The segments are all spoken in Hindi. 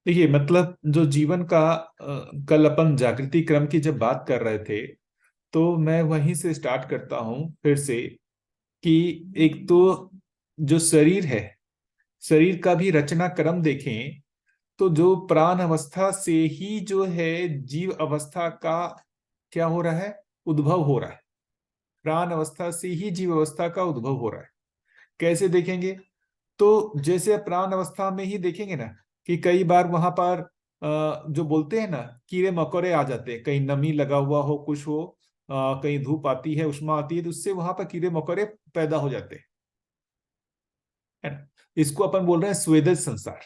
देखिए, मतलब जो जीवन का कल अपन जागृति क्रम की जब बात कर रहे थे, तो मैं वहीं से स्टार्ट करता हूं फिर से कि एक तो जो शरीर है, शरीर का भी रचना क्रम देखें तो जो प्राण अवस्था से ही जो है जीव अवस्था का क्या हो रहा है, उद्भव हो रहा है। प्राण अवस्था से ही जीव अवस्था का उद्भव हो रहा है। कैसे देखेंगे? तो जैसे प्राण अवस्था में ही देखेंगे ना कि कई बार वहां पर जो बोलते हैं ना, कीड़े मकोड़े आ जाते हैं, कहीं नमी लगा हुआ हो, कुछ हो, कहीं धूप आती है, उष्मा आती है, तो उससे वहां पर कीड़े मकोड़े पैदा हो जाते हैं, है ना। इसको अपन बोल रहे हैं स्वेदज संसार।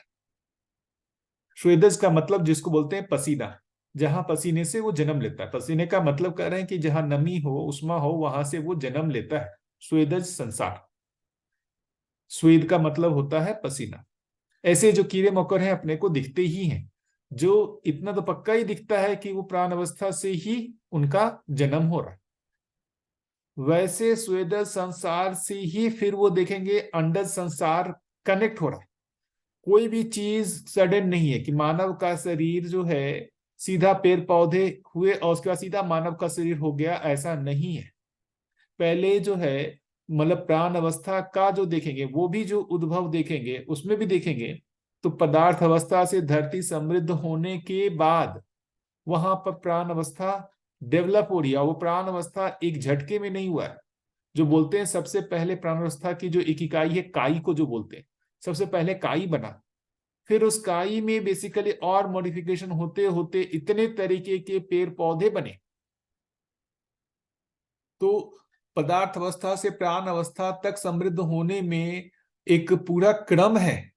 स्वेदज का मतलब जिसको बोलते हैं पसीना, जहां पसीने से वो जन्म लेता है। पसीने का मतलब कह रहे हैं कि जहां नमी हो, उष्मा हो, वहां से वो जन्म लेता है। स्वेदज संसार। स्वेद का मतलब होता है पसीना। ऐसे जो कीड़े मकोड़े हैं अपने को दिखते ही हैं, जो इतना तो पक्का ही दिखता है कि वो प्राण अवस्था से ही उनका जन्म हो रहा है। वैसे स्वेदज संसार से ही फिर वो देखेंगे अंडज संसार कनेक्ट हो रहा है। कोई भी चीज सडन नहीं है कि मानव का शरीर जो है सीधा पेड़ पौधे हुए और उसके बाद सीधा मानव का शरीर हो गया, ऐसा नहीं है। पहले जो है मतलब प्राण अवस्था का जो देखेंगे, वो भी जो उद्भव देखेंगे उसमें भी देखेंगे तो पदार्थ अवस्था से धरती समृद्ध होने के बाद वहां पर प्राण अवस्था डेवलप हो रही है। और वो प्राण अवस्था एक झटके में नहीं हुआ है। जो बोलते हैं सबसे पहले प्राण अवस्था की जो एक इकाई है, काई को जो बोलते हैं, सबसे पहले काई बना। फिर उस काई में बेसिकली और मॉडिफिकेशन होते होते इतने तरीके के पेड़ पौधे बने। तो पदार्थ अवस्था से प्राण अवस्था तक समृद्ध होने में एक पूरा क्रम है।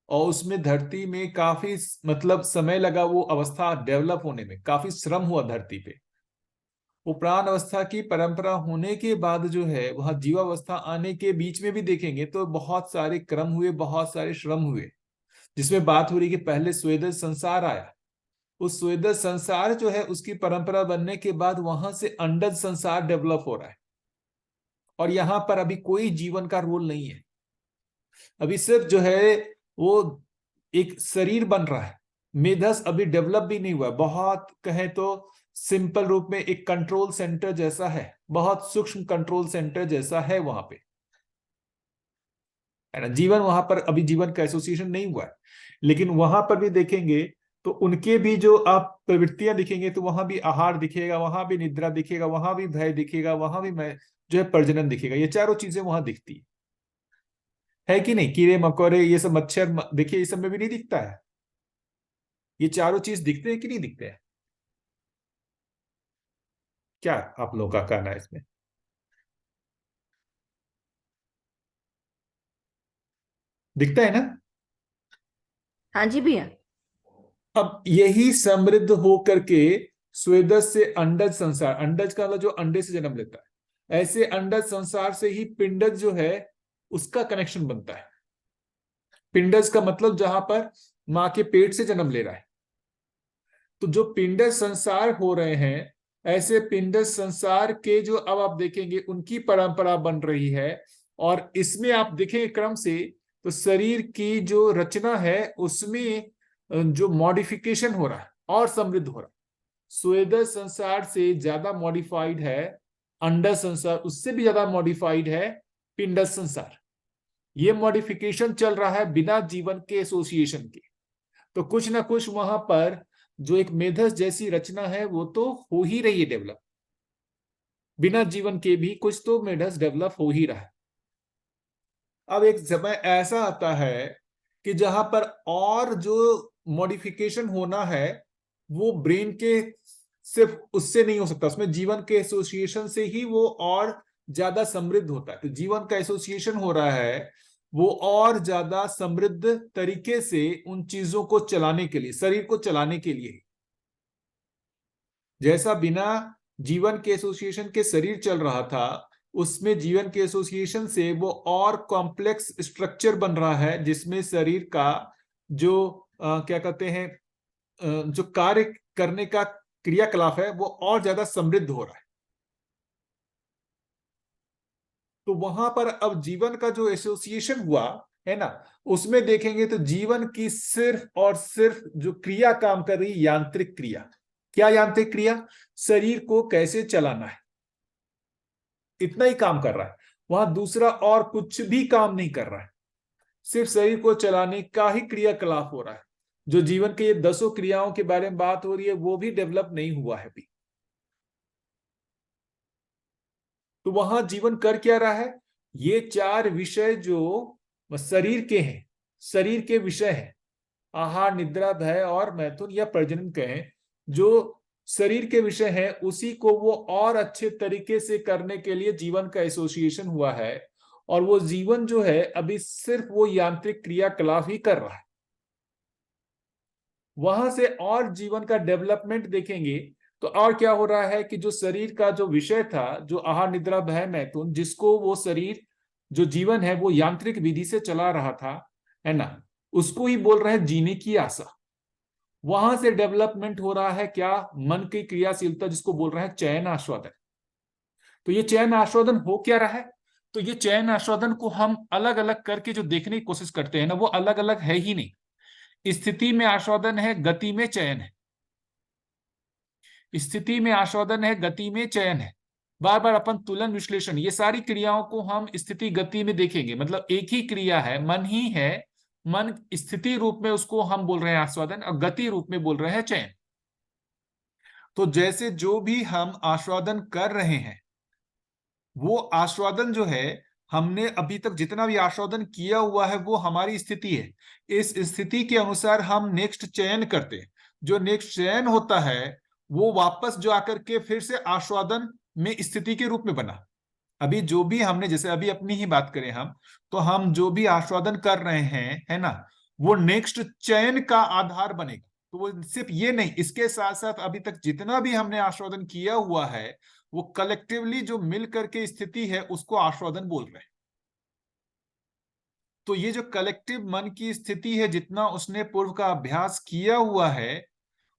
और उसमें धरती में काफी मतलब समय लगा वो अवस्था डेवलप होने में, काफी श्रम हुआ धरती पे। वो प्राण अवस्था की परंपरा होने के बाद जो है वह जीवावस्था आने के बीच में भी देखेंगे तो बहुत सारे क्रम हुए, बहुत सारे श्रम हुए। जिसमें बात हो रही कि पहले स्वेदज संसार आया। उस स्वेदज संसार जो है उसकी परंपरा बनने के बाद वहां से अंडज संसार डेवलप हो रहा है। और यहां पर अभी कोई जीवन का रोल नहीं है। अभी सिर्फ जो है वो एक शरीर बन रहा है। मेधस अभी डेवलप भी नहीं हुआ, बहुत कहें तो सिंपल रूप में एक कंट्रोल सेंटर जैसा है, बहुत सूक्ष्म कंट्रोल सेंटर जैसा है वहां पे, है ना। जीवन वहां पर अभी जीवन का एसोसिएशन नहीं हुआ है। लेकिन वहां पर भी देखेंगे तो उनके भी जो आप प्रवृत्तियां दिखेंगे तो वहां भी आहार दिखेगा, वहां भी निद्रा दिखेगा, वहां भी भय दिखेगा, वहां भी मैं जो है प्रजनन दिखेगा। ये चारों चीजें वहां दिखती है कि नहीं। कीड़े मकोड़े ये सब, मच्छर देखिए, ये सब में भी नहीं दिखता है। ये चारों चीज दिखते हैं कि नहीं दिखते हैं? क्या आप लोगों का कहना है इसमें? दिखता है ना। हाँ जी भैया। अब यही समृद्ध हो करके स्वेदज से अंडज संसार, अंडज का मतलब जो अंडे से जन्म लेता है, ऐसे अंडज संसार से ही पिंडज जो है उसका कनेक्शन बनता है। पिंडज का मतलब जहां पर मां के पेट से जन्म ले रहा है। तो जो पिंडज संसार हो रहे हैं, ऐसे पिंडज संसार के जो अब आप देखेंगे उनकी परंपरा बन रही है। और इसमें आप देखेंगे क्रम से, तो शरीर की जो रचना है उसमें जो मॉडिफिकेशन हो रहा है और समृद्ध हो रहा है। स्वेदज संसार से ज्यादा मॉडिफाइड है अंडज संसार, उससे भी ज्यादा मॉडिफाइड है पिंडज संसार। ये मॉडिफिकेशन चल रहा है बिना जीवन के एसोसिएशन के। तो कुछ ना कुछ वहां पर जो एक मेधस जैसी रचना है वो तो हो ही रही है डेवलप। बिना जीवन के भी कुछ तो मेढस डेवलप हो ही रहा है। अब एक समय ऐसा आता है कि जहां पर और जो मॉडिफिकेशन होना है वो ब्रेन के सिर्फ उससे नहीं हो सकता, उसमें जीवन के एसोसिएशन से ही वो और ज्यादा समृद्ध होता है। तो जीवन का एसोसिएशन हो रहा है वो और ज्यादा समृद्ध तरीके से उन चीजों को चलाने के लिए, शरीर को चलाने के लिए। जैसा बिना जीवन के एसोसिएशन के शरीर चल रहा था, उसमें जीवन के एसोसिएशन से वो और कॉम्प्लेक्स स्ट्रक्चर बन रहा है जिसमें शरीर का जो क्या कहते हैं जो कार्य करने का क्रियाकलाप है वो और ज्यादा समृद्ध हो रहा है। तो वहां पर अब जीवन का जो एसोसिएशन हुआ है ना, उसमें देखेंगे तो जीवन की सिर्फ और सिर्फ जो क्रिया काम कर रही, यांत्रिक क्रिया। क्या यांत्रिक क्रिया? शरीर को कैसे चलाना है, इतना ही काम कर रहा है। वहां दूसरा और कुछ भी काम नहीं कर रहा है, सिर्फ शरीर को चलाने का ही क्रियाकलाप हो रहा है। जो जीवन के ये 10 क्रियाओं के बारे में बात हो रही है वो भी डेवलप नहीं हुआ है अभी। तो वहां जीवन कर क्या रहा है? ये 4 विषय जो शरीर के हैं, शरीर के विषय हैं, आहार, निद्रा, भय और मैथुन या प्रजनन कहें, जो शरीर के विषय हैं उसी को वो और अच्छे तरीके से करने के लिए जीवन का एसोसिएशन हुआ है। और वो जीवन जो है अभी सिर्फ वो यांत्रिक क्रियाकलाप ही कर रहा है। वहां से और जीवन का डेवलपमेंट देखेंगे तो और क्या हो रहा है कि जो शरीर का जो विषय था, जो आहार, निद्रा, भय, मैथुन, जिसको वो शरीर, जो जीवन है वो यांत्रिक विधि से चला रहा था, है ना, उसको ही बोल रहे हैं जीने की आशा। वहां से डेवलपमेंट हो रहा है क्या? मन की क्रियाशीलता, जिसको बोल रहे हैं चयन आस्वादन। तो ये चयन आस्वादन हो क्या रहा है? तो ये चयन आस्वादन को हम अलग अलग करके जो देखने की कोशिश करते हैं ना, वो अलग अलग है ही नहीं। स्थिति में आस्वादन है, गति में चयन है। स्थिति में आस्वादन है, गति में चयन है। बार बार अपन तुलन विश्लेषण, ये सारी क्रियाओं को हम स्थिति गति में देखेंगे। मतलब एक ही क्रिया है, मन ही है, मन स्थिति रूप में उसको हम बोल रहे हैं आस्वादन, और गति रूप में बोल रहे हैं चयन। तो जैसे जो भी हम आस्वादन कर रहे हैं, वो आस्वादन जो है, हमने अभी तक जितना भी आस्वादन किया हुआ है वो हमारी स्थिति है। इस स्थिति के अनुसार हम नेक्स्ट चयन करते हैं। जो नेक्स्ट चयन होता है वो वापस जो आकर के फिर से आस्वादन में स्थिति के रूप में बना। अभी जो भी हमने, जैसे अभी अपनी ही बात करें हम, तो हम जो भी आस्वादन कर रहे हैं, है ना, वो नेक्स्ट चयन का आधार बनेगा। तो वो सिर्फ ये नहीं, इसके साथ साथ अभी तक जितना भी हमने आस्वादन किया हुआ है वो कलेक्टिवली जो मिल करके स्थिति है उसको आस्वादन बोल रहे हैं। तो ये जो कलेक्टिव मन की स्थिति है, जितना उसने पूर्व का अभ्यास किया हुआ है,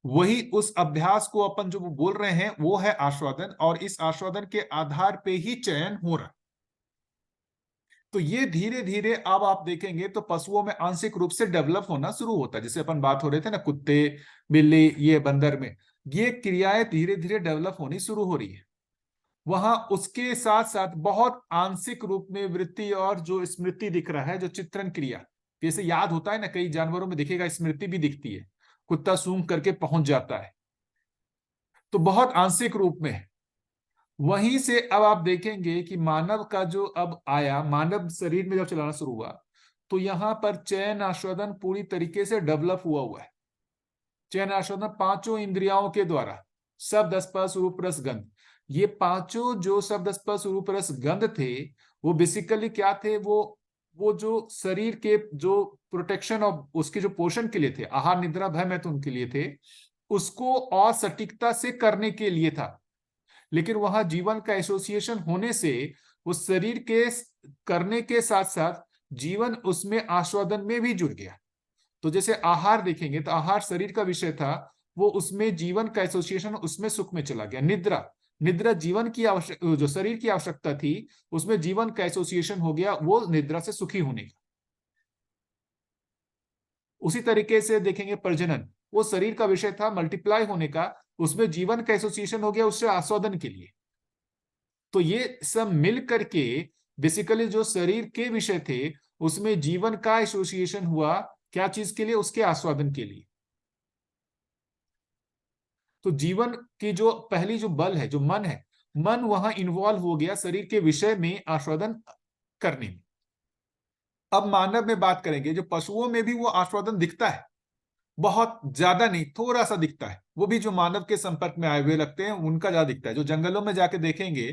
वही उस अभ्यास को अपन जो बोल रहे हैं वो है आस्वादन, और इस आस्वादन के आधार पे ही चयन हो रहा है। तो ये धीरे धीरे अब आप देखेंगे तो पशुओं में आंशिक रूप से डेवलप होना शुरू होता है। जैसे अपन बात हो रहे थे ना, कुत्ते, बिल्ली, ये बंदर में ये क्रियाएं धीरे धीरे डेवलप होनी शुरू हो रही है। वहां उसके साथ साथ बहुत आंशिक रूप में वृत्ति और जो स्मृति दिख रहा है, जो चित्रण क्रिया, जैसे याद होता है ना, कई जानवरों में दिखेगा स्मृति भी दिखती है, कुत्ता सूंघ करके पहुंच जाता है, तो बहुत आंशिक रूप में है। वहीं से अब आप देखेंगे कि मानव का जो अब आया, मानव शरीर में जब चलाना शुरू हुआ, तो यहां पर चयन आस्वादन पूरी तरीके से डेवलप हुआ हुआ है। चयन आस्वादन पांचों इंद्रियों के द्वारा, शब्द, स्पर्श, रूप, रस, गंध, ये पांचों जो शब्द, स्पर्श, रूप, रस, गंध थे, वो बेसिकली क्या थे? वो जो शरीर के जो प्रोटेक्शन और उसके जो पोषण के लिए थे, आहार, निद्रा, भय, मैथुन, उनके लिए थे, उसको और सटीकता से करने के लिए था। लेकिन वहां जीवन का एसोसिएशन होने से उस शरीर के करने के साथ साथ जीवन उसमें आस्वादन में भी जुड़ गया। तो जैसे आहार देखेंगे तो आहार शरीर का विषय था, वो उसमें जीवन का एसोसिएशन उसमें सुख में चला गया। निद्रा, निद्रा जीवन की आवश्यक, जो शरीर की आवश्यकता थी, उसमें जीवन का एसोसिएशन हो गया, वो निद्रा से सुखी होने का। उसी तरीके से देखेंगे प्रजनन, वो शरीर का विषय था, मल्टीप्लाई होने का, उसमें जीवन का एसोसिएशन हो गया उससे आस्वादन के लिए। तो ये सब मिल करके बेसिकली जो शरीर के विषय थे उसमें जीवन का एसोसिएशन हुआ, क्या चीज के लिए? उसके आस्वादन के लिए। तो जीवन की जो पहली जो बल है, जो मन है, मन वहां इन्वॉल्व हो गया शरीर के विषय में आस्वादन करने में। अब मानव में बात करेंगे, जो पशुओं में भी वो आस्वादन दिखता है, बहुत ज्यादा नहीं, थोड़ा सा दिखता है। वो भी जो मानव के संपर्क में आए हुए लगते हैं उनका ज्यादा दिखता है। जो जंगलों में जाके देखेंगे,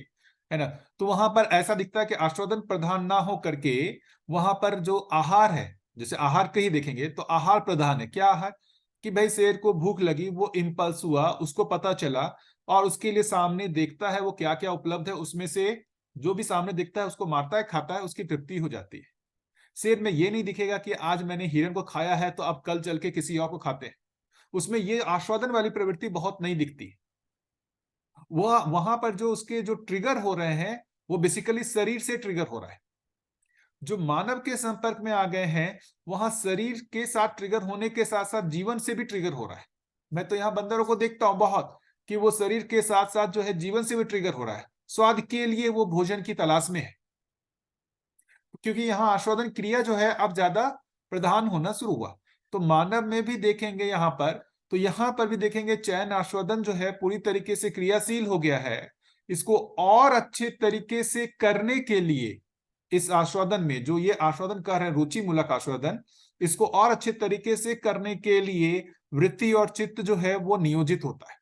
है ना, तो वहां पर ऐसा दिखता है कि आस्वादन प्रधान ना हो करके वहां पर जो आहार है, जैसे आहार के ही देखेंगे तो आहार प्रधान है। क्या आहार? कि भाई शेर को भूख लगी, वो इम्पल्स हुआ, उसको पता चला, और उसके लिए सामने देखता है वो क्या क्या उपलब्ध है, उसमें से जो भी सामने दिखता है उसको मारता है, खाता है, उसकी तृप्ति हो जाती है। शेर में ये नहीं दिखेगा कि आज मैंने हिरन को खाया है तो अब कल चल के किसी और को खाते हैं। उसमें ये आस्वादन वाली प्रवृत्ति बहुत नहीं दिखती। वह वहां पर जो उसके जो ट्रिगर हो रहे हैं वो बेसिकली शरीर से ट्रिगर हो रहा है। जो मानव के संपर्क में आ गए हैं, वहां शरीर के साथ ट्रिगर होने के साथ साथ जीवन से भी ट्रिगर हो रहा है। मैं तो यहाँ बंदरों को देखता हूं बहुत, कि वो शरीर के साथ साथ जो है जीवन से भी ट्रिगर हो रहा है। स्वाद के लिए वो भोजन की तलाश में है, क्योंकि यहाँ आस्वादन क्रिया जो है अब ज्यादा प्रधान होना शुरू हुआ। तो मानव में भी देखेंगे यहाँ पर, तो यहाँ पर भी देखेंगे चयन आस्वादन जो है पूरी तरीके से क्रियाशील हो गया है। इसको और अच्छे तरीके से करने के लिए, इस आस्वादन में जो ये आस्वादन कर रहे हैं रुचि मूलक आस्वादन, इसको और अच्छे तरीके से करने के लिए वृत्ति और चित्त जो है वो नियोजित होता है।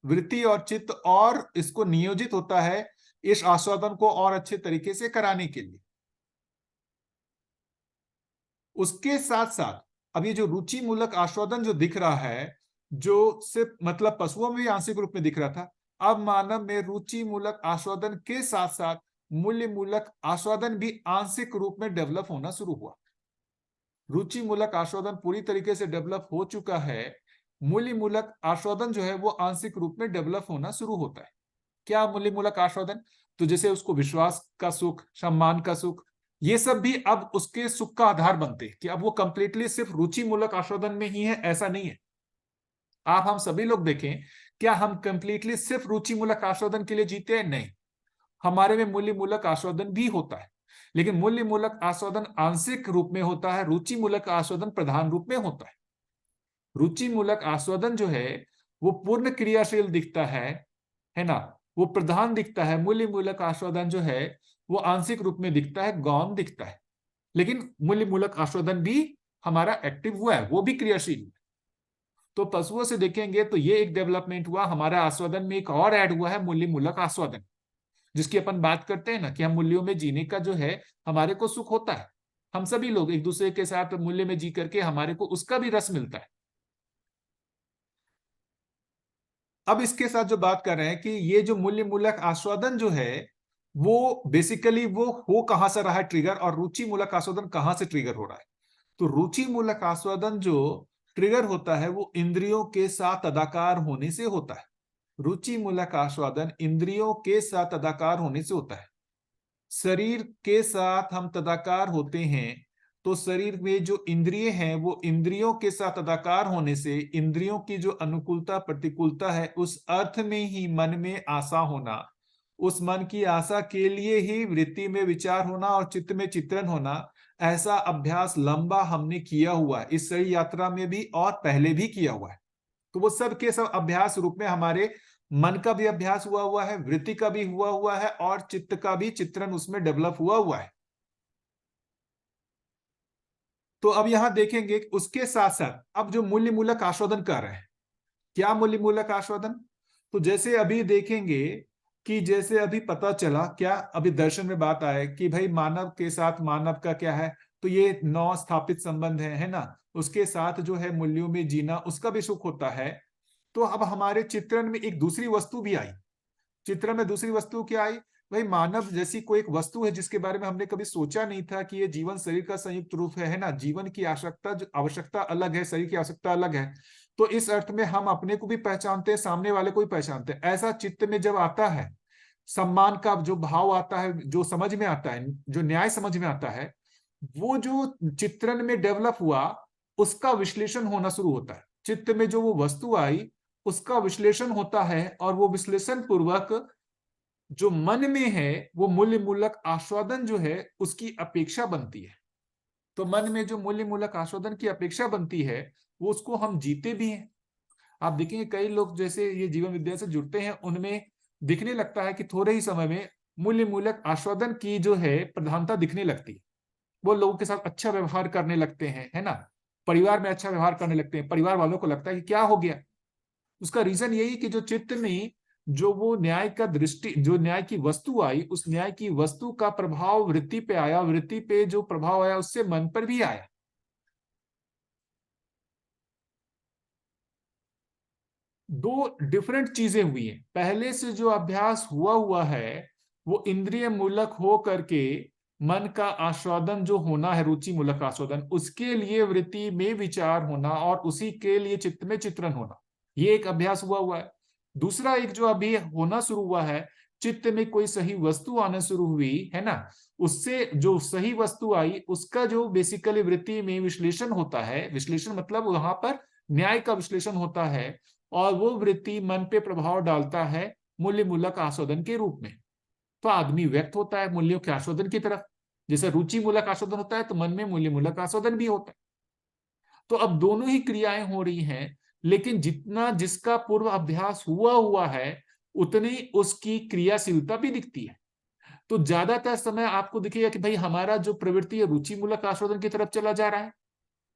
वृत्ति और चित्त और इसको नियोजित होता है इस आस्वादन को और अच्छे तरीके से कराने के लिए। उसके साथ साथ अब ये जो रुचि मूलक आस्वादन जो दिख रहा है, जो सिर्फ मतलब पशुओं में भी आंशिक रूप में दिख रहा था, अब मानव में रुचि मूलक आस्वादन के साथ साथ मूल्य मूलक आस्वादन भी आंशिक रूप में डेवलप होना शुरू हुआ। रुचि मूलक आस्वादन पूरी तरीके से डेवलप हो चुका है, मूल्य मूलक आस्वादन जो है वो आंशिक रूप में डेवलप होना शुरू होता है। क्या मूल्य मूलक आस्वादन? तो जैसे उसको विश्वास का सुख, सम्मान का सुख, ये सब भी अब उसके सुख का आधार बनते हैं, कि अब वो कंप्लीटली सिर्फ रुचि मूलक आस्वादन में ही है, ऐसा नहीं है। आप हम सभी लोग देखें, क्या हम कंप्लीटली सिर्फ रुचि मूलक आस्वादन के लिए जीते हैं? नहीं, हमारे में मूल्य मूलक आस्वादन भी होता है, लेकिन मूल्य मूलक आस्वादन आंशिक रूप में होता है, रुचि मूलक आस्वादन प्रधान रूप में होता है। रुचि मूलक आस्वादन जो है वो पूर्ण क्रियाशील दिखता है ना, वो प्रधान दिखता है। मूल्य मूलक आस्वादन जो है वो आंशिक रूप में दिखता है, गौण दिखता है। लेकिन मूल्य मूलक आस्वादन भी हमारा एक्टिव हुआ है, वो भी क्रियाशील है। तो पशुओं से देखेंगे तो ये एक डेवलपमेंट हुआ, हमारा आस्वादन में एक और ऐड हुआ है मूल्य मूलक आस्वादन, जिसकी अपन बात करते हैं ना, कि हम मूल्यों में जीने का जो है हमारे को सुख होता है। हम सभी लोग एक दूसरे के साथ मूल्य में जी करके हमारे को उसका भी रस मिलता है। अब इसके साथ जो बात कर रहे हैं कि ये जो मूल्य मूलक आस्वादन जो है वो बेसिकली वो हो कहां से रहा है ट्रिगर, और रुचि मूलक आस्वादन कहां से ट्रिगर हो रहा है। तो रुचि मूलक आस्वादन जो ट्रिगर होता है वो इंद्रियों के साथ तदाकार होने से होता है। रुचि मूलक आस्वादन इंद्रियों के साथ तदाकार होने से होता है। शरीर के साथ हम तदाकार होते हैं, तो शरीर में जो इंद्रिय हैं वो इंद्रियों के साथ तदाकार होने से इंद्रियों की जो अनुकूलता प्रतिकूलता है, उस अर्थ में ही मन में आशा होना, उस मन की आशा के लिए ही वृत्ति में विचार होना और चित्त में चित्रण होना, ऐसा अभ्यास लंबा हमने किया हुआ है इस शरीर यात्रा में भी और पहले भी किया हुआ है। तो वो सब के सब अभ्यास रूप में हमारे मन का भी अभ्यास हुआ हुआ है, वृत्ति का भी हुआ हुआ है, और चित्त का भी चित्रण उसमें डेवलप हुआ हुआ है। तो अब यहां देखेंगे उसके साथ साथ अब जो मूल्य मूलक आस्वादन कर रहे हैं, क्या मूल्य मूलक आस्वादन? तो जैसे अभी देखेंगे कि जैसे अभी पता चला, क्या अभी दर्शन में बात आए कि भाई मानव के साथ मानव का क्या है, तो ये नौ स्थापित संबंध है ना, उसके साथ जो है मूल्यों में जीना उसका भी सुख होता है। तो अब हमारे चित्रण में एक दूसरी वस्तु भी आई। चित्रण में दूसरी वस्तु क्या आई? भाई मानव जैसी कोई एक वस्तु है जिसके बारे में हमने कभी सोचा नहीं था कि ये जीवन शरीर का संयुक्त रूप है ना। जीवन की आवश्यकता अलग है, शरीर की आवश्यकता अलग है। तो इस अर्थ में हम अपने को भी पहचानते हैं, सामने वाले को भी पहचानते हैं। ऐसा चित्त में जब आता है, सम्मान का जो भाव आता है, जो समझ में आता है, जो न्याय समझ में आता है, वो जो चित्रण में डेवलप हुआ उसका विश्लेषण होना शुरू होता है। चित्त में जो वो वस्तु आई उसका विश्लेषण होता है, और वो विश्लेषण पूर्वक जो मन में है वो मूल्य मूलक आस्वादन जो है उसकी अपेक्षा बनती है। तो मन में जो मूल्य मूलक आस्वादन की अपेक्षा बनती है वो उसको हम जीते भी हैं। आप देखेंगे कई लोग जैसे ये जीवन विद्या से जुड़ते हैं, उनमें दिखने लगता है कि थोड़े ही समय में मूल्य मूलक आस्वादन की जो है प्रधानता दिखने लगती है। वो लोगों के साथ अच्छा व्यवहार करने लगते हैं, है ना, परिवार में अच्छा व्यवहार करने लगते हैं। परिवार वालों को लगता है कि क्या हो गया। उसका रीजन यही कि जो चित्त में जो वो न्याय का दृष्टि, जो न्याय की वस्तु आई, उस न्याय की वस्तु का प्रभाव वृत्ति पे आया, वृत्ति पे जो प्रभाव आया उससे मन पर भी आया। दो डिफरेंट चीजें हुई हैं। पहले से जो अभ्यास हुआ हुआ है वो इंद्रिय मूलक हो करके मन का आस्वादन जो होना है, रुचि मूलक आस्वादन, उसके लिए वृत्ति में विचार होना और उसी के लिए चित्त में चित्रण होना, ये एक अभ्यास हुआ हुआ है। दूसरा एक जो अभी होना शुरू हुआ है चित्त में कोई सही वस्तु आना शुरू हुई है ना, उससे जो सही वस्तु आई उसका जो बेसिकली वृत्ति में विश्लेषण होता है, विश्लेषण मतलब वहां पर न्याय का विश्लेषण होता है, और वो वृत्ति मन पे प्रभाव डालता है मूल्य मूलक आस्वादन के रूप में। तो आदमी व्यक्त होता है मूल्यों के आस्वादन की तरफ। जैसे रुचि मूलक आस्वादन होता है तो मन में मूल्य मूलक आस्वादन भी होता है। तो अब दोनों ही क्रियाएं हो रही हैं, लेकिन जितना जिसका पूर्व अभ्यास हुआ हुआ है उतनी उसकी क्रियाशीलता भी दिखती है। तो ज्यादातर समय आपको दिखेगा कि भाई हमारा जो प्रवृत्ति है रुचि मूलक आस्वादन की तरफ चला जा रहा है,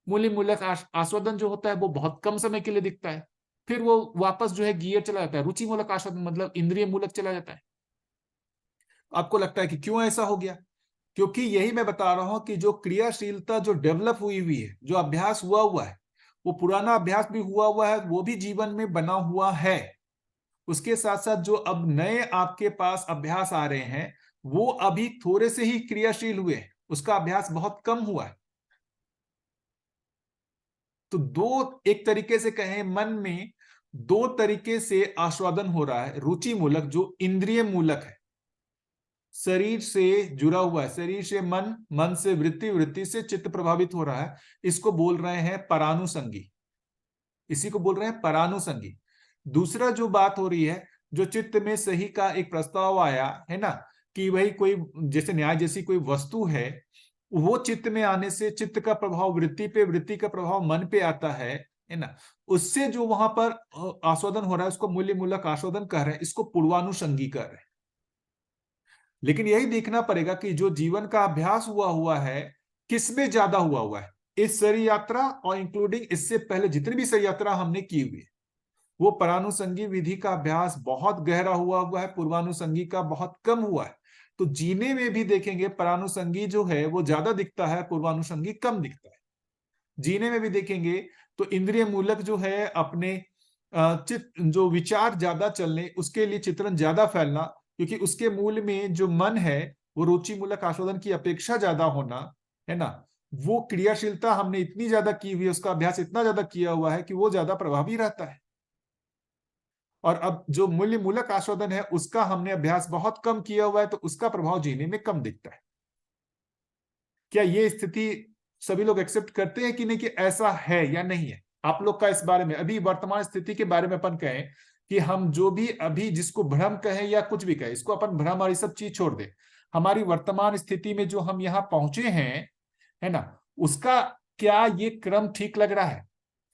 मूल्य मूलक आस्वादन जो होता है वो बहुत कम समय के लिए दिखता है, फिर वो वापस जो है गियर चला जाता है, रुचि मूलक आस्वादन मतलब इंद्रिय मूलक चला जाता है। आपको लगता है कि क्यों ऐसा हो गया? क्योंकि यही मैं बता रहा हूं कि जो क्रियाशीलता जो डेवलप हुई हुई है, जो अभ्यास हुआ हुआ है, वो पुराना अभ्यास भी हुआ हुआ है, वो भी जीवन में बना हुआ है। उसके साथ साथ जो अब नए आपके पास अभ्यास आ रहे हैं वो अभी थोड़े से ही क्रियाशील हुए हैं, उसका अभ्यास बहुत कम हुआ है। तो दो, एक तरीके से कहें मन में दो तरीके से आस्वादन हो रहा है। रुचि मूलक जो इंद्रिय मूलक है, शरीर से जुड़ा हुआ है, शरीर से मन, मन से वृत्ति, वृत्ति से चित्त प्रभावित हो रहा है, इसको बोल रहे हैं परानुसंगी, इसी को बोल रहे हैं परानुसंगी। दूसरा जो बात हो रही है, जो चित्त में सही का एक प्रस्ताव आया है ना, कि भाई कोई जैसे न्याय जैसी कोई वस्तु है, वो चित्त में आने से चित्त का प्रभाव वृत्ति पे, वृत्ति का प्रभाव मन पे आता है ना, उससे जो वहां पर आस्वादन हो रहा है उसको मूल्य मूलक आस्वादन कह रहे हैं, इसको पूर्वानुसंगी कर रहे हैं। लेकिन यही देखना पड़ेगा कि जो जीवन का अभ्यास हुआ हुआ है किसमें ज्यादा हुआ हुआ है, इस शरीर यात्रा और इंक्लूडिंग इससे पहले जितनी भी शरीर यात्रा हमने की हुई है, वो परानुसंगी विधि का अभ्यास बहुत गहरा हुआ हुआ है, पूर्वानुसंगी का बहुत कम हुआ है। तो जीने में भी देखेंगे परानुसंगी जो है वो ज्यादा दिखता है, पूर्वानुसंगी कम दिखता है। जीने में भी देखेंगे तो इंद्रिय मूलक जो है अपने चित जो विचार ज्यादा चलने, उसके लिए चित्रण ज्यादा फैलना, क्योंकि उसके मूल में जो मन है वो रुचि मूलक आस्वादन की अपेक्षा ज्यादा होना, है ना, वो क्रियाशीलता हमने इतनी ज्यादा की हुई है, उसका अभ्यास इतना ज्यादा किया हुआ है कि वो ज्यादा प्रभावी रहता है। और अब जो मूल्य मूलक आस्वादन है उसका हमने अभ्यास बहुत कम किया हुआ है, तो उसका प्रभाव जीने में कम दिखता है। क्या ये स्थिति सभी लोग एक्सेप्ट करते हैं कि नहीं, कि ऐसा है या नहीं है? आप लोग का इस बारे में, अभी वर्तमान स्थिति के बारे में अपन कहें कि हम जो भी अभी जिसको भ्रम कहें या कुछ भी कहें, इसको अपन भ्रम और ये सब चीज छोड़ दे, हमारी वर्तमान स्थिति में जो हम यहाँ पहुंचे हैं, है ना, उसका क्या ये क्रम ठीक लग रहा है?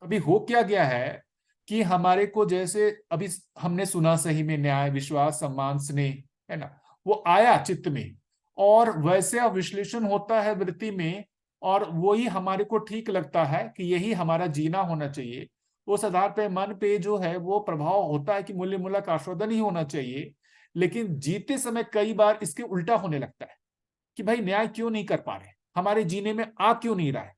अभी हो क्या गया है कि हमारे को जैसे अभी हमने सुना सही में न्याय, विश्वास, सम्मान, स्नेह, है ना, वो आया चित्त में, और वैसे विश्लेषण होता है वृत्ति में, और वही हमारे को ठीक लगता है कि यही हमारा जीना होना चाहिए। उस आधार पे मन पे जो है वो प्रभाव होता है कि मूल्य मूलक आस्वादन ही होना चाहिए। लेकिन जीते समय कई बार इसके उल्टा होने लगता है कि भाई न्याय क्यों नहीं कर पा रहे, हमारे जीने में आ क्यों नहीं रहा है।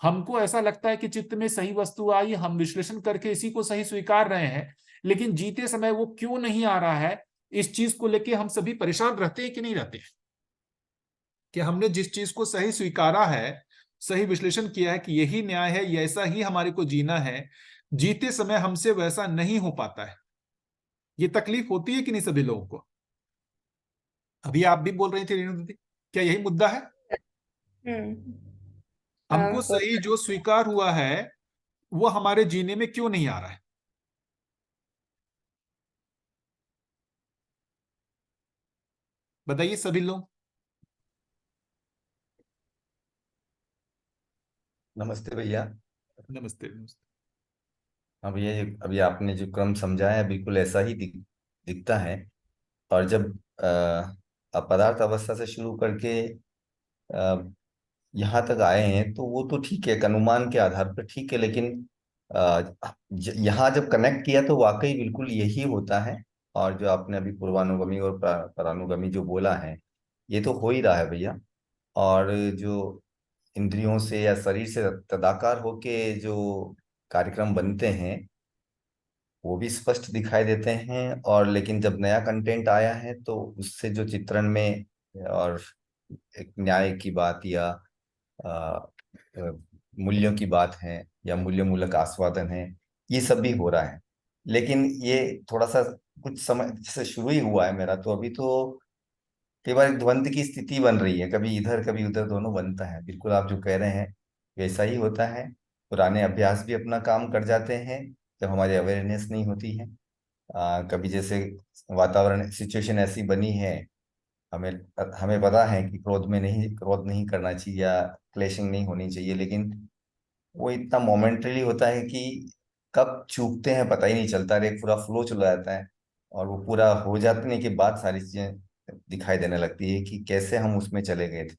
हमको ऐसा लगता है कि चित्त में सही वस्तु आई, हम विश्लेषण करके इसी को सही स्वीकार रहे हैं, लेकिन जीते समय वो क्यों नहीं आ रहा है, इस चीज को लेके हम सभी परेशान रहते हैं कि नहीं रहते? कि हमने जिस चीज को सही स्वीकारा है, सही विश्लेषण किया है कि यही न्याय है, ये ऐसा ही हमारे को जीना है, जीते समय हमसे वैसा नहीं हो पाता है। ये तकलीफ होती है कि नहीं सभी लोगों को? अभी आप भी बोल रही थी रेणु दीदी, क्या यही मुद्दा है? हम्म। हमको सही होता जो स्वीकार हुआ है वो हमारे जीने में क्यों नहीं आ रहा है? बताइए सभी लोग। नमस्ते भैया। नमस्ते, नमस्ते। हाँ भैया, ये अभी आपने जो क्रम समझाया है बिल्कुल ऐसा ही दिखता है। और जब अपदार्थ अवस्था से शुरू करके अ, यहाँ तक आए हैं तो वो तो ठीक है, एक अनुमान के आधार पर ठीक है, लेकिन यहाँ जब कनेक्ट किया तो वाकई बिल्कुल यही होता है। और जो आपने अभी पूर्वानुगमी और परानुगमी जो बोला है, ये तो हो ही रहा है भैया। और जो इंद्रियों से या शरीर से तदाकार होके जो कार्यक्रम बनते हैं वो भी स्पष्ट दिखाई देते हैं। और लेकिन जब नया कंटेंट आया है तो उससे जो चित्रण में और एक न्याय की बात या अ, अ, मूल्यों की बात है या मूल्य मूलक आस्वादन है, ये सब भी हो रहा है। लेकिन ये थोड़ा सा कुछ समय से शुरू ही हुआ है मेरा, तो अभी तो कई बार एक द्वंद की स्थिति बन रही है, कभी इधर कभी उधर दोनों बनता है। बिल्कुल आप जो कह रहे हैं वैसा ही होता है। पुराने अभ्यास भी अपना काम कर जाते हैं जब हमारी अवेयरनेस नहीं होती है। कभी जैसे वातावरण सिचुएशन ऐसी बनी है, हमें हमें पता है कि क्रोध नहीं करना चाहिए या क्लेशिंग नहीं होनी चाहिए, लेकिन वो इतना मोमेंटरी होता है कि कब चूकते हैं पता ही नहीं चलता, एक पूरा फ्लो चला जाता है। और वो पूरा हो जाने के बाद सारी चीजें दिखाई देने लगती है कि कैसे हम उसमें चले गए थे,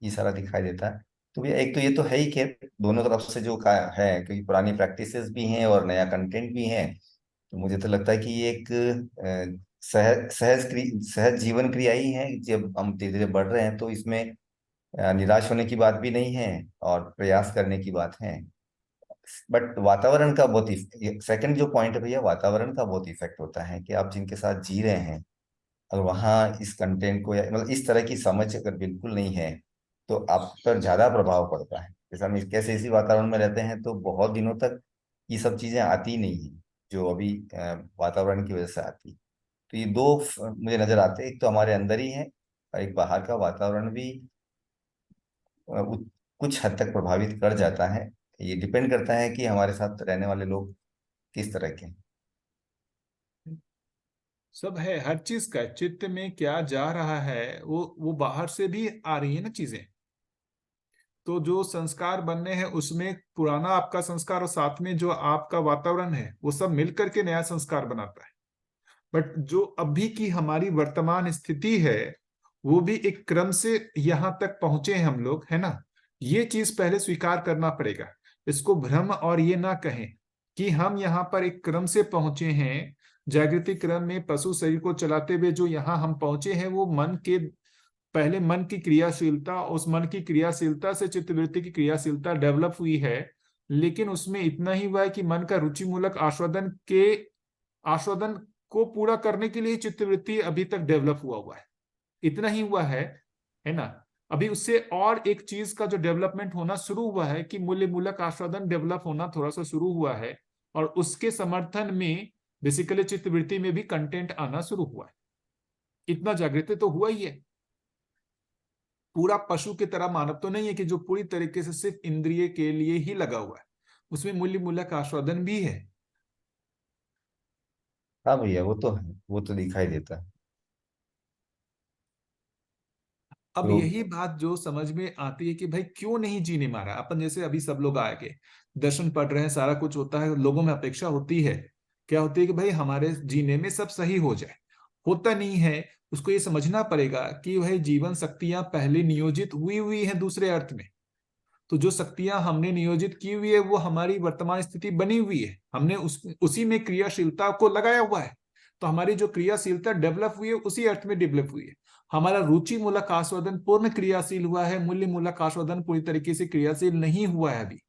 ये सारा दिखाई देता है। तो भैया एक तो ये तो है ही, खैर दोनों तरफ से जो का है, क्योंकि पुरानी प्रैक्टिसेस भी हैं और नया कंटेंट भी है। तो मुझे तो लगता है कि ये एक सहज जीवन क्रिया ही है। जब हम धीरे धीरे बढ़ रहे हैं तो इसमें निराश होने की बात भी नहीं है और प्रयास करने की बात है। बट वातावरण का बहुत सेकंड जो पॉइंट है भैया, वातावरण का बहुत इफेक्ट होता है कि आप जिनके साथ जी रहे हैं, और वहाँ इस कंटेंट को या मतलब इस तरह की समझ अगर बिल्कुल नहीं है तो आप पर ज्यादा प्रभाव पड़ता है। जैसे हम कैसे इसी वातावरण में रहते हैं तो बहुत दिनों तक ये सब चीजें आती नहीं है जो अभी वातावरण की वजह से आती। तो ये दो मुझे नजर आते हैं, एक तो हमारे अंदर ही है और एक बाहर का वातावरण भी अ, उ- कुछ हद तक प्रभावित कर जाता है। ये डिपेंड करता है कि हमारे साथ रहने वाले लोग किस तरह के हैं। सब है, हर चीज का चित्त में क्या जा रहा है वो बाहर से भी आ रही है ना चीजें। तो जो संस्कार बनने हैं उसमें पुराना आपका संस्कार और साथ में जो आपका वातावरण है वो सब मिलकर के नया संस्कार बनाता है। बट जो अभी की हमारी वर्तमान स्थिति है वो भी एक क्रम से यहां तक पहुंचे हैं हम लोग, है ना। ये चीज पहले स्वीकार करना पड़ेगा। इसको भ्रम और ये ना कहें कि हम यहाँ पर एक क्रम से पहुंचे हैं। जागृति क्रम में पशु शरीर को चलाते हुए जो यहाँ हम पहुंचे हैं वो मन के, पहले मन की क्रियाशीलता, उस मन की क्रियाशीलता से चित्तवृत्ति की क्रियाशीलता डेवलप हुई है। लेकिन उसमें इतना ही हुआ है कि मन का रुचि मूलक आस्वादन को पूरा करने के लिए चित्तवृत्ति अभी तक डेवलप हुआ है। इतना ही हुआ है ना। अभी उससे और एक चीज का जो डेवलपमेंट होना शुरू हुआ है कि मूल्य मूलक आस्वादन डेवलप होना थोड़ा सा शुरू हुआ है। और उसके समर्थन में बेसिकली चित्तवृत्ति में भी कंटेंट आना शुरू हुआ है। इतना जागृत तो हुआ ही है। पूरा पशु की तरह मानव तो नहीं है कि जो पूरी तरीके से सिर्फ इंद्रिय के लिए ही लगा हुआ है। उसमें मूल्य मूलक आस्वादन भी है। हाँ भैया वो तो है, वो तो दिखाई देता है। अब तो यही बात जो समझ में आती है कि भाई क्यों नहीं जीने मारा अपन, जैसे अभी सब लोग आए के दर्शन पढ़ रहे हैं, सारा कुछ होता है, लोगों में अपेक्षा होती है। क्या होती है कि भाई हमारे जीने में सब सही हो जाए। होता नहीं है। उसको ये समझना पड़ेगा कि भाई जीवन शक्तियां पहले नियोजित हुई हुई हैं दूसरे अर्थ में। तो जो शक्तियां हमने नियोजित की हुई है वो हमारी वर्तमान स्थिति बनी हुई है, हमने उसी में क्रियाशीलता को लगाया हुआ है। तो हमारी जो क्रियाशीलता डेवलप हुई है उसी अर्थ में डेवलप हुई है। हमारा रुचि मूलक आस्वादन पूर्ण क्रियाशील हुआ है, मूल्य मूलक आस्वादन पूरी तरीके से क्रियाशील नहीं हुआ है अभी।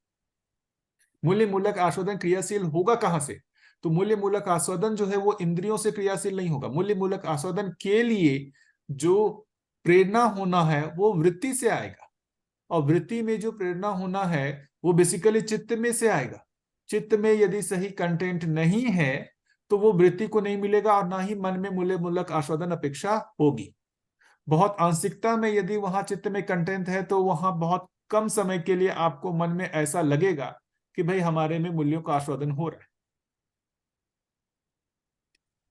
मूल्य मूलक आस्वादन क्रियाशील होगा कहां से? तो मूल्य मूलक आस्वादन जो है वो इंद्रियों से क्रियाशील नहीं होगा। मूल्य मूलक आस्वादन के लिए जो प्रेरणा होना है वो वृत्ति से आएगा। और वृत्ति में जो प्रेरणा होना है वो बेसिकली चित्त में से आएगा। चित्त में यदि सही कंटेंट नहीं है तो वो वृत्ति को नहीं मिलेगा और ना ही मन में मूल्य मूलक आस्वादन अपेक्षा होगी। बहुत आंशिकता में यदि वहां चित्त में कंटेंट है तो वहां बहुत कम समय के लिए आपको मन में ऐसा लगेगा कि भाई हमारे में मूल्यों का आस्वादन हो रहा है।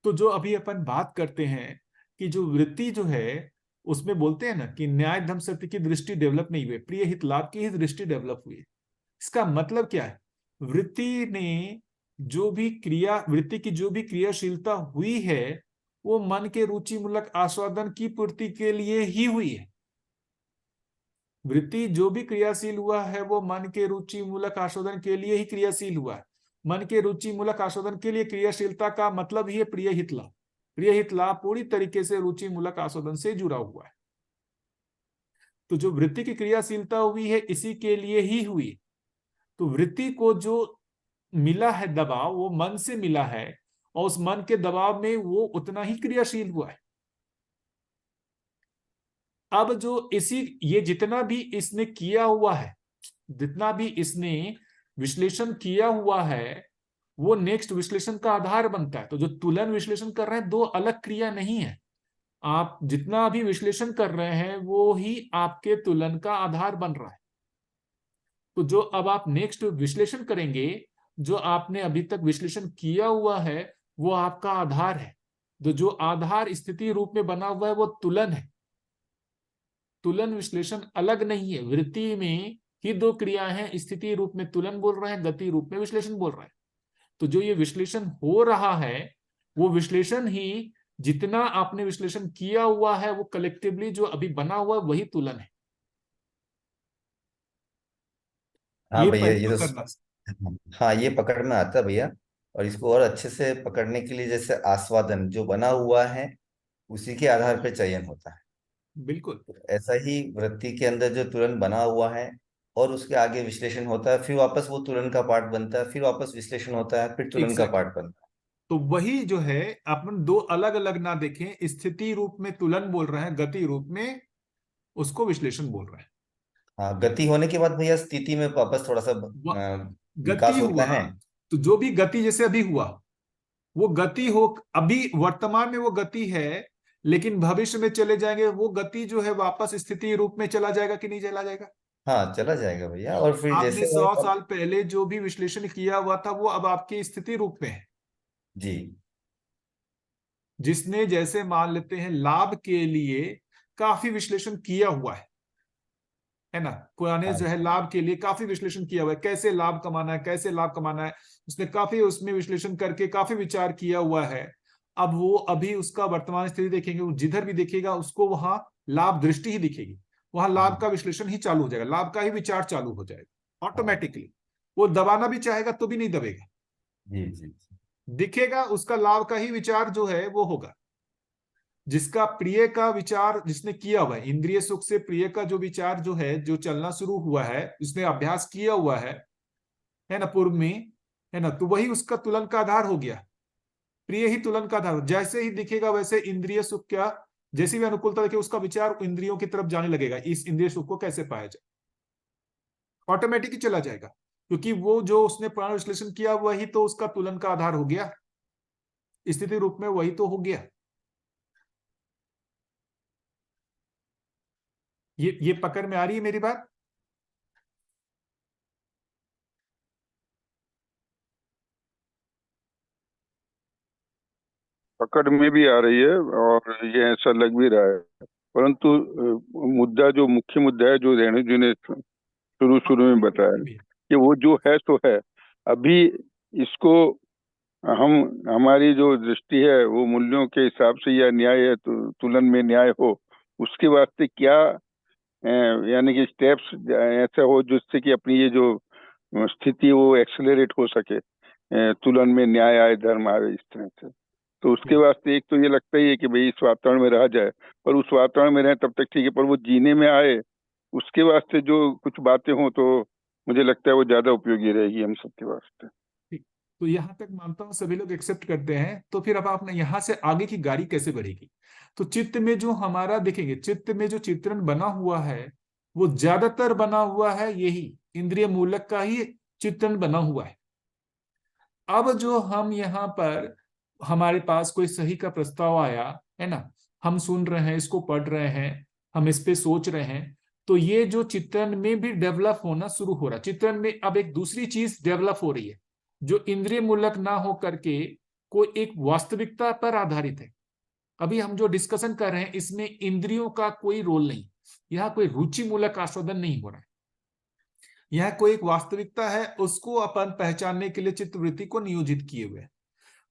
तो जो अभी अपन बात करते हैं कि जो वृत्ति जो है उसमें बोलते हैं ना कि न्याय धर्म सत्य की दृष्टि डेवलप नहीं हुई, प्रिय हित लाभ की ही दृष्टि डेवलप हुई है। इसका मतलब क्या है? वृत्ति ने वृत्ति की जो भी क्रियाशीलता हुई है वो मन के रुचि मूलक आस्वादन की पूर्ति के लिए ही हुई है। वृत्ति जो भी क्रियाशील हुआ है वो मन के रुचि मूलक आस्वादन के लिए ही क्रियाशील हुआ है। मन के रुचि मूलक आस्वादन के लिए क्रियाशीलता का मतलब ही है प्रिय हित लाभ। प्रिय हित लाभ पूरी तरीके से रुचि मूलक आस्वादन से जुड़ा हुआ है। तो जो वृत्ति की क्रियाशीलता हुई है इसी के लिए ही हुई। तो वृत्ति को जो मिला है दबाव वो मन से मिला है और उस मन के दबाव में वो उतना ही क्रियाशील हुआ है। अब जो ये जितना भी इसने किया हुआ है, जितना भी इसने विश्लेषण किया हुआ है वो नेक्स्ट विश्लेषण का आधार बनता है। तो जो तुलन विश्लेषण कर रहे हैं, दो अलग क्रिया नहीं है। आप जितना अभी विश्लेषण कर रहे हैं वो ही आपके तुलन का आधार बन रहा है। तो जो अब आप नेक्स्ट विश्लेषण करेंगे, जो आपने अभी तक विश्लेषण किया हुआ है, वो आपका आधार है। तो जो आधार स्थिति रूप में बना हुआ है वो तुलन है। तुलन विश्लेषण अलग नहीं है। वृत्ति में ही दो क्रियाएं हैं, स्थिति रूप में तुलन बोल रहे हैं, गति रूप में विश्लेषण बोल रहे हैं। तो जो ये विश्लेषण हो रहा है, वो विश्लेषण ही, जितना आपने विश्लेषण किया हुआ है वो कलेक्टिवली जो अभी बना हुआ है वही तुलन है। हाँ ये भैया, ये पहचान करना। तो हाँ, ये पकड़ में आता है भैया। और इसको और अच्छे से पकड़ने के लिए जैसे आस्वादन जो बना हुआ है उसी के आधार पर चयन होता है। बिल्कुल। तो ऐसा ही वृत्ति के अंदर जो तुलन बना हुआ है और उसके आगे विश्लेषण होता है, फिर वापस वो तुलन का पार्ट बनता है, फिर वापस विश्लेषण होता है, फिर तुलन का एग्जैक्टली। पार्ट बनता तो वही जो है, अपन दो अलग अलग ना देखें, स्थिति रूप में तुलन बोल रहे हैं, गति रूप में उसको विश्लेषण बोल रहे हैं। है। हाँ, गति होने के बाद भैया स्थिति में वापस थोड़ा सा गति विकास होता हुआ, है। तो जो भी गति जैसे अभी हुआ, वो गति हो, अभी वर्तमान में वो गति है, लेकिन भविष्य में चले जाएंगे वो गति जो है वापस स्थिति रूप में चला जाएगा कि नहीं चला जाएगा। हाँ, चला जाएगा भैया। और फिर आपने जैसे 100 साल पहले जो भी विश्लेषण किया हुआ था वो अब आपकी स्थिति रूप में है। जी जिसने जैसे मान लेते हैं लाभ के लिए काफी विश्लेषण किया हुआ है ना, पुराने जो हाँ है लाभ के लिए काफी विश्लेषण किया हुआ है, कैसे लाभ कमाना है, कैसे लाभ कमाना है, उसने काफी उसमें विश्लेषण करके काफी विचार किया हुआ है। अब वो अभी उसका वर्तमान स्थिति देखेंगे, वो जिधर भी देखेगा उसको वहां लाभ दृष्टि ही दिखेगी, वहां लाभ हाँ का विश्लेषण ही चालू हो जाएगा, लाभ का ही विचार चालू हो जाएगा हाँ। ऑटोमेटिकली। वो दबाना भी चाहेगा तो भी नहीं दबेगा, जी जी जी। दिखेगा उसका लाभ का ही विचार जो है वो होगा। जिसका प्रिय का विचार जिसने किया हुआ है, इंद्रिय सुख से प्रिय का जो विचार जो है, जो चलना शुरू हुआ है, उसने अभ्यास किया हुआ है ना, पूर्व में, है ना, तो वही उसका तुलन का आधार हो गया। प्रिय ही तुलन का आधार, जैसे ही दिखेगा वैसे इंद्रिय सुख क्या, जैसी भी अनुकूलता देखिए उसका विचार इंद्रियों की तरफ जाने लगेगा, इस इंद्रिय सुख को कैसे पाया जाए, ऑटोमेटिक ही चला जाएगा, क्योंकि वो जो उसने प्राण विश्लेषण किया वही तो उसका तुलन का आधार हो गया, स्थिति रूप में वही तो हो गया। ये पकड़ में आ रही है मेरी बात। पकड़ में भी आ रही है और ये ऐसा लग भी रहा है। परंतु मुद्दा, जो मुख्य मुद्दा है, जो रेणु जी ने शुरू शुरू में बताया कि वो जो है सो है। अभी इसको हम, हमारी जो दृष्टि है वो मूल्यों के हिसाब से या न्याय है, तो तुलन में न्याय हो, उसके वास्ते क्या यानी कि स्टेप्स ऐसा हो जिससे कि अपनी ये जो स्थिति वो एक्सेलरेट हो सके, तुलन में न्याय आए, धर्म आए, इस तरह से। तो उसके वास्ते एक तो ये लगता ही है कि भाई इस वातावरण में रहा जाए, पर उस वातावरण में रहे तब तक ठीक है, पर वो जीने में आए उसके वास्ते जो कुछ बातें हों तो मुझे लगता है वो ज्यादा उपयोगी रहेगी हम सबके वास्ते। ठीक। तो यहां तक मानता हूं सभी लोग एक्सेप्ट करते हैं। तो फिर अब आपने यहां से आगे की गाड़ी कैसे बढ़ेगी। तो चित्त में जो हमारा देखेंगे, चित्त में जो चित्रण बना हुआ है वो ज्यादातर बना हुआ है यही इंद्रिय मूलक का ही चित्रण बना हुआ है। अब जो हम यहाँ पर, हमारे पास कोई सही का प्रस्ताव आया है ना, हम सुन रहे हैं, इसको पढ़ रहे हैं, हम इस पे सोच रहे हैं, तो ये जो चित्रण में भी डेवलप होना शुरू हो रहा है। चित्रण में अब एक दूसरी चीज डेवलप हो रही है जो इंद्रिय मूलक ना हो करके कोई एक वास्तविकता पर आधारित है। अभी हम जो डिस्कशन कर रहे हैं इसमें इंद्रियों का कोई रोल नहीं, यहाँ कोई रुचि मूलक आस्वादन नहीं हो रहा है, यह कोई एक वास्तविकता है, उसको अपन पहचानने के लिए चित्त वृत्ति को नियोजित किए हुए।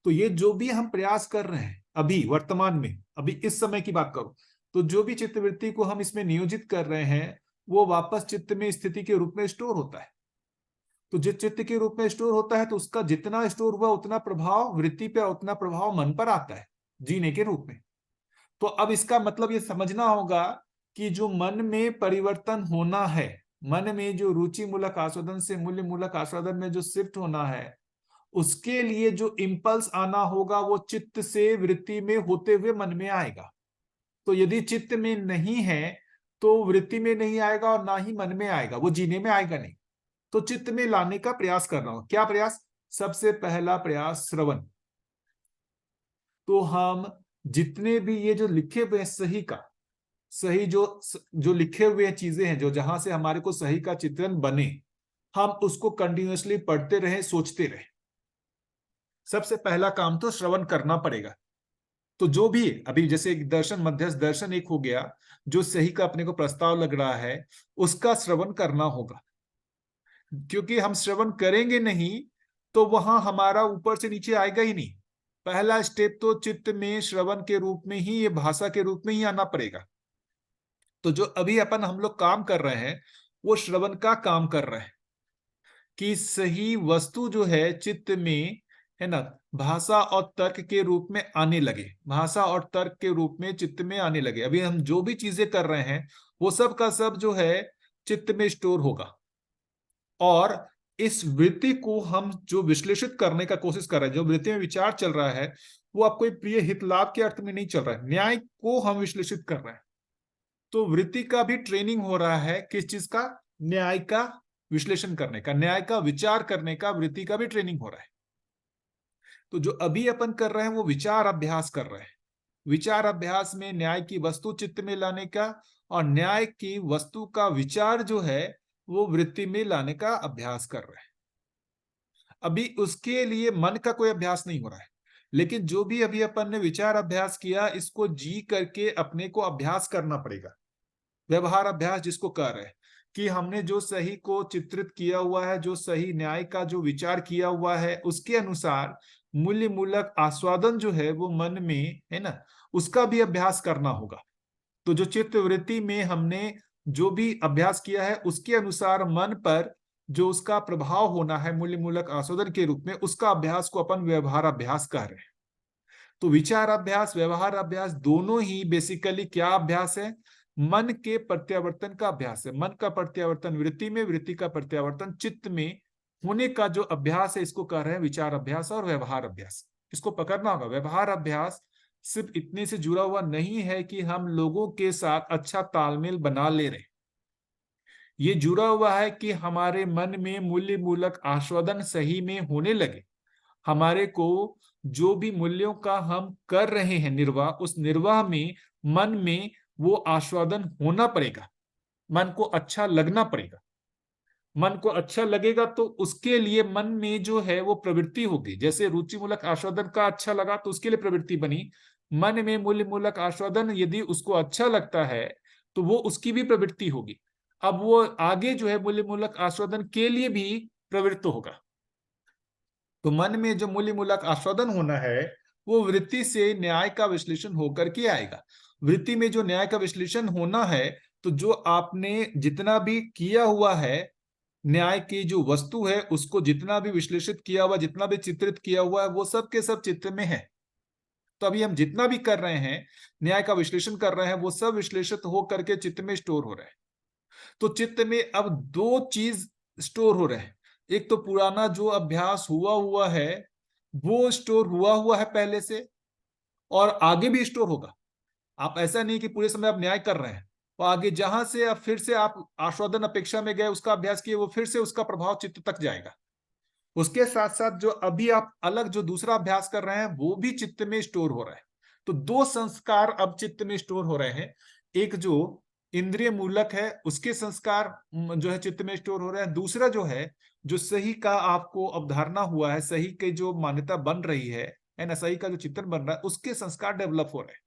तो ये जो भी हम प्रयास कर रहे हैं अभी वर्तमान में, अभी इस समय की बात करो, तो जो भी चित्त वृत्ति को हम इसमें नियोजित कर रहे हैं वो वापस चित्त में स्थिति के रूप में स्टोर होता है। तो जिस चित्त के रूप में स्टोर होता है तो उसका जितना स्टोर हुआ उतना प्रभाव वृत्ति पे, उतना प्रभाव मन पर आता है जीने के रूप में। तो अब इसका मतलब ये समझना होगा कि जो मन में परिवर्तन होना है, मन में जो रुचि मूलक आस्वादन से मूल्य मूलक आस्वादन में जो शिफ्ट होना है, उसके लिए जो इंपल्स आना होगा वो चित्त से वृत्ति में होते हुए मन में आएगा। तो यदि चित्त में नहीं है तो वृत्ति में नहीं आएगा और ना ही मन में आएगा, वो जीने में आएगा नहीं। तो चित्त में लाने का प्रयास कर रहा हूं, क्या प्रयास, सबसे पहला प्रयास श्रवण। तो हम जितने भी ये जो लिखे हुए सही का सही जो लिखे हुए चीजें हैं, जो जहां से हमारे को सही का चित्रण बने, हम उसको कंटिन्यूअसली पढ़ते रहे, सोचते रहे। सबसे पहला काम तो श्रवण करना पड़ेगा। तो जो भी अभी जैसे दर्शन मध्यस्थ दर्शन एक हो गया, जो सही का अपने को प्रस्ताव लग रहा है उसका श्रवण करना होगा, क्योंकि हम श्रवण करेंगे नहीं तो वहां हमारा ऊपर से नीचे आएगा ही नहीं। पहला स्टेप तो चित्त में श्रवण के रूप में ही, ये भाषा के रूप में ही आना पड़ेगा। तो जो अभी अपन हम लोग काम कर रहे हैं वो श्रवण का काम कर रहे हैं कि सही वस्तु जो है चित्त में, है ना, भाषा और तर्क के रूप में आने लगे, भाषा और तर्क के रूप में चित्त में आने लगे। अभी हम जो भी चीजें कर रहे हैं वो सब का सब जो है चित्त में स्टोर होगा। और इस वृत्ति को हम जो विश्लेषित करने का कोशिश कर रहे हैं, जो वृत्ति में विचार चल रहा है, वो आपको प्रिय हित लाभ के अर्थ में नहीं चल रहा है, न्याय को हम विश्लेषित कर रहे हैं। तो वृत्ति का भी ट्रेनिंग हो रहा है, किस चीज का? न्याय का विश्लेषण करने का, न्याय का विचार करने का, वृत्ति का भी ट्रेनिंग हो रहा है। तो जो अभी अपन कर रहे हैं वो विचार अभ्यास कर रहे हैं। विचार अभ्यास में न्याय की वस्तु चित्त में लाने का और न्याय की वस्तु का विचार जो है वो वृत्ति में लाने का अभ्यास कर रहे हैं। अभी उसके लिए मन का कोई अभ्यास नहीं हो रहा है, लेकिन जो भी अभी अपन ने विचार अभ्यास किया, इसको जी करके अपने को अभ्यास करना पड़ेगा। व्यवहार अभ्यास जिसको कह रहे हैं कि हमने जो सही को चित्रित किया हुआ है, जो सही न्याय का जो विचार किया हुआ है, उसके अनुसार मूल्य मूलक आस्वादन जो है वो मन में, है ना, उसका भी अभ्यास करना होगा। तो जो चित्त वृत्ति में हमने जो भी अभ्यास किया है उसके अनुसार मन पर जो उसका प्रभाव होना है मूल्य मूलक आस्वादन के रूप में, उसका अभ्यास को अपन व्यवहार अभ्यास कह रहे हैं। तो विचार अभ्यास, व्यवहार अभ्यास दोनों ही बेसिकली क्या अभ्यास है? मन के प्रत्यावर्तन का अभ्यास है। मन का प्रत्यावर्तन वृत्ति में, वृत्ति का प्रत्यावर्तन चित्त में होने का जो अभ्यास है, इसको कह रहे हैं विचार अभ्यास और व्यवहार अभ्यास। इसको पकड़ना होगा। व्यवहार अभ्यास सिर्फ इतने से जुड़ा हुआ नहीं है कि हम लोगों के साथ अच्छा तालमेल बना ले रहे, ये जुड़ा हुआ है कि हमारे मन में मूल्य मूलक आस्वादन सही में होने लगे। हमारे को जो भी मूल्यों का हम कर रहे हैं निर्वाह, उस निर्वाह में मन में वो आस्वादन होना पड़ेगा, मन को अच्छा लगना पड़ेगा। मन को अच्छा लगेगा तो उसके लिए मन में जो है वो प्रवृत्ति होगी। जैसे रुचि मूलक आस्वादन का अच्छा लगा तो उसके लिए प्रवृत्ति बनी। मन में मूल्य मूलक आस्वादन यदि उसको अच्छा लगता है तो वो उसकी भी प्रवृत्ति होगी। अब वो आगे जो है मूल्य मूलक आस्वादन के लिए भी प्रवृत्त होगा। तो मन में जो मूल्य मूलक आस्वादन होना है वो वृत्ति से न्याय का विश्लेषण होकर के आएगा। वृत्ति में जो न्याय का विश्लेषण होना है, तो जो आपने जितना भी किया हुआ है, न्याय की जो वस्तु है उसको जितना भी विश्लेषित किया हुआ, जितना भी चित्रित किया हुआ है, वो सब के सब चित्त में है। तो अभी हम जितना भी कर रहे हैं, न्याय का विश्लेषण कर रहे हैं, वो सब विश्लेषित हो करके चित्त में स्टोर हो रहा है। तो चित्त में अब दो चीज स्टोर हो रहे हैं। एक तो पुराना जो अभ्यास हुआ है वो स्टोर हुआ है पहले से, और आगे भी स्टोर होगा। आप ऐसा नहीं कि पूरे समय आप न्याय कर रहे हैं और आगे जहां से आप फिर से आप आस्वादन अपेक्षा में गए, उसका अभ्यास किए, वो फिर से उसका प्रभाव चित्त तक जाएगा। उसके साथ साथ जो अभी आप अलग जो दूसरा अभ्यास कर रहे हैं वो भी चित्त में स्टोर हो रहा है। तो दो संस्कार अब चित्त में स्टोर हो रहे हैं। एक जो इंद्रिय मूलक है उसके संस्कार जो है चित्त में स्टोर हो रहे हैं। दूसरा जो है जो सही का आपको अवधारणा हुआ है, सही की जो मान्यता बन रही है ना, सही का जो चित्तन बन रहा है, उसके संस्कार डेवलप हो रहे हैं।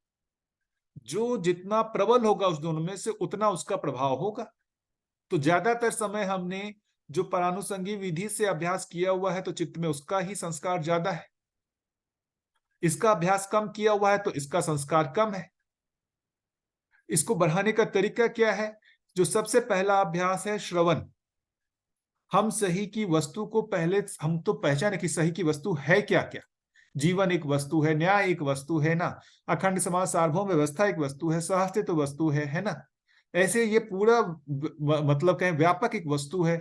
जो जितना प्रबल होगा उस दोनों में से उतना उसका प्रभाव होगा। तो ज्यादातर समय हमने जो परानुसंगी विधि से अभ्यास किया हुआ है तो चित्त में उसका ही संस्कार ज्यादा है। इसका अभ्यास कम किया हुआ है तो इसका संस्कार कम है। इसको बढ़ाने का तरीका क्या है? जो सबसे पहला अभ्यास है श्रवण। हम सही की वस्तु को पहले हम तो पहचाने कि सही की वस्तु है क्या क्या। जीवन एक वस्तु है, न्याय एक वस्तु है ना, अखंड समाज सार्वभौम व्यवस्था एक वस्तु है, सहअस्तित्व वस्तु है ना। ऐसे ये पूरा मतलब कहें व्यापक एक वस्तु है,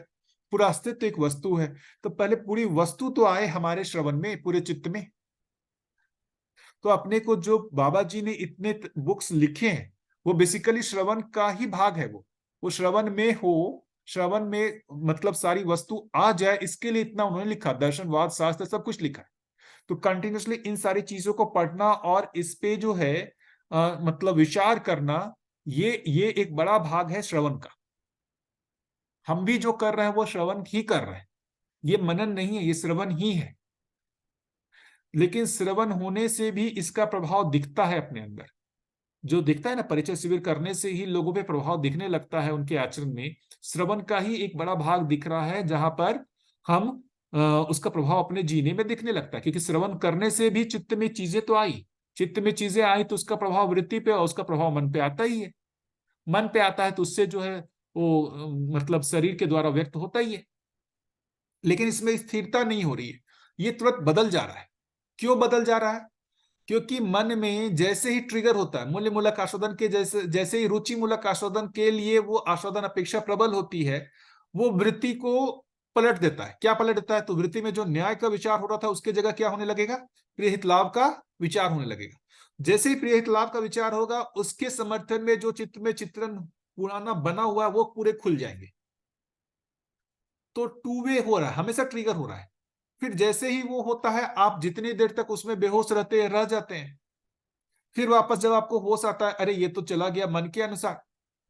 पूरा अस्तित्व एक वस्तु है। तो पहले पूरी वस्तु तो आए हमारे श्रवण में, पूरे चित्त में। तो अपने को जो बाबा जी ने इतने बुक्स लिखे हैं वो बेसिकली श्रवण का ही भाग है। वो श्रवण में हो श्रवण में मतलब सारी वस्तु आ जाए, इसके लिए इतना उन्होंने लिखा, दर्शनवाद शास्त्र सब कुछ लिखा है। तो कंटिन्यूसली इन सारी चीजों को पढ़ना और इस पे जो है मतलब विचार करना, ये एक बड़ा भाग है श्रवण का। हम भी जो कर रहे हैं वो श्रवण ही कर रहे हैं, ये मनन नहीं है, ये श्रवण ही है। लेकिन श्रवण होने से भी इसका प्रभाव दिखता है अपने अंदर, जो दिखता है ना, परिचय शिविर करने से ही लोगों पे प्रभाव दिखने लगता है, उनके आचरण में श्रवण का ही एक बड़ा भाग दिख रहा है, जहां पर हम उसका प्रभाव अपने जीने में दिखने लगता है। क्योंकि श्रवण करने से भी चित्त में चीजें तो आई, चित्त में चीजें आई तो उसका प्रभाव वृत्ति पे और उसका प्रभाव मन पे आता ही है। मन पे आता है तो उससे जो है वो मतलब शरीर के द्वारा व्यक्त होता ही है। लेकिन इसमें स्थिरता नहीं हो रही है, ये तुरंत बदल जा रहा है। क्यों बदल जा रहा है? क्योंकि मन में जैसे ही ट्रिगर होता है, मूल्य मूलक आस्वादन के जैसे जैसे ही रुचि मूलक आस्वादन के लिए वो आस्वादन अपेक्षा प्रबल होती है, वो वृत्ति को पलट देता है। क्या पलट देता है? तो वृत्ति में जो न्याय का विचार हो रहा था उसके जगह क्या होने लगेगा? प्रियहित लाभ का विचार होने लगेगा। जैसे ही प्रियहित लाभ का विचार होगा, उसके समर्थन में जो चित्त में चित्रण पुराना बना हुआ है वो पूरे खुल जाएंगे। तो टू वे हो रहा है, हमेशा ट्रिगर हो रहा है। फिर जैसे ही वो होता है, आप जितनी देर तक उसमें बेहोश रहते हैं, रह जाते हैं। फिर वापस जब आपको होश आता है, अरे ये तो चला गया मन के अनुसार,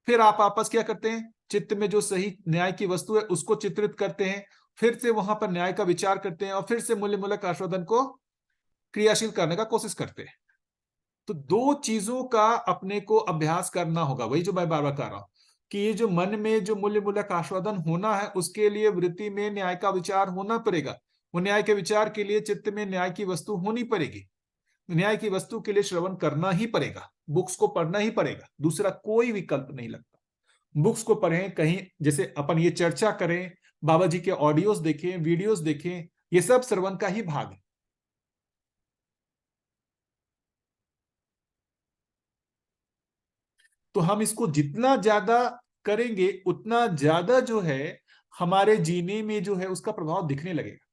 फिर आप वापस क्या करते हैं? चित्त में जो सही न्याय की वस्तु है उसको चित्रित करते हैं, फिर से वहां पर न्याय का विचार करते हैं और फिर से मूल्य मूलक आस्वादन को क्रियाशील करने का कोशिश करते हैं। तो दो चीजों का अपने को अभ्यास करना होगा। वही जो मैं बार बार कह रहा हूं कि ये जो मन में जो मूल्य मूलक आस्वादन होना है, उसके लिए वृत्ति में न्याय का विचार होना पड़ेगा। वो न्याय के विचार के लिए चित्त में न्याय की वस्तु होनी पड़ेगी। न्याय की वस्तु के लिए श्रवण करना ही पड़ेगा, बुक्स को पढ़ना ही पड़ेगा, दूसरा कोई विकल्प नहीं लगता। बुक्स को पढ़ें, कहीं जैसे अपन ये चर्चा करें, बाबा जी के ऑडियोज देखें, वीडियोस देखें, ये सब श्रवण का ही भाग है। तो हम इसको जितना ज्यादा करेंगे उतना ज्यादा जो है हमारे जीने में जो है उसका प्रभाव दिखने लगेगा।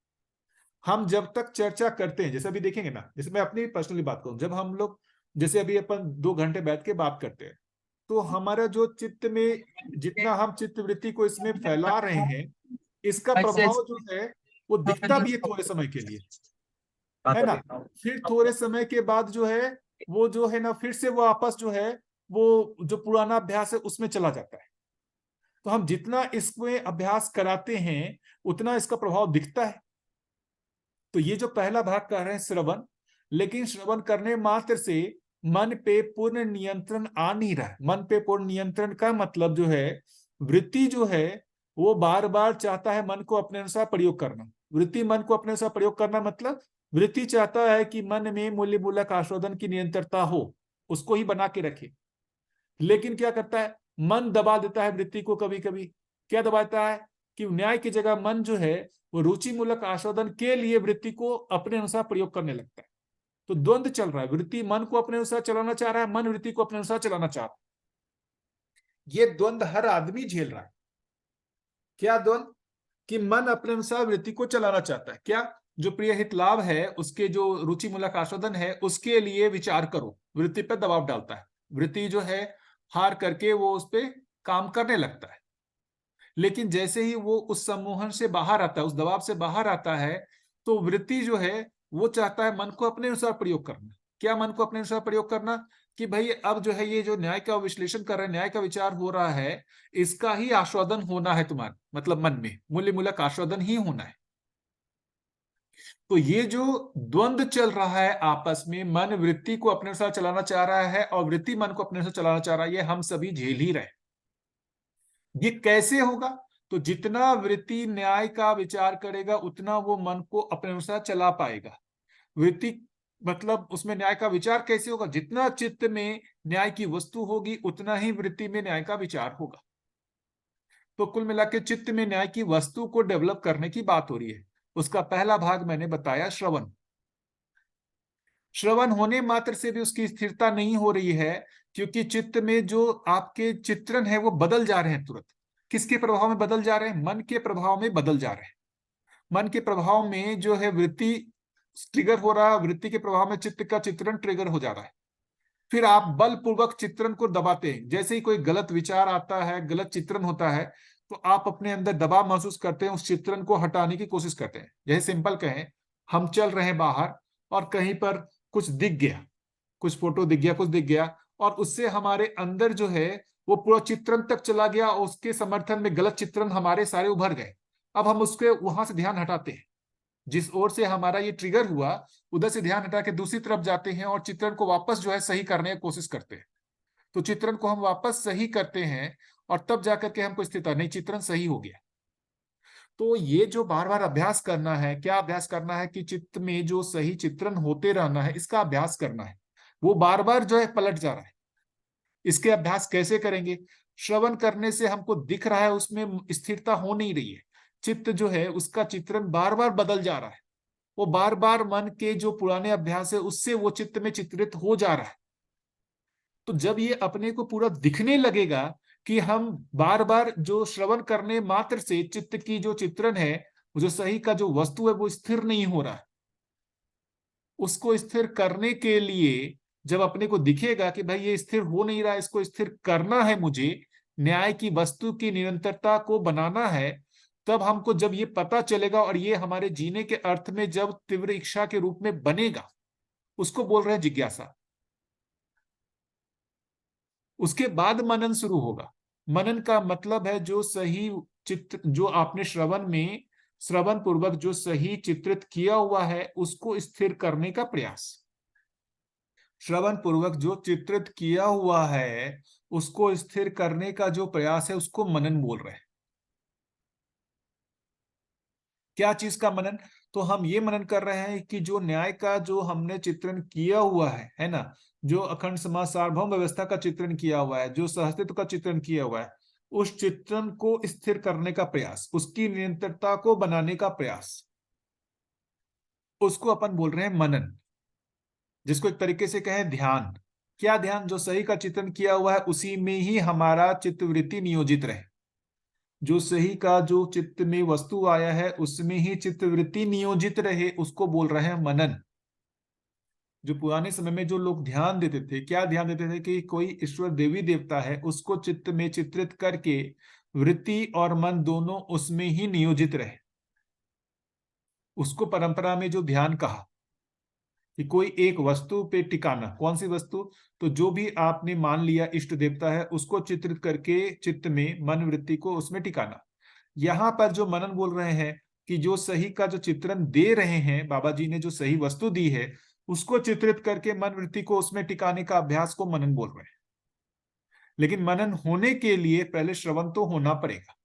हम जब तक चर्चा करते हैं, जैसे अभी देखेंगे ना, जैसे मैं अपनी पर्सनली बात करूं, जब हम लोग जैसे अभी अपन 2 घंटे बैठ के बात करते हैं, तो हमारा जो चित्त में जितना हम चित्त वृत्ति को इसमें फैला रहे हैं, इसका प्रभाव जो है वो दिखता भी है थोड़े समय के लिए, है ना। फिर थोड़े समय के बाद जो है वो जो है ना, फिर से वो आपस जो है वो जो पुराना अभ्यास है उसमें चला जाता है। तो हम जितना इसमें अभ्यास कराते हैं उतना इसका प्रभाव दिखता है। तो ये जो पहला भाग कर रहे हैं श्रवण, लेकिन श्रवण करने मात्र से मन पे पूर्ण नियंत्रण आ नहीं रहा है। मन पे पूर्ण नियंत्रण का मतलब जो है, वृत्ति जो है वो बार बार चाहता है मन को अपने अनुसार प्रयोग करना। वृत्ति मन को अपने अनुसार प्रयोग करना मतलब वृत्ति चाहता है कि मन में मूल्य मूलक आस्वादन की निरंतरता हो, उसको ही बना के रखे। लेकिन क्या करता है? मन दबा देता है वृत्ति को। कभी कभी क्या दबाता है कि न्याय की जगह मन जो है वो रुचि मूलक आस्वादन के लिए वृत्ति को अपने अनुसार प्रयोग करने लगता है। तो द्वंद्व चल रहा है, वृत्ति मन को अपने अनुसार चलाना चाह रहा है, मन वृत्ति को अपने अनुसार चलाना चाह रहा है। ये द्वंद्व हर आदमी झेल रहा है। क्या द्वंद्व? कि मन अपने अनुसार वृत्ति को चलाना चाहता है। क्या? जो प्रिय हित लाभ है, उसके जो रुचि मूलक आस्वादन है, उसके लिए विचार करो, वृत्ति पर दबाव डालता है। वृत्ति जो है हार करके वो उस पर काम करने लगता है। लेकिन जैसे ही वो उस सम्मोहन से बाहर आता है, उस दबाव से बाहर आता है, तो वृत्ति जो है वो चाहता है मन को अपने अनुसार प्रयोग करना। क्या मन को अपने अनुसार प्रयोग करना? कि भाई अब जो है ये जो न्याय का विश्लेषण कर रहे हैं, न्याय का विचार हो रहा है, इसका ही आस्वादन होना है तुम्हारे, मतलब मन में मूल्य मूलक आस्वादन ही होना है। तो ये जो द्वंद्व चल रहा है आपस में, मन वृत्ति को अपने अनुसार चलाना चाह रहा है और वृत्ति मन को अपने अनुसार चलाना चाह रहा है, ये हम सभी झेल ही रहे। ये कैसे होगा? तो जितना वृत्ति न्याय का विचार करेगा उतना वो मन को अपने अनुसार चला पाएगा। वृत्ति मतलब उसमें न्याय का विचार कैसे होगा? जितना चित्त में न्याय की वस्तु होगी उतना ही वृत्ति में न्याय का विचार होगा। तो कुल मिलाकर चित्त में न्याय की वस्तु को डेवलप करने की बात हो रही है। उसका पहला भाग मैंने बताया श्रवण। श्रवण होने मात्र से भी उसकी स्थिरता नहीं हो रही है, क्योंकि चित्त में जो आपके चित्रण है वो बदल जा रहे हैं तुरंत। किसके प्रभाव में बदल जा रहे हैं? मन के प्रभाव में बदल जा रहे हैं। मन के प्रभाव में जो है वृत्ति ट्रिगर हो रहा है, वृत्ति के प्रभाव में चित्त का चित्रण ट्रिगर हो जा रहा है। फिर आप बलपूर्वक चित्रण को दबाते हैं। जैसे ही कोई गलत विचार आता है, गलत चित्रण होता है, तो आप अपने अंदर दबाव महसूस करते हैं, उस चित्रण को हटाने की कोशिश करते हैं। जैसे सिंपल कहें, हम चल रहे हैं बाहर और कहीं पर कुछ दिख गया, कुछ फोटो दिख गया, कुछ दिख गया, और उससे हमारे अंदर जो है वो पूरा चित्रण तक चला गया और उसके समर्थन में गलत चित्रण हमारे सारे उभर गए। अब हम उसके वहां से ध्यान हटाते हैं, जिस ओर से हमारा ये ट्रिगर हुआ उधर से ध्यान हटा के दूसरी तरफ जाते हैं और चित्रण को वापस जो है सही करने की कोशिश करते हैं। तो चित्रण को हम वापस सही करते हैं और तब जाकर के हमको स्थिति, नहीं चित्रण सही हो गया। तो ये जो बार बार अभ्यास करना है, क्या अभ्यास करना है कि चित्त में जो सही चित्रण होते रहना है, इसका अभ्यास करना है। वो बार बार जो है पलट जा रहा है। इसके अभ्यास कैसे करेंगे? श्रवण करने से हमको दिख रहा है उसमें स्थिरता हो नहीं रही है, चित्त जो है उसका चित्रण बार बार बदल जा रहा है। वो बार बार मन के जो पुराने अभ्यास है उससे वो चित्त में चित्रित हो जा रहा है। तो जब ये अपने को पूरा दिखने लगेगा कि हम बार बार जो श्रवण करने मात्र से चित्त की जो चित्रण है, वो जो सही का जो वस्तु है वो स्थिर नहीं हो रहा है, उसको स्थिर करने के लिए जब अपने को दिखेगा कि भाई ये स्थिर हो नहीं रहा है, इसको स्थिर करना है, मुझे न्याय की वस्तु की निरंतरता को बनाना है, तब हमको जब ये पता चलेगा और ये हमारे जीने के अर्थ में जब तीव्र इच्छा के रूप में बनेगा, उसको बोल रहे हैं जिज्ञासा। उसके बाद मनन शुरू होगा। मनन का मतलब है जो सही चित्र, जो आपने श्रवण में श्रवण पूर्वक जो सही चित्रित किया हुआ है उसको स्थिर करने का प्रयास। श्रवण पूर्वक जो चित्रित किया हुआ है उसको स्थिर करने का जो प्रयास है उसको मनन बोल रहे हैं। क्या चीज का मनन? तो हम ये मनन कर रहे हैं कि जो न्याय का जो हमने चित्रण किया हुआ है ना, जो अखंड समाज सार्वभौम व्यवस्था का चित्रण किया हुआ है, जो सहअस्तित्व का चित्रण किया हुआ है, उस चित्रण को स्थिर करने का प्रयास, उसकी निरंतरता को बनाने का प्रयास, उसको अपन बोल रहे हैं मनन। जिसको एक तरीके से कहें ध्यान। क्या ध्यान? जो सही का चित्रण किया हुआ है उसी में ही हमारा चित्तवृत्ति नियोजित रहे। जो सही का जो चित्त में वस्तु आया है उसमें ही चित्तवृत्ति नियोजित रहे, उसको बोल रहे हैं मनन। जो पुराने समय में जो लोग ध्यान देते थे, क्या ध्यान देते थे कि कोई ईश्वर देवी देवता है, उसको चित्त में चित्रित करके वृत्ति और मन दोनों उसमें ही नियोजित रहे। उसको परंपरा में जो ध्यान कहा कि कोई एक वस्तु पे टिकाना। कौन सी वस्तु? तो जो भी आपने मान लिया इष्ट देवता है उसको चित्रित करके चित्त में मन वृत्ति को उसमें टिकाना। यहाँ पर जो मनन बोल रहे हैं कि जो सही का जो चित्रण दे रहे हैं, बाबा जी ने जो सही वस्तु दी है उसको चित्रित करके मन वृत्ति को उसमें टिकाने का अभ्यास को मनन बोल रहे हैं। लेकिन मनन होने के लिए पहले श्रवण तो होना पड़ेगा।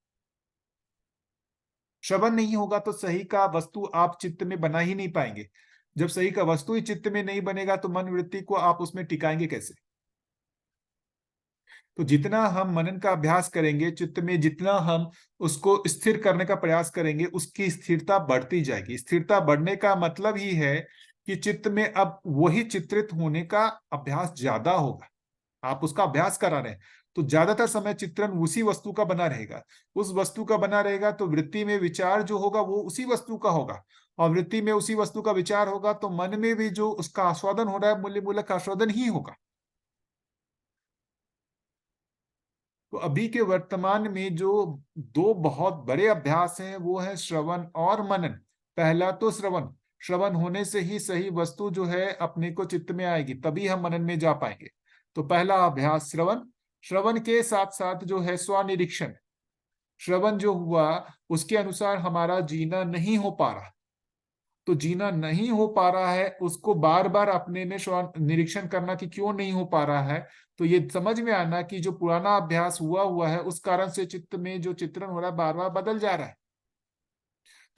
श्रवण नहीं होगा तो सही का वस्तु आप चित्त में बना ही नहीं पाएंगे। जब सही का वस्तु ही चित्त में नहीं बनेगा तो मन वृत्ति को आप उसमें टिकाएंगे कैसे? तो जितना हम मनन का अभ्यास करेंगे, चित्त में जितना हम उसको स्थिर करने का प्रयास करेंगे, उसकी स्थिरता बढ़ती जाएगी। स्थिरता बढ़ने का मतलब ही है कि चित्त में अब वही चित्रित होने का अभ्यास ज्यादा होगा। आप उसका अभ्यास करा रहे हैं तो ज्यादातर समय चित्रण उसी वस्तु का बना रहेगा। उस वस्तु का बना रहेगा तो वृत्ति में विचार जो होगा वो उसी वस्तु का होगा, और वृत्ति में उसी वस्तु का विचार होगा तो मन में भी जो उसका आस्वादन हो रहा है मूल्य मूलक आस्वादन ही होगा। तो अभी के वर्तमान में जो दो बहुत बड़े अभ्यास हैं वो है श्रवण और मनन। पहला तो श्रवण, श्रवण होने से ही सही वस्तु जो है अपने को चित्त में आएगी, तभी हम मनन में जा पाएंगे। तो पहला अभ्यास श्रवण। श्रवण के साथ साथ जो है स्वनिरीक्षण। श्रवण जो हुआ उसके अनुसार हमारा जीना नहीं हो पा रहा, तो जीना नहीं हो पा रहा है उसको बार बार अपने में निरीक्षण करना कि क्यों नहीं हो पा रहा है। तो ये समझ में आना कि जो पुराना अभ्यास हुआ है उस कारण से चित्त में जो चित्रण हो रहा है बार बार बदल जा रहा है।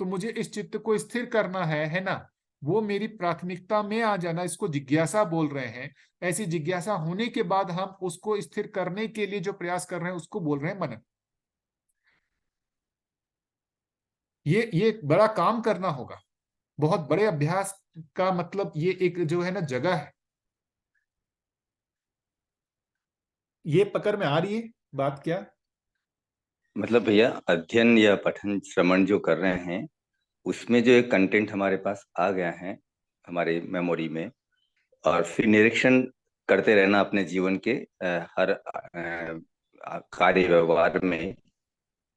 तो मुझे इस चित्त को स्थिर करना है ना, वो मेरी प्राथमिकता में आ जाना, इसको जिज्ञासा बोल रहे हैं। ऐसी जिज्ञासा होने के बाद हम उसको स्थिर करने के लिए जो प्रयास कर रहे हैं उसको बोल रहे हैं मनन। ये एक बड़ा काम करना होगा। बहुत बड़े अभ्यास का मतलब ये एक जो है ना जगह है। ये पकड़ में आ रही है बात क्या? मतलब भैया अध्ययन या पठन श्रवण जो कर रहे हैं उसमें जो एक कंटेंट हमारे पास आ गया है हमारे मेमोरी में, और फिर निरीक्षण करते रहना अपने जीवन के हर कार्य व्यवहार में,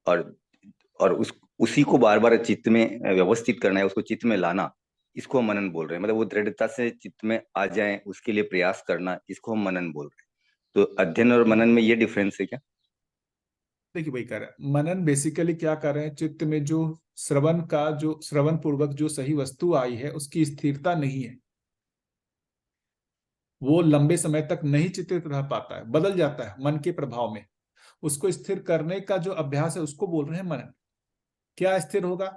और उसी को बार बार चित्त में व्यवस्थित करना है, उसको चित्त में लाना, इसको हम मनन बोल रहे हैं। मतलब वो दृढ़ता से चित्त में आ जाए, उसके लिए प्रयास करना, इसको हम मनन बोल रहे हैं। तो अध्ययन और मनन में ये डिफरेंस है क्या? देखिए वही कर रहे हैं मनन, बेसिकली क्या कर रहे हैं, चित्त में जो श्रवण पूर्वक जो सही वस्तु आई है उसकी स्थिरता नहीं है, वो लंबे समय तक नहीं चित्रित रह पाता है, बदल जाता है मन के प्रभाव में। उसको स्थिर करने का जो अभ्यास है उसको बोल रहे हैं मनन। क्या स्थिर होगा?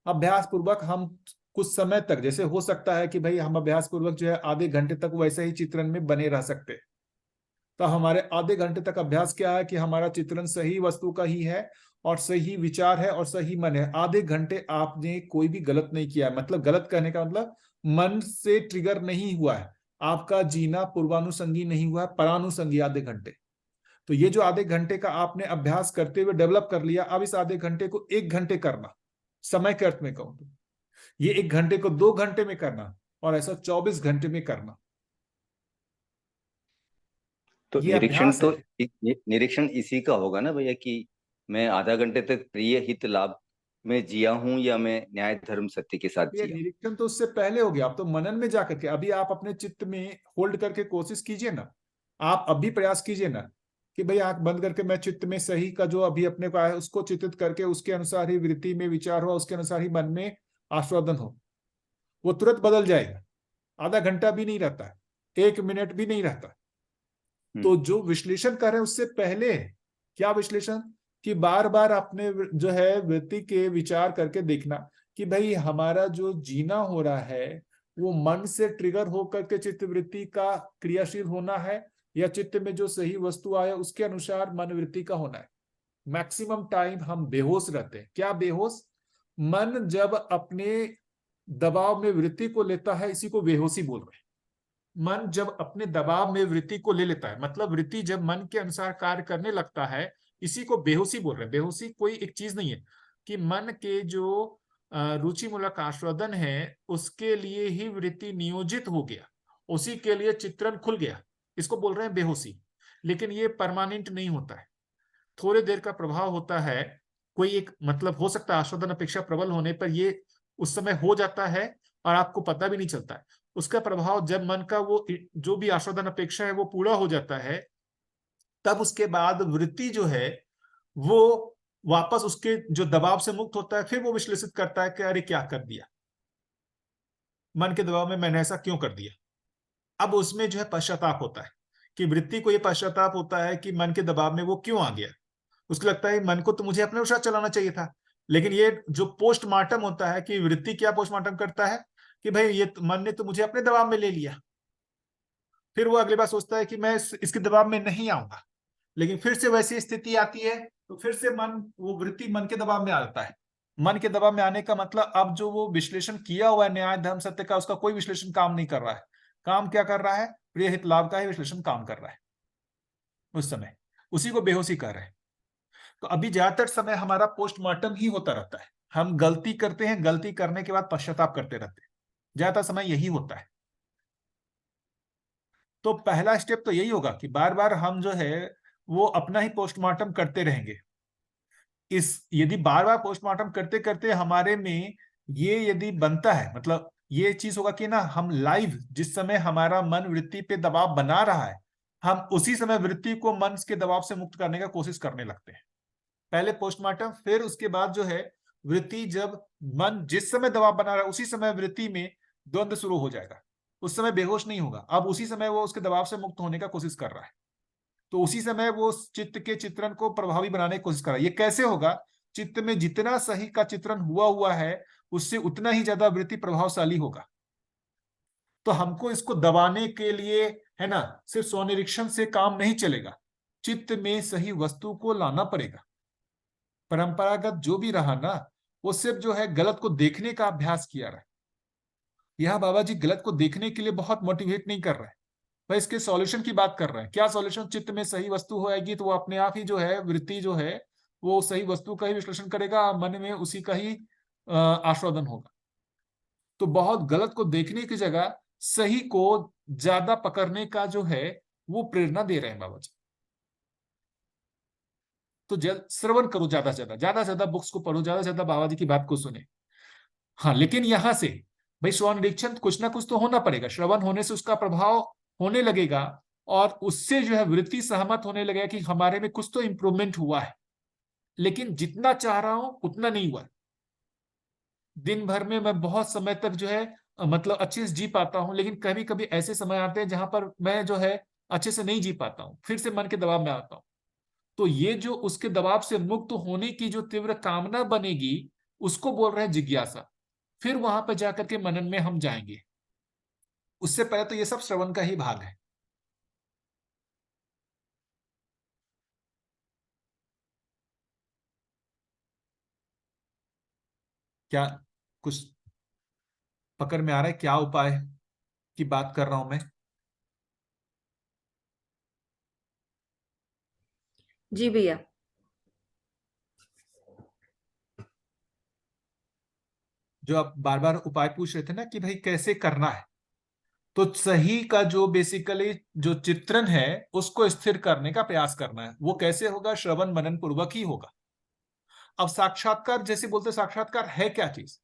अभ्यास पूर्वक हम कुछ समय तक, जैसे हो सकता है कि भाई हम अभ्यास पूर्वक जो है आधे घंटे तक वैसे ही चित्रण में बने रह सकते हैं। तो हमारे आधे घंटे तक अभ्यास क्या है कि हमारा चित्रण सही वस्तु का ही है और सही विचार है और सही मन है। आधे घंटे आपने कोई भी गलत नहीं किया है, मतलब गलत कहने का मतलब मन से ट्रिगर नहीं हुआ है, आपका जीना पूर्वानुसंगी नहीं हुआ है, परानुसंगी आधे घंटे। तो ये जो आधे घंटे का आपने अभ्यास करते हुए डेवलप कर लिया, अब इस आधे घंटे को 1 घंटे करना, समय के अर्थ में कहूं तो ये 1 घंटे को 2 घंटे में करना और ऐसा 24 घंटे में करना, तो ये अभ्यास है। निरीक्षण इसी का होगा ना भैया, कि मैं आधा घंटे तक प्रिय हित लाभ में जिया हूं, या मैं न्याय धर्म सत्य के साथ ये जिया हूं। निरीक्षण तो उससे पहले हो गया, आप तो मनन में जाकर के अभी आप अपने चित्त में होल्ड करके कोशिश कीजिए ना। आप अभी प्रयास कीजिए ना कि भाई आंख बंद करके मैं चित्त में सही का जो अभी अपने को आया उसको चित्रित करके उसके अनुसार ही वृत्ति में विचार हो, उसके अनुसार ही मन में आस्वादन हो। वो तुरंत बदल जाएगा, आधा घंटा भी नहीं रहता है, 1 मिनट भी नहीं रहता। तो जो विश्लेषण कर रहे हैं उससे पहले क्या विश्लेषण, कि बार बार अपने जो है वृत्ति के विचार करके देखना कि भाई हमारा जो जीना हो रहा है वो मन से ट्रिगर होकर के चित्त वृत्ति का क्रियाशील होना है, या चित्त में जो सही वस्तु आए उसके अनुसार मन वृत्ति का होना है। मैक्सिमम टाइम हम बेहोश रहते हैं। क्या बेहोश? मन जब अपने दबाव में वृत्ति को लेता है, इसी को बेहोशी बोल रहे हैं। मन जब अपने दबाव में वृत्ति को ले लेता है, मतलब वृत्ति जब मन के अनुसार कार्य करने लगता है, इसी को बेहोशी बोल रहे हैं। बेहोशी कोई एक चीज नहीं है कि मन के जो रुचि मूलक आस्वादन है उसके लिए ही वृत्ति नियोजित हो गया, उसी के लिए चित्रण खुल गया, इसको बोल रहे हैं बेहोशी। लेकिन ये परमानेंट नहीं होता है, थोड़े देर का प्रभाव होता है। कोई एक मतलब हो सकता है आस्वादन अपेक्षा प्रबल होने पर ये उस समय हो जाता है और आपको पता भी नहीं चलता है। उसका प्रभाव जब मन का वो जो भी आस्वादन अपेक्षा है वो पूरा हो जाता है, तब उसके बाद वृत्ति जो है वो वापस उसके जो दबाव से मुक्त होता है, फिर वो विश्लेषित करता है कि अरे क्या कर दिया, मन के दबाव में मैंने ऐसा क्यों कर दिया। अब उसमें जो है पश्चाताप होता है, कि वृत्ति को ये पश्चाताप होता है कि मन के दबाव में वो क्यों आ गया। उसको लगता है मन को तो मुझे अपने अनुसार चलाना चाहिए था। लेकिन ये जो पोस्टमार्टम होता है कि वृत्ति क्या पोस्टमार्टम करता है कि भाई ये मन ने तो मुझे अपने दबाव में ले लिया, फिर वो अगली बार सोचता है कि मैं इसके दबाव में नहीं आऊंगा। लेकिन फिर से वैसी स्थिति आती है तो फिर से वो वृत्ति मन के दबाव में आ जाता है। मन के दबाव में आने का मतलब अब जो वो विश्लेषण किया हुआ है न्याय धर्म सत्य का, उसका कोई विश्लेषण काम नहीं कर रहा है। काम क्या कर रहा है? प्रिय हित लाभ का ही विश्लेषण काम कर रहा है उस समय, उसी को बेहोशी कर रहे हैं। तो अभी ज्यादातर समय हमारा पोस्टमार्टम ही होता रहता है, हम गलती करते हैं, गलती करने के बाद पश्चाताप करते रहते हैं, ज्यादातर समय यही होता है। तो पहला स्टेप तो यही होगा कि बार बार हम जो है वो अपना ही पोस्टमार्टम करते रहेंगे। यदि बार बार पोस्टमार्टम करते करते हमारे में ये यदि बनता है, मतलब ये चीज होगा कि ना हम लाइव जिस समय हमारा मन वृत्ति पे दबाव बना रहा है, हम उसी समय वृत्ति को मन के दबाव से मुक्त करने का कोशिश करने लगते हैं। पहले पोस्टमार्टम, फिर उसके बाद जो है वृत्ति, जब मन जिस समय दबाव बना रहा है उसी समय वृत्ति में द्वंद्व शुरू हो जाएगा। उस समय बेहोश नहीं होगा, अब उसी समय वो उसके दबाव से मुक्त होने का कोशिश कर रहा है। तो उसी समय वो चित्त के चित्रण को प्रभावी बनाने की कोशिश कर रहा है। ये कैसे होगा? चित्त में जितना सही का चित्रण हुआ है उससे उतना ही ज्यादा वृत्ति प्रभावशाली होगा। तो हमको इसको दबाने के लिए है ना, सिर्फ स्वनिरीक्षण से काम नहीं चलेगा, चित्त में सही वस्तु को लाना पड़ेगा। परंपरागत जो भी रहा ना, वो सिर्फ जो है गलत को देखने का अभ्यास किया रहा है। यह बाबा जी गलत को देखने के लिए बहुत मोटिवेट नहीं कर रहे हैं, भाई इसके सॉल्यूशन की बात कर रहे हैं। क्या सॉल्यूशन? चित्त में सही वस्तु होएगी तो वो अपने आप ही जो है वृत्ति जो है वो सही वस्तु का ही विश्लेषण करेगा, मन में उसी का ही आस्वादन होगा। तो बहुत गलत को देखने की जगह सही को ज्यादा पकड़ने का जो है वो प्रेरणा दे रहे हैं बाबा जी। तो जल श्रवण करो, ज्यादा से ज्यादा बुक्स को पढ़ो, ज्यादा से ज्यादा बाबा जी की बात को सुने। हाँ, लेकिन यहां से भाई स्व निरीक्षण कुछ ना कुछ तो होना पड़ेगा। श्रवण होने से उसका प्रभाव होने लगेगा, और उससे जो है वृत्ति सहमत होने लगेगा कि हमारे में कुछ तो इंप्रूवमेंट हुआ है, लेकिन जितना चाह रहा हूं उतना नहीं हुआ। दिन भर में मैं बहुत समय तक जो है मतलब अच्छे से जी पाता हूं, लेकिन कभी कभी ऐसे समय आते हैं जहां पर मैं जो है अच्छे से नहीं जी पाता हूं, फिर से मन के दबाव में आता हूं। तो ये जो उसके दबाव से मुक्त होने की जो तीव्र कामना बनेगी, उसको बोल रहे हैं जिज्ञासा। फिर वहां पर जाकर के मनन में हम जाएंगे। उससे पहले तो ये सब श्रवण का ही भाग है। क्या कुछ पकड़ में आ रहा है क्या उपाय की बात कर रहा हूं मैं? जी भैया। जो आप बार बार उपाय पूछ रहे थे ना कि भाई कैसे करना है, तो सही का जो बेसिकली जो चित्रण है उसको स्थिर करने का प्रयास करना है। वो कैसे होगा? श्रवण मनन पूर्वक ही होगा। अब साक्षात्कार जैसे बोलते, साक्षात्कार है क्या चीज?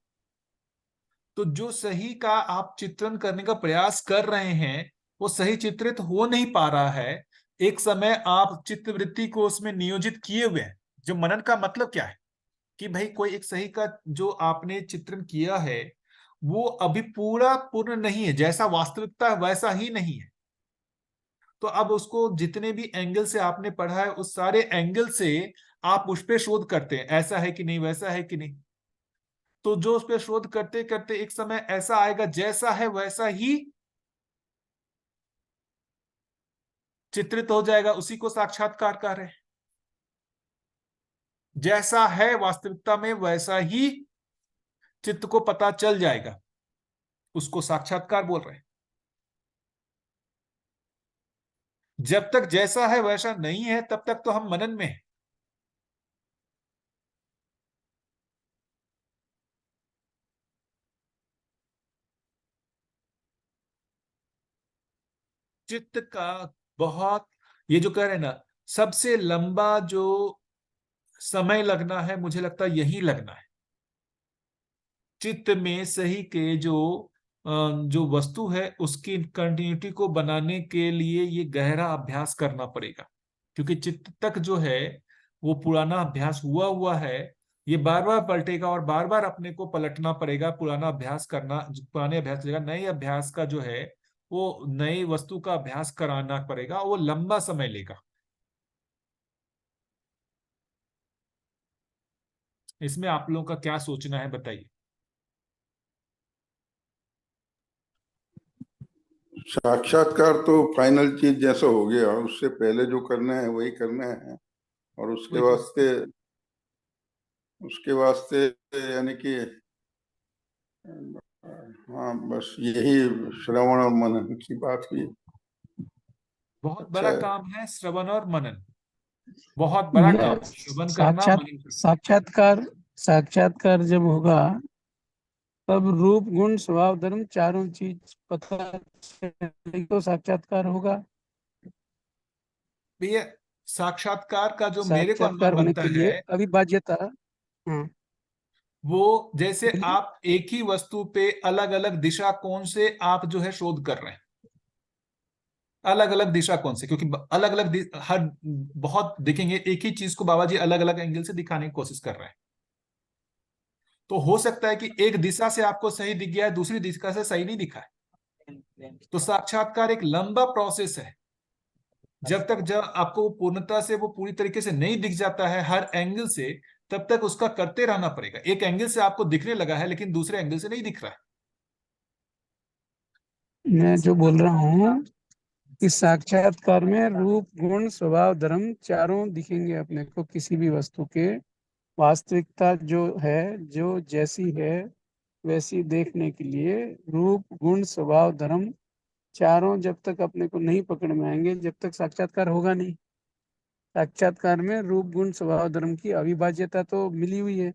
तो जो सही का आप चित्रण करने का प्रयास कर रहे हैं वो सही चित्रित हो नहीं पा रहा है। एक समय आप चित्त वृत्ति को उसमें नियोजित किए हुए हैं। जो मनन का मतलब क्या है कि भाई कोई एक सही का जो आपने चित्रण किया है वो अभी पूरा पूर्ण नहीं है, जैसा वास्तविकता है वैसा ही नहीं है। तो अब उसको जितने भी एंगल से आपने पढ़ा है उस सारे एंगल से आप उस पर शोध करते हैं, ऐसा है कि नहीं, वैसा है कि नहीं। तो जो उस पर शोध करते करते एक समय ऐसा आएगा जैसा है वैसा ही चित्रित हो जाएगा, उसी को साक्षात्कार कह रहे हैं। जैसा है वास्तविकता में वैसा ही चित्त को पता चल जाएगा, उसको साक्षात्कार बोल रहे हैं। जब तक जैसा है वैसा नहीं है तब तक तो हम मनन में हैं। चित्त का बहुत, ये जो कह रहे हैं ना, सबसे लंबा जो समय लगना है मुझे लगता है यही लगना है। चित्त में सही के जो वस्तु है उसकी कंटिन्यूटी को बनाने के लिए ये गहरा अभ्यास करना पड़ेगा, क्योंकि चित्त तक जो है वो पुराना अभ्यास हुआ हुआ है। ये बार बार पलटेगा और बार बार अपने को पलटना पड़ेगा, पुराना अभ्यास करना, पुराने अभ्यास की जगह नए अभ्यास का जो है वो नई वस्तु का अभ्यास कराना पड़ेगा, वो लंबा समय लेगा। इसमें आप लोगों का क्या सोचना है बताइए। साक्षात्कार तो फाइनल चीज जैसा हो गया, उससे पहले जो करना है वही करना है। और उसके वही तो वास्ते उसके वास्ते यानी कि हाँ, बस यही श्रवण और मनन की बात हुई। बहुत अच्छा बड़ा है। काम है श्रवण और मनन, बहुत बड़ा यह काम, श्रवण करना साक्षात मनन करना। साक्षात्कार साक्षात्कार जब होगा तब रूप गुण स्वभाव धर्म चारों चीज पता चलेगी तो साक्षात्कार होगा। ये साक्षात्कार का जो मेरे को अनुमान साक्षात्कार होने बनता के लिए है अविभाज्यता। हाँ, वो जैसे बोलिए। आप एक ही वस्तु पे अलग अलग दिशा कोण से आप जो है शोध कर रहे हैं, अलग अलग दिशा कोण से, क्योंकि अलग अलग हर बहुत देखेंगे एक ही चीज को बाबा जी अलग अलग एंगल से दिखाने की कोशिश कर रहे हैं। तो हो सकता है कि एक दिशा से आपको सही दिख गया है, दूसरी दिशा से सही नहीं दिखा है। तो साक्षात्कार एक लंबा प्रोसेस है। जब आपको वो पूर्णता से वो पूरी तरीके से नहीं दिख जाता है हर एंगल से, तब तक उसका करते रहना पड़ेगा। एक एंगल से आपको दिखने लगा है लेकिन दूसरे एंगल से नहीं दिख रहा है। मैं जो बोल रहा हूँ कि साक्षात्कार में रूप गुण स्वभाव धर्म चारों दिखेंगे अपने को किसी भी वस्तु के। वास्तविकता जो है, जो जैसी है वैसी देखने के लिए रूप गुण स्वभाव धर्म चारों जब तक अपने को नहीं पकड़ में आएंगे जब तक साक्षात्कार होगा नहीं। साक्षात्कार में रूप गुण स्वभाव धर्म की अविभाज्यता तो मिली हुई है।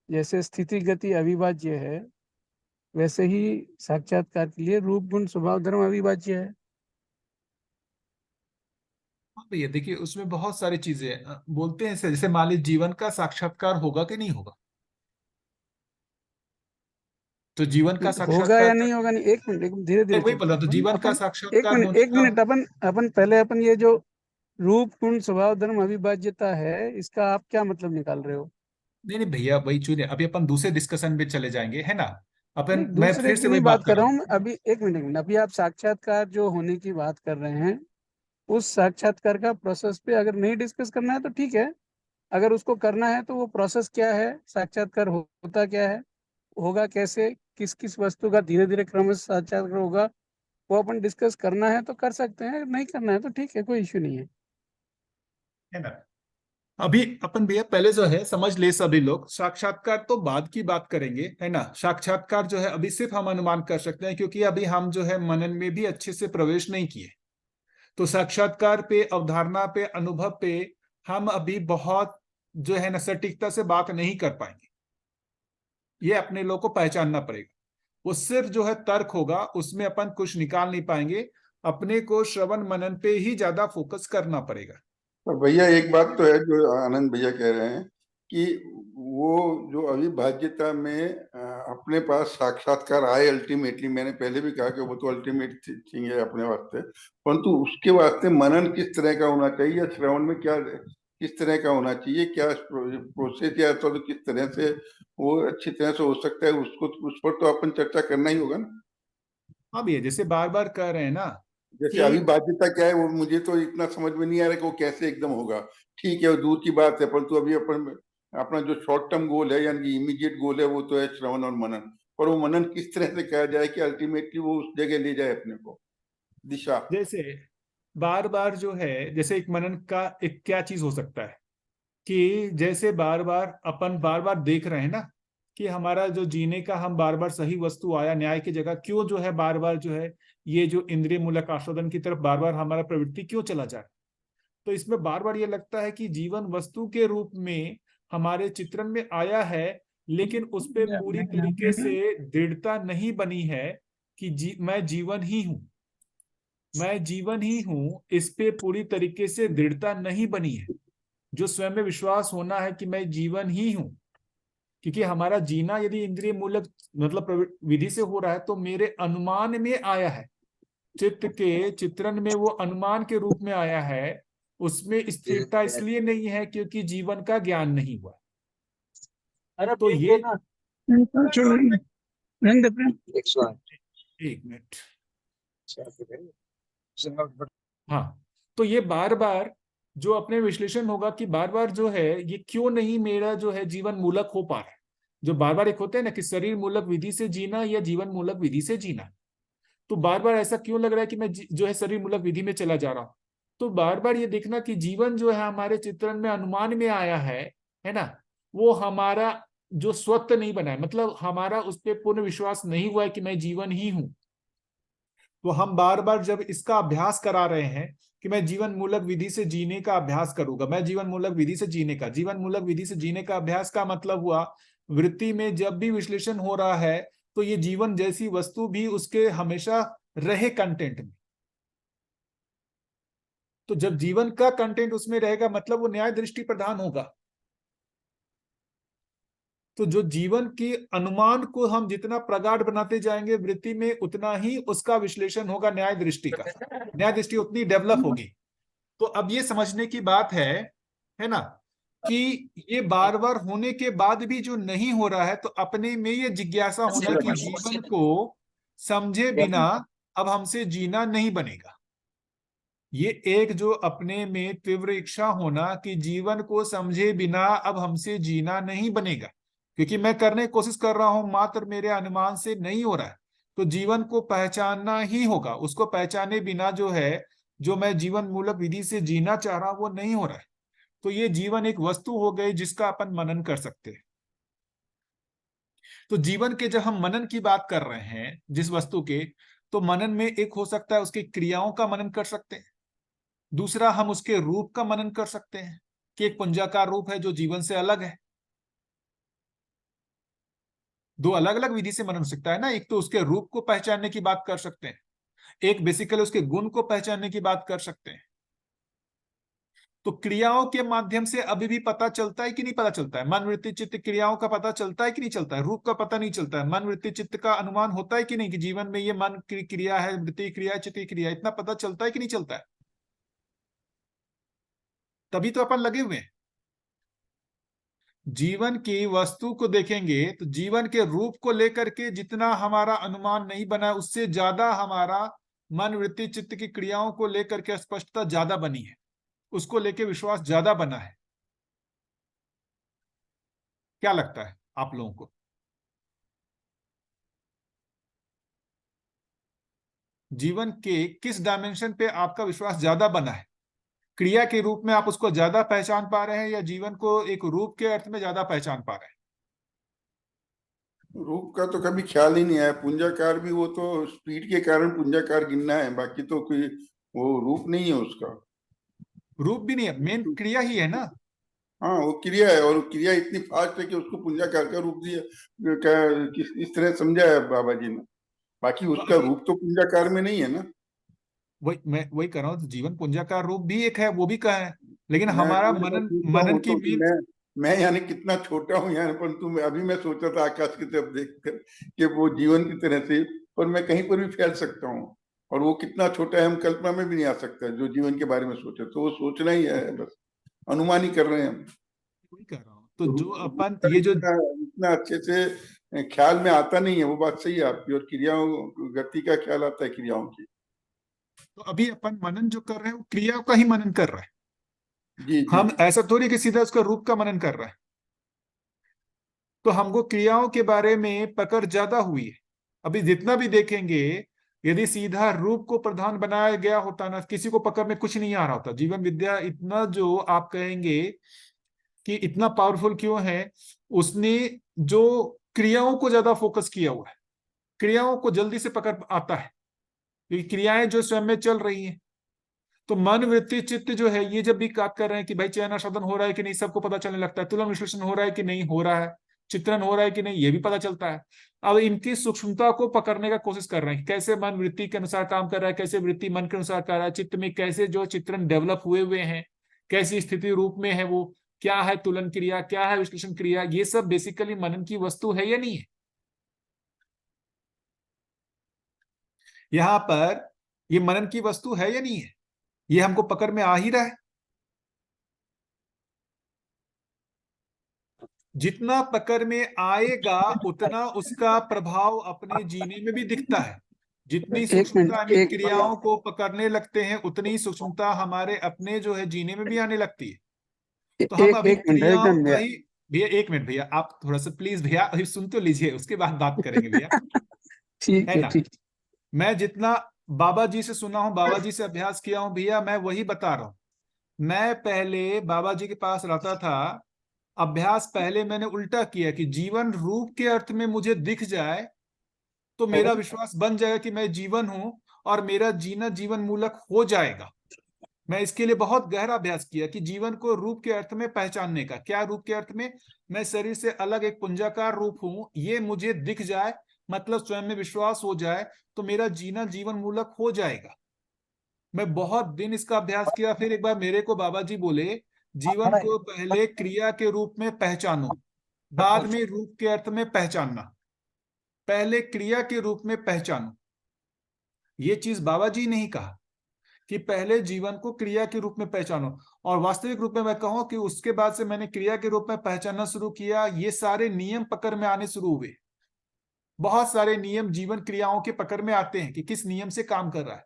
जैसे स्थिति गति अविभाज्य है वैसे ही साक्षात्कार के लिए रूप गुण स्वभाव धर्म अविभाज्य है। भैया देखिए, उसमें बहुत सारी चीजें हैं। बोलते हैं जैसे मान लीजिए जीवन का साक्षात्कार होगा कि नहीं होगा, तो जीवन का होगा साक्षात्कार या नहीं होगा, नहीं, एक मिनट धीरे मैं धीरे वही बोल चलते रहा हैं हूँ, तो जीवन का अपन। साक्षात्कार होने एक का। मिनट अपन पहले अपन ये जो रूप गुण स्वभाव धर्म अविभाज्यता है, इसका आप क्या मतलब निकाल रहे हो? नहीं नहीं भैया, वही चुने, अभी अपन दूसरे डिस्कशन में चले जाएंगे, है ना। नहीं, अपन मैं दूसरे फिर की से नहीं वही बात बात कर कर रहा रहा हूँ। हूँ अभी, एक मिनट, अभी आप साक्षात्कार जो होने की बात कर रहे हैं, उस साक्षात्कार का प्रोसेस पे अगर नहीं डिस्कस करना है तो ठीक है। अगर उसको करना है तो वो प्रोसेस क्या है, साक्षात्कार होता क्या है, होगा कैसे, किस किस वस्तु का धीरे धीरे क्रम से साक्षात्कार होगा, वो अपन डिस्कस करना है तो कर सकते हैं, नहीं करना है तो ठीक है, कोई इश्यू नहीं है। है ना। अभी अपन भैया पहले जो है समझ ले, सभी लोग साक्षात्कार तो बाद की बात करेंगे, है ना। साक्षात्कार जो है अभी सिर्फ हम अनुमान कर सकते हैं, क्योंकि अभी हम जो है मनन में भी अच्छे से प्रवेश नहीं किए। तो साक्षात्कार पे, अवधारणा पे, अनुभव पे हम अभी बहुत जो है ना सटीकता से बात नहीं कर पाएंगे। ये अपने लोग को पहचानना पड़ेगा। वो सिर्फ जो है तर्क होगा, उसमें अपन कुछ निकाल नहीं पाएंगे। अपने को श्रवण मनन पे ही ज्यादा फोकस करना पड़ेगा। पर भैया एक बात तो है जो आनंद भैया कह रहे हैं कि वो जो अविभाज्यता में अपने पास साक्षात्कार आए अल्टीमेटली, मैंने पहले भी कहा कि वो तो अल्टीमेट थिंग है अपने वास्ते, परंतु उसके वास्ते मनन किस तरह का होना चाहिए या श्रवण में क्या किस तरह का होना चाहिए, क्या प्रोसेस या तो किस तरह से वो अच्छी तरह से हो सकता है, उसको उस पर तो अपन चर्चा करना ही होगा ना। हाँ भैया, जैसे बार बार कह रहे हैं ना जैसे कि अविभाज्यता क्या है वो मुझे तो इतना समझ में नहीं आ रहा कि वो कैसे एकदम होगा। ठीक है वो दूर की बात है, परंतु अभी अपन अपना जो शॉर्ट टर्म गोल है यानी कि इमीडिएट गोल है वो तो है श्रवण और मनन। पर वो मनन किस तरह से कहा जाए कि अल्टीमेटली वो उस जगह ले जाए अपने को, दिशा। जैसे बार बार जो है, जैसे एक मनन का एक क्या चीज हो सकता है कि जैसे बार बार अपन बार बार देख रहे हैं ना कि हमारा जो जीने का, हम बार बार सही वस्तु आया न्याय की जगह क्यों जो है बार बार जो है ये जो इंद्रिय मूलक आस्वादन की तरफ बार बार हमारा प्रवृत्ति क्यों चला जाए। तो इसमें बार बार ये लगता है कि जीवन वस्तु के रूप में हमारे चित्रण में आया है, लेकिन उस पे पूरी तरीके से दृढ़ता नहीं बनी है कि मैं जीवन ही हूं, मैं जीवन ही हूं, इस पे पूरी तरीके से दृढ़ता नहीं बनी है। जो स्वयं में विश्वास होना है कि मैं जीवन ही हूं, क्योंकि हमारा जीना यदि इंद्रिय मूलक मतलब विधि से हो रहा है तो मेरे अनुमान में आया है, चित्त के चित्रण में वो अनुमान के रूप में आया है। उसमें स्थिरता इसलिए नहीं है क्योंकि जीवन का ज्ञान नहीं हुआ। अरे तो ये एक मिनट, हाँ, तो ये बार बार जो अपने विश्लेषण होगा कि बार बार जो है ये क्यों नहीं मेरा जो है जीवन मूलक हो पा रहा है। जो बार बार एक होता है ना कि शरीर मूलक विधि से जीना या जीवन मूलक विधि से जीना, तो बार बार ऐसा क्यों लग रहा है कि मैं जो है शरीर मूलक विधि में चला जा रहा हूँ। तो बार बार ये देखना कि जीवन जो है हमारे चित्रण में अनुमान में आया है ना, वो हमारा जो स्वत्व नहीं बना है, मतलब हमारा उस पर पूर्ण विश्वास नहीं हुआ है कि मैं जीवन ही हूं। तो हम बार बार जब इसका अभ्यास करा रहे हैं कि मैं जीवन मूलक विधि से जीने का अभ्यास करूंगा, मैं जीवन मूलक विधि से जीने का, जीवन मूलक विधि से जीने का अभ्यास का मतलब हुआ वृत्ति में जब भी विश्लेषण हो रहा है तो ये जीवन जैसी वस्तु भी उसके हमेशा रहे कंटेंट में। तो जब जीवन का कंटेंट उसमें रहेगा मतलब वो न्याय दृष्टि प्रधान होगा। तो जो जीवन की अनुमान को हम जितना प्रगाढ़ बनाते जाएंगे वृत्ति में, उतना ही उसका विश्लेषण होगा न्याय दृष्टि का, न्याय दृष्टि उतनी डेवलप होगी। तो अब ये समझने की बात है ना, कि ये बार बार होने के बाद भी जो नहीं हो रहा है, तो अपने में ये जिज्ञासा होना कि जीवन को समझे बिना अब हमसे जीना नहीं बनेगा। ये एक जो अपने में तीव्र इच्छा होना कि जीवन को समझे बिना अब हमसे जीना नहीं बनेगा, क्योंकि मैं करने की कोशिश कर रहा हूं मात्र मेरे अनुमान से नहीं हो रहा है। तो जीवन को पहचानना ही होगा, उसको पहचाने बिना जो है जो मैं जीवन मूलक विधि से जीना चाह रहा हूं वो नहीं हो रहा है। तो ये जीवन एक वस्तु हो गई जिसका अपन मनन कर सकते हैं। तो जीवन के जब हम मनन की बात कर रहे हैं जिस वस्तु के, तो मनन में एक हो सकता है उसकी क्रियाओं का मनन कर सकते हैं, दूसरा हम उसके रूप का मनन कर सकते हैं कि एक पुंजाकार रूप है जो जीवन से अलग है। दो अलग अलग विधि से मनन हो सकता है ना, एक तो उसके रूप को पहचानने की बात कर सकते हैं, एक बेसिकली उसके गुण को पहचानने की बात कर सकते हैं। तो क्रियाओं के माध्यम से अभी भी पता चलता है कि नहीं पता चलता है? मन वृत्ति चित्त क्रियाओं का पता चलता है कि नहीं चलता है? रूप का पता नहीं चलता है? मन वृत्ति चित्त का अनुमान होता है कि नहीं कि जीवन में ये मन की क्रिया है, वृत्ति क्रिया है, चित्त की क्रिया है, इतना पता चलता है कि नहीं चलता है? तभी तो अपन लगे हुए हैं। जीवन की वस्तु को देखेंगे तो जीवन के रूप को लेकर के जितना हमारा अनुमान नहीं बना, उससे ज्यादा हमारा मन वृत्ति चित्त की क्रियाओं को लेकर के स्पष्टता ज्यादा बनी है, उसको लेके विश्वास ज्यादा बना है। क्या लगता है आप लोगों को? जीवन के किस डायमेंशन पे आपका विश्वास ज्यादा बना है? क्रिया के रूप में आप उसको ज्यादा पहचान पा रहे हैं या जीवन को एक रूप के अर्थ में ज्यादा पहचान पा रहे हैं? रूप का तो कभी ख्याल ही नहीं आया। पुंजाकार भी वो तो स्पीड के कारण पुंजाकार गिनना है, बाकी तो कोई वो रूप नहीं है उसका। रूप भी नहीं है, मेन क्रिया ही है ना। हाँ, वो क्रिया है, और क्रिया इतनी फास्ट है कि उसको पुंजाकार का रूप दिया, क्या इस तरह समझा है बाबा जी ने। बाकी उसका रूप तो पुंजाकार में नहीं है ना। मैं वही कर रहा हूँ, तो जीवन पुंजाकार रूप भी एक है, वो भी कहा है, लेकिन हमारा मैं मनन पूछता मनन हूँ की तो कि मेन। मैं यानी कितना छोटा हूँ यानी, परंतु अभी मैं सोचा था आकाश की तरफ देखकर कि वो जीवन की तरह से, पर मैं कहीं पर भी फैल सकता हूँ, और वो कितना छोटा है हम कल्पना में भी नहीं आ सकता जो जीवन के बारे में सोचे। तो वो सोचना ही है, बस अनुमान ही कर रहे हैं हम। वही कर रहा हूँ, तो जो रूप अपन का ये जो इतना इतना अच्छे से ख्याल में आता नहीं है, वो बात सही है आपकी। और क्रियाओं, गति का ख्याल आता है क्रियाओं की। तो अभी अपन मनन जो कर रहे हैं वो क्रिया का ही मनन कर रहे हैं। जी जी हम जी। ऐसा थोड़ी कि सीधा उसका रूप का मनन कर रहे हैं। तो हमको क्रियाओं के बारे में पकड़ ज्यादा हुई है। अभी जितना भी देखेंगे, यदि सीधा रूप को प्रधान बनाया गया होता ना, किसी को पकड़ में कुछ नहीं आ रहा होता। जीवन विद्या इतना जो आप कहेंगे कि इतना पावरफुल क्यों है, उसने जो क्रियाओं को ज्यादा फोकस किया हुआ है, क्रियाओं को जल्दी से पकड़ आता है, क्योंकि क्रियाएं जो स्वयं में चल रही हैं। तो मन वृत्ति चित्त जो है, ये जब भी बात कर रहे हैं कि भाई चयन शोधन हो रहा है कि नहीं, सबको पता चलने लगता है। तुलना विश्लेषण हो रहा है कि नहीं हो रहा है, चित्रण हो रहा है कि नहीं, ये भी पता चलता है। अब इनकी सूक्ष्मता को पकड़ने का कोशिश कर रहे हैं, कैसे मन वृत्ति के अनुसार काम कर रहा है, कैसे वृत्ति मन के अनुसार कर रहा है, चित्त में कैसे जो चित्रण डेवलप हुए हुए हैं, कैसी स्थिति रूप में है, वो क्या है, तुलन क्रिया क्या है, विश्लेषण क्रिया, ये सब बेसिकली मनन की वस्तु है या नहीं है? यहाँ पर ये मनन की वस्तु है या नहीं है? ये हमको पकड़ में आ ही रहा है। जितना पकड़ में आएगा उतना उसका प्रभाव अपने जीने में भी दिखता है। जितनी एक मिनट, सूक्ष्मता हम क्रियाओं को पकड़ने लगते हैं, उतनी सूक्ष्मता हमारे अपने जो है जीने में भी आने लगती है। तो हम अभी एक मिनट क्रियाओं एकदम का भैया। ही। भैया एक मिनट, भैया आप थोड़ा सा प्लीज, भैया अभी सुन तो लीजिए, उसके बाद बात करेंगे भैया, ठीक है है, ना। ठीक। मैं जितना बाबा जी से सुना हूं, बाबा जी से अभ्यास किया हूं भैया, मैं वही बता रहा हूं। मैं पहले बाबा जी के पास रहता था, अभ्यास पहले मैंने उल्टा किया कि जीवन रूप के अर्थ में मुझे दिख जाए तो मेरा विश्वास बन जाएगा कि मैं जीवन हूं और मेरा जीना जीवन मूलक हो जाएगा। मैं इसके लिए बहुत गहरा अभ्यास किया कि जीवन को रूप के अर्थ में पहचानने का। क्या रूप के अर्थ में? मैं शरीर से अलग एक पुंजाकार रूप हूं, ये मुझे दिख जाए, मतलब स्वयं में विश्वास हो जाए, तो मेरा जीना जीवन मूलक हो जाएगा। मैं बहुत दिन इसका अभ्यास किया। फिर एक बार मेरे को बाबा जी बोले, जीवन को पहले क्रिया के रूप में पहचानो, बाद में रूप के अर्थ में पहचानना, पहले क्रिया के रूप में पहचानो। ये चीज बाबा जी ने ही कहा कि पहले जीवन को क्रिया के रूप में पहचानो। और वास्तविक रूप में मैं कहूं कि उसके बाद से मैंने क्रिया के रूप में पहचानना शुरू किया। ये सारे नियम पकड़ में आने शुरू हुए। बहुत सारे नियम जीवन क्रियाओं के पकड़ में आते हैं कि किस नियम से काम कर रहा है।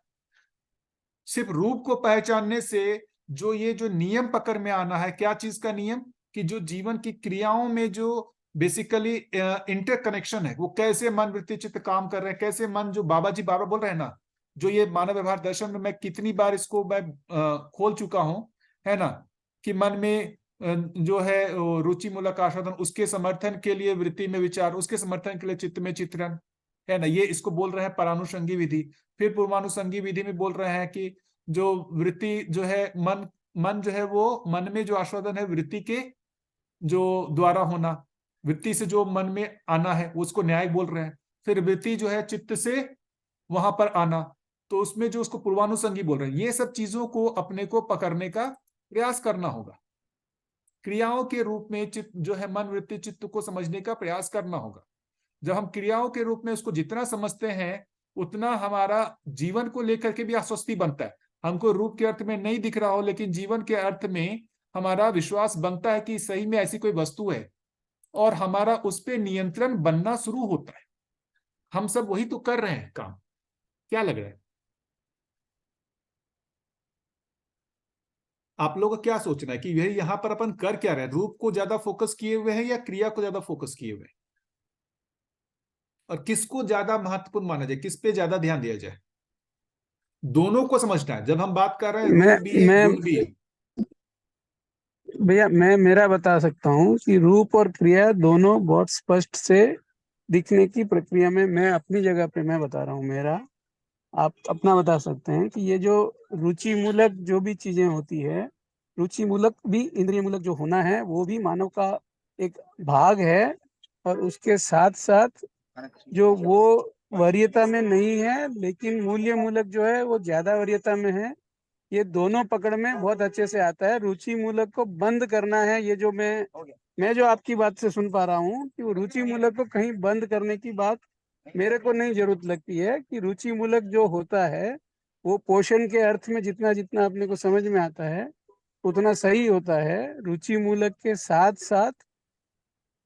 सिर्फ रूप को पहचानने से जो ये जो नियम पकड़ में आना है, क्या चीज का नियम? कि जो जीवन की क्रियाओं में जो बेसिकली इंटरकनेक्शन है, वो कैसे मन वृत्ति चित्त काम कर रहे हैं, कैसे मन, जो बाबा जी बाबा बोल रहे हैं ना, जो ये मानव व्यवहार दर्शन में मैं कितनी बार इसको मैं खोल चुका हूं, है ना, कि मन में जो है रुचि मूलक आस्वादन, उसके समर्थन के लिए वृत्ति में विचार, उसके समर्थन के लिए चित्त में चित्रण, है ना, ये इसको बोल रहे हैं परानुषंगी विधि। फिर पूर्वानुषंगी विधि में बोल रहे हैं कि जो वृत्ति जो है, मन जो है वो मन में जो आस्वादन है वृत्ति के जो द्वारा होना, वृत्ति से जो मन में आना है उसको न्याय बोल रहे हैं। फिर वृत्ति जो है चित्त से वहां पर आना, तो उसमें जो उसको पूर्वानुसंगी बोल रहे हैं। ये सब चीजों को अपने को पकड़ने का प्रयास करना होगा। क्रियाओं के रूप में चित्त जो है, मन वृत्ति चित्त को समझने का प्रयास करना होगा। जब हम क्रियाओं के रूप में उसको जितना समझते हैं, उतना हमारा जीवन को लेकर के भी आश्वस्ति बनता है। हमको रूप के अर्थ में नहीं दिख रहा हो, लेकिन जीवन के अर्थ में हमारा विश्वास बनता है कि सही में ऐसी कोई वस्तु है, और हमारा उस पर नियंत्रण बनना शुरू होता है। हम सब वही तो कर रहे हैं काम। क्या लग रहा है आप लोगों का? क्या सोचना है कि यही यहां पर अपन कर क्या रहे हैं? रूप को ज्यादा फोकस किए हुए हैं या क्रिया को ज्यादा फोकस किए हुए हैं? और किसको ज्यादा महत्वपूर्ण माना जाए, किस पे ज्यादा ध्यान दिया जाए? दोनों को समझना है। जब हम बात कर रहे हैं, मैं रूप भी है, मैं गुण भी है। भैया मैं मेरा बता सकता हूँ कि रूप और क्रिया दोनों बहुत स्पष्ट से दिखने की प्रक्रिया में, मैं अपनी जगह पे मैं बता रहा हूँ मेरा, आप अपना बता सकते हैं कि ये जो रुचि मूलक जो भी चीजें होती है, रुचि मूलक भी इंद्रिय मूलक जो होना है वो भी मानव का एक भाग है, और उसके साथ साथ जो वो वरीयता में नहीं है लेकिन मूल्य मूलक जो है वो ज्यादा वरीयता में है। ये दोनों पकड़ में बहुत अच्छे से आता है। रुचि मूलक को बंद करना है, ये जो मैं जो आपकी बात से सुन पा रहा हूँ कि वो रुचि मूलक को कहीं बंद करने की बात मेरे को नहीं जरूरत लगती है। कि रुचि मूलक जो होता है वो पोषण के अर्थ में जितना जितना अपने को समझ में आता है उतना सही होता है। रुचि मूलक के साथ साथ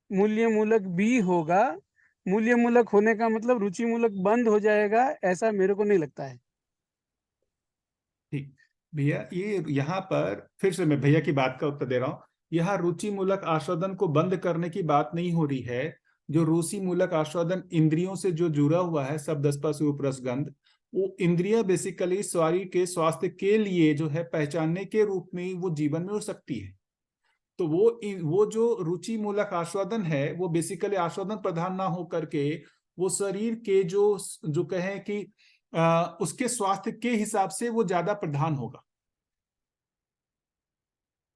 मूल्य मूलक भी होगा। मूल्य मूलक होने का मतलब रुचि मूलक बंद हो जाएगा, ऐसा मेरे को नहीं लगता है। ठीक भैया, ये यहाँ पर फिर से मैं भैया की बात का उत्तर दे रहा हूँ। यहाँ रुचि मूलक आस्वादन को बंद करने की बात नहीं हो रही है। जो रुचि मूलक आस्वादन इंद्रियों से जो जुड़ा हुआ है, शब्द स्पर्श रूप रस गंध, वो इंद्रिया बेसिकली शरीर के स्वास्थ्य के लिए जो है पहचानने के रूप में वो जीवन में हो सकती है। तो वो जो रुचि मूलक आस्वादन है, वो बेसिकली आस्वादन प्रधान ना हो करके वो शरीर के जो कहें कि उसके स्वास्थ्य के हिसाब से वो ज्यादा प्रधान होगा।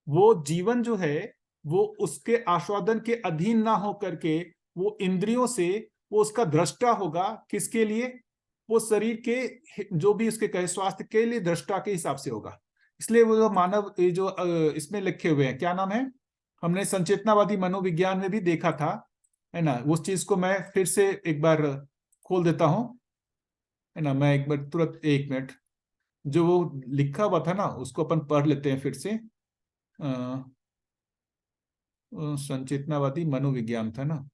वो जीवन जो है वो उसके आस्वादन के अधीन ना हो करके वो इंद्रियों से वो उसका दृष्टा होगा। किसके लिए? वो शरीर के जो भी उसके कहे स्वास्थ्य के लिए दृष्टा के हिसाब से होगा। इसलिए वो जो मानव ये जो इसमें लिखे हुए हैं, क्या नाम है, हमने संचेतनावादी मनोविज्ञान में भी देखा था, है ना। उस चीज को मैं फिर से एक बार खोल देता हूं, है ना। मैं एक बार तुरंत, एक मिनट, जो वो लिखा हुआ था ना उसको अपन पढ़ लेते हैं फिर से। संचेतनावादी मनोविज्ञान था ना।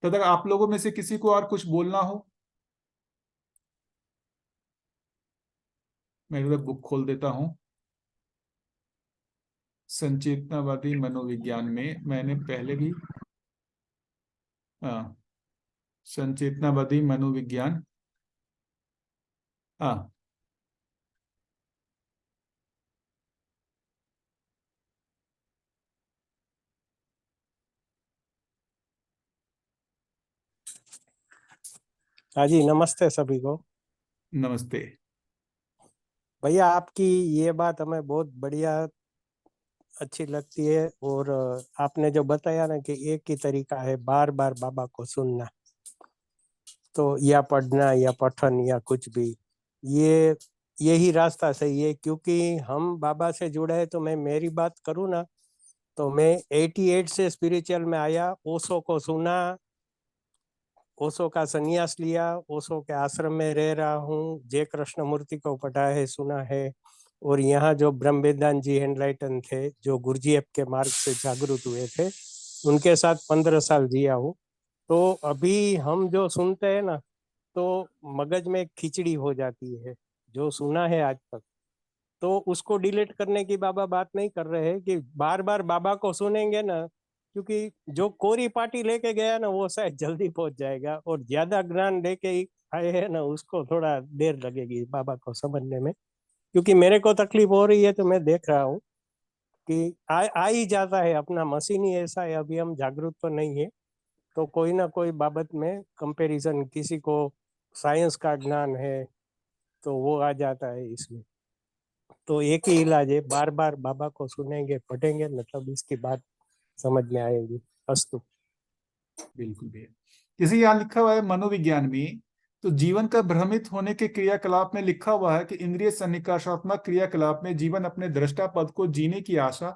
तो अगर आप लोगों में से किसी को और कुछ बोलना हो, मैं इधर बुक खोल देता हूं। संचेतनावादी मनोविज्ञान में मैंने पहले भी, हाँ, संचेतनावादी मनोविज्ञान, हाँ, हाँ जी, नमस्ते सभी को। नमस्ते। भैया आपकी ये बात हमें बहुत बढ़िया अच्छी लगती है। और आपने जो बताया ना कि एक ही तरीका है बार बार बाबा को सुनना, तो या पढ़ना या पठन या कुछ भी, ये यही रास्ता सही है। क्योंकि हम बाबा से जुड़े हैं, तो मैं मेरी बात करूँ ना, तो मैं 88 से स्पिरिचुअल में आया, ओशो को सुना, ओशो का संन्यास लिया, ओशो के आश्रम में रह रहा हूँ, जय कृष्णमूर्ति को पढ़ा है, सुना है। और यहाँ जो ब्रह्म वेदांत जी एनलाइटन थे, जो गुरुजी के मार्ग से जागृत हुए थे, उनके साथ 15 साल जिया हूँ। तो अभी हम जो सुनते हैं ना, तो मगज में खिचड़ी हो जाती है जो सुना है आज तक। तो उसको डिलीट करने की बाबा बात नहीं कर रहे हैं कि बार बार बाबा को सुनेंगे ना, क्योंकि जो कोरी पार्टी लेके गया ना वो शायद जल्दी पहुंच जाएगा, और ज्यादा ज्ञान लेके आए हैं ना उसको थोड़ा देर लगेगी बाबा को समझने में। क्योंकि मेरे को तकलीफ हो रही है, तो मैं देख रहा हूँ कि आ ही जाता है, अपना मशीन ही ऐसा है। अभी हम जागरूक तो नहीं है, तो कोई ना कोई बाबत में कंपैरिजन, किसी को साइंस का ज्ञान है तो वो आ जाता है इसमें। तो एक ही इलाज है, बार बार बाबा को सुनेंगे पढ़ेंगे ना, तब इसकी बात समझ में आएगी। अस्तु। बिल्कुल भैया। जैसे यहाँ लिखा हुआ है मनोविज्ञान में तो जीवन का भ्रमित होने के क्रियाकलाप में लिखा हुआ है कि इंद्रिय सन्निकर्षात्मक क्रियाकलाप में जीवन अपने दृष्टा पद को जीने की आशा,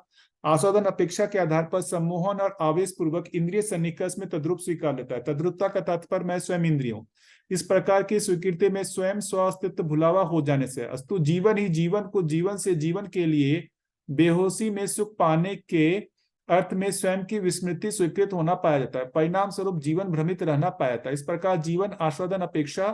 आस्वादन, अपेक्षा के आधार पर सम्मोहन और आवेश पूर्वक इंद्रिय सन्निकर्ष में तद्रूप स्वीकार लेता है। तद्रूपता का तात्पर्य मैं स्वयं इंद्रियों। इस प्रकार की स्वीकृति में स्वयं स्वास्तित्व भुलावा हो जाने से अस्तु जीवन ही जीवन को जीवन से जीवन के लिए बेहोशी में सुख पाने के अर्थ में स्वयं की विस्मृति स्वीकृत होना पाया जाता है। परिणाम स्वरूप जीवन भ्रमित रहना पाया जाता है। इस प्रकार जीवन आस्वादन, अपेक्षा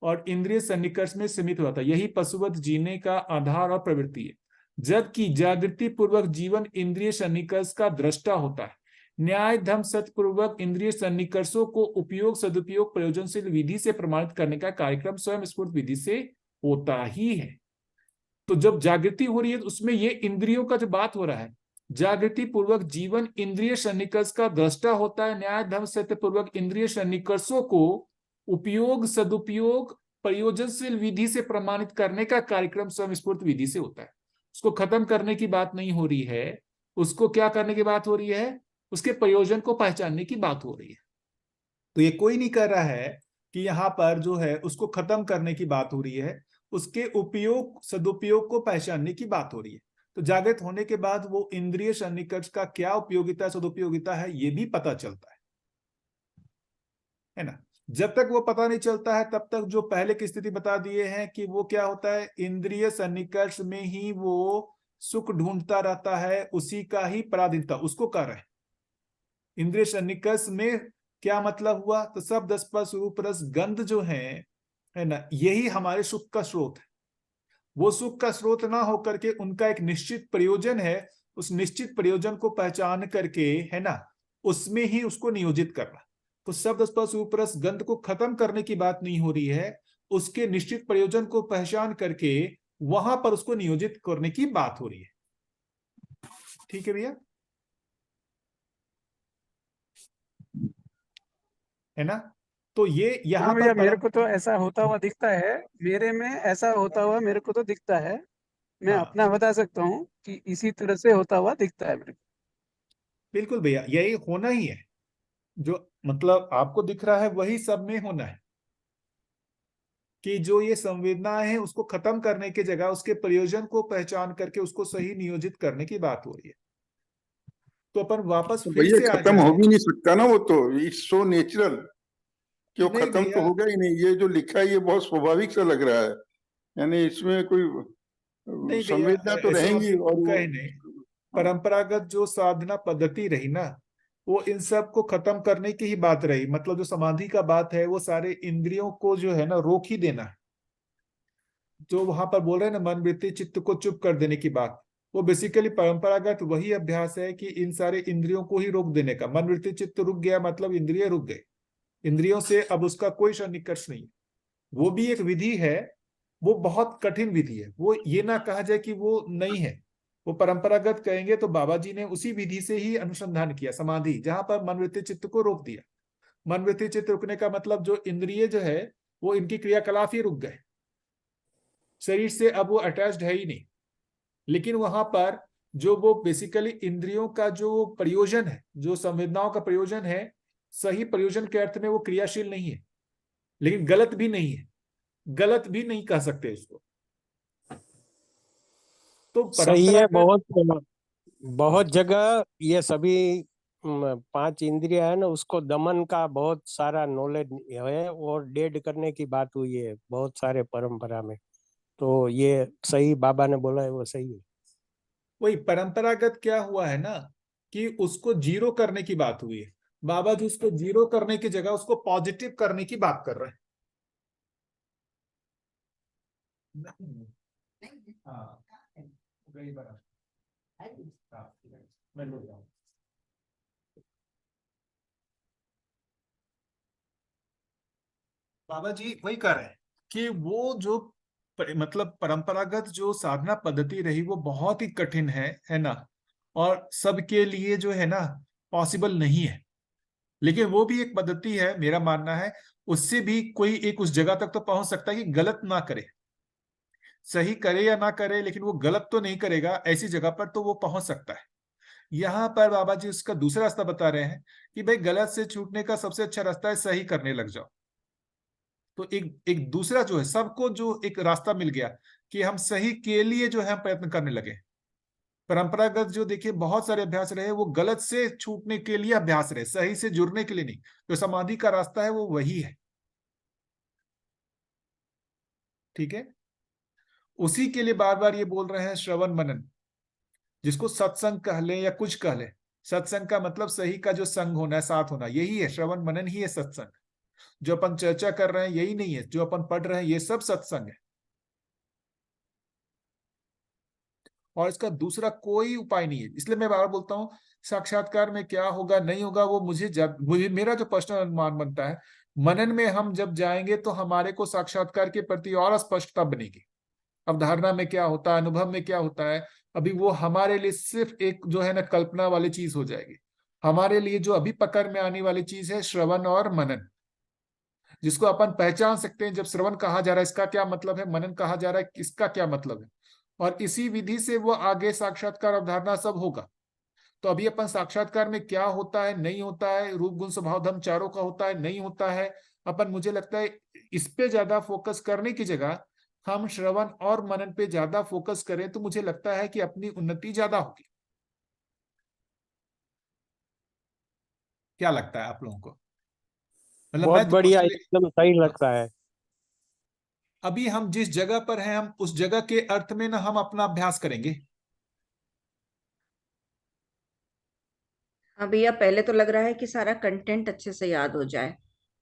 और इंद्रिय सन्निकर्ष में सीमित होता है। यही पशुवत जीने का आधार और प्रवृत्ति है। जबकि जागृति पूर्वक जीवन इंद्रिय सन्निकर्ष का दृष्टा होता है। न्याय, धर्म, सत्यपूर्वक इंद्रिय सन्निकर्षों को उपयोग, सदुपयोग, प्रयोजनशील विधि से प्रमाणित करने का कार्यक्रम स्वयं स्फूर्त विधि से होता ही है। तो जब जागृति हो रही है, उसमें ये इंद्रियों का जो बात हो रहा है, जागृति पूर्वक जीवन इंद्रिय सन्निकर्ष का दृष्टा होता है। न्याय, धर्म, सत्य पूर्वक इंद्रिय सन्निकर्षों को उपयोग, सदुपयोग, प्रयोजनशील विधि से प्रमाणित करने का कार्यक्रम स्वयं स्फूर्त विधि से होता है। उसको खत्म करने की बात नहीं हो रही है, उसको क्या करने की बात हो रही है, उसके प्रयोजन को पहचानने की बात हो रही है। तो ये कोई नहीं कर रहा है कि यहाँ पर जो है उसको खत्म करने की बात हो रही है, उसके उपयोग, सदुपयोग को पहचानने की बात हो रही है। तो जागृत होने के बाद वो इंद्रिय सन्निकर्ष का क्या उपयोगिता, सदुपयोगिता है, ये भी पता चलता है ना। जब तक वो पता नहीं चलता है, तब तक जो पहले की स्थिति बता दिए हैं कि वो क्या होता है, इंद्रिय सन्निकर्ष में ही वो सुख ढूंढता रहता है, उसी का ही पराधीनता उसको कर रहे हैं। इंद्रिय सन्निकर्ष में क्या मतलब हुआ, तो शब्द, स्पर्श, रूप, रस, गंध जो है ना, यही हमारे सुख का स्रोत है। वो सुख का स्रोत ना होकर के उनका एक निश्चित प्रयोजन है, उस निश्चित प्रयोजन को पहचान करके, है ना, उसमें ही उसको नियोजित करना। तो शब्द, स्पर्श, रूप, रस, गंध को खत्म करने की बात नहीं हो रही है, उसके निश्चित प्रयोजन को पहचान करके वहां पर उसको नियोजित करने की बात हो रही है। ठीक है भैया, है ना। तो ये यहाँ भैया पर मेरे को तो ऐसा होता हुआ दिखता है, मेरे में ऐसा होता हुआ मेरे को तो दिखता है। मैं हाँ, अपना बता सकता हूँ कि इसी तरह से होता हुआ दिखता है मेरे को। बिल्कुल भैया, यही होना ही है। जो मतलब आपको दिख रहा है वही सब में होना है, कि जो ये संवेदनाएं हैं उसको खत्म करने की जगह उसके प्रयोजन को पहचान करके उसको सही नियोजित करने की बात हो रही है। तो अपन वापस तो फिर भैया से आ खत्म हो जाए। भी नहीं सकता ना, वो तो इट्स सो नेचुरल कि वो नहीं खत्म तो भैया, होगा ही नहीं। ये जो लिखा है ये बहुत स्वाभाविक सा लग रहा है, यानी इसमें कोई नहीं भैया, संवेदना तो ऐसा रहेंगी। और वो कहीं नहीं। परंपरागत जो साधना पद्धति रही ना, वो इन सब को खत्म करने की ही बात रही। मतलब जो समाधि का बात है, वो सारे इंद्रियों को जो है ना रोक ही देना है। जो वहां पर बोल रहे हैं ना, मन, वृत्ति, चित्त को चुप कर देने की बात, वो बेसिकली परंपरागत वही अभ्यास है कि इन सारे इंद्रियों को ही रोक देने का। मन, वृत्ति, चित्त रुक गया मतलब इंद्रिय रुक गए, इंद्रियों से अब उसका कोई सन्निकर्ष नहीं। वो भी एक विधि है, वो बहुत कठिन विधि है। वो ये ना कहा जाए कि वो नहीं है, वो परंपरागत कहेंगे तो बाबा जी ने उसी विधि से ही अनुसंधान किया समाधि, जहां पर मन, वृत्ति, चित्त को रोक दिया। मन, वृत्ति, चित्त रुकने का मतलब जो इंद्रिय जो है वो इनकी क्रियाकलाप ही रुक गए, शरीर से अब वो अटैच्ड है ही नहीं। लेकिन वहां पर जो वो बेसिकली इंद्रियों का जो प्रयोजन है, जो संवेदनाओं का प्रयोजन है, सही प्रयोजन के अर्थ में वो क्रियाशील नहीं है, लेकिन गलत भी नहीं है, गलत भी नहीं कह सकते उसको। तो सही है। परंपरागत बहुत जगह ये सभी 5 इंद्रिया है ना, उसको दमन का बहुत सारा नॉलेज है और डेड करने की बात हुई है बहुत सारे परंपरा में। तो ये सही बाबा ने बोला है, वो सही है। वही परंपरागत क्या हुआ है ना, कि उसको जीरो करने की बात हुई है। बाबा जी उसको जीरो करने की जगह उसको पॉजिटिव करने की बात कर रहे हैं। हाँ, वही बराबर। हाँ, मैं बोल रहा हूँ। बाबा जी वही कर रहे हैं कि वो जो मतलब परंपरागत जो साधना पद्धति रही वो बहुत ही कठिन है ना, और सबके लिए जो है ना पॉसिबल नहीं है। लेकिन वो भी एक पद्धति है, मेरा मानना है। उससे भी कोई एक उस जगह तक तो पहुंच सकता है कि गलत ना करे, सही करे या ना करे, लेकिन वो गलत तो नहीं करेगा, ऐसी जगह पर तो वो पहुंच सकता है। यहाँ पर बाबा जी उसका दूसरा रास्ता बता रहे हैं कि भाई गलत से छूटने का सबसे अच्छा रास्ता है सही करने लग जाओ। तो एक दूसरा जो है, सबको जो एक रास्ता मिल गया कि हम सही के लिए जो है प्रयत्न करने लगे। परंपरागत जो देखिए बहुत सारे अभ्यास रहे, वो गलत से छूटने के लिए अभ्यास रहे, सही से जुड़ने के लिए नहीं। तो समाधि का रास्ता है वो वही है, ठीक है। उसी के लिए बार बार ये बोल रहे हैं श्रवण मनन, जिसको सत्संग कह ले या कुछ कह ले। सत्संग का मतलब सही का जो संग होना है, साथ होना, यही है श्रवण मनन ही है सत्संग। जो अपन चर्चा कर रहे हैं यही नहीं है, जो अपन पढ़ रहे हैं ये सब सत्संग है। और इसका दूसरा कोई उपाय नहीं है। इसलिए मैं बार बोलता हूं साक्षात्कार में क्या होगा नहीं होगा वो मुझे मेरा जो पर्सनल अनुमान बनता है, मनन में हम जब जाएंगे तो हमारे को साक्षात्कार के प्रति और स्पष्टता बनेगी। अवधारणा में क्या होता है, अनुभव में क्या होता है, अभी वो हमारे लिए सिर्फ एक जो है ना कल्पना वाली चीज हो जाएगी। हमारे लिए जो अभी पकड़ में आने वाली चीज है श्रवण और मनन, जिसको अपन पहचान सकते हैं। जब श्रवण कहा जा रहा है इसका क्या मतलब है, मनन कहा जा रहा है इसका क्या मतलब है, और इसी विधि से वो आगे साक्षात्कार अवधारणा सब होगा। तो अभी अपन साक्षात्कार में क्या होता है नहीं होता है, रूप गुण स्वभाव धर्म चारों का होता है नहीं होता है, अपन मुझे लगता है इस पे ज्यादा फोकस करने की जगह हम श्रवण और मनन पे ज्यादा फोकस करें तो मुझे लगता है कि अपनी उन्नति ज्यादा होगी। क्या लगता है आप लोगों को? मतलब बहुत मैं तो बढ़िया, पर्सनली एकदम सही लग रहा है। अभी हम जिस जगह पर हैं हम उस जगह के अर्थ में ना हम अपना अभ्यास करेंगे। हाँ भैया, पहले तो लग रहा है कि सारा कंटेंट अच्छे से याद हो जाए,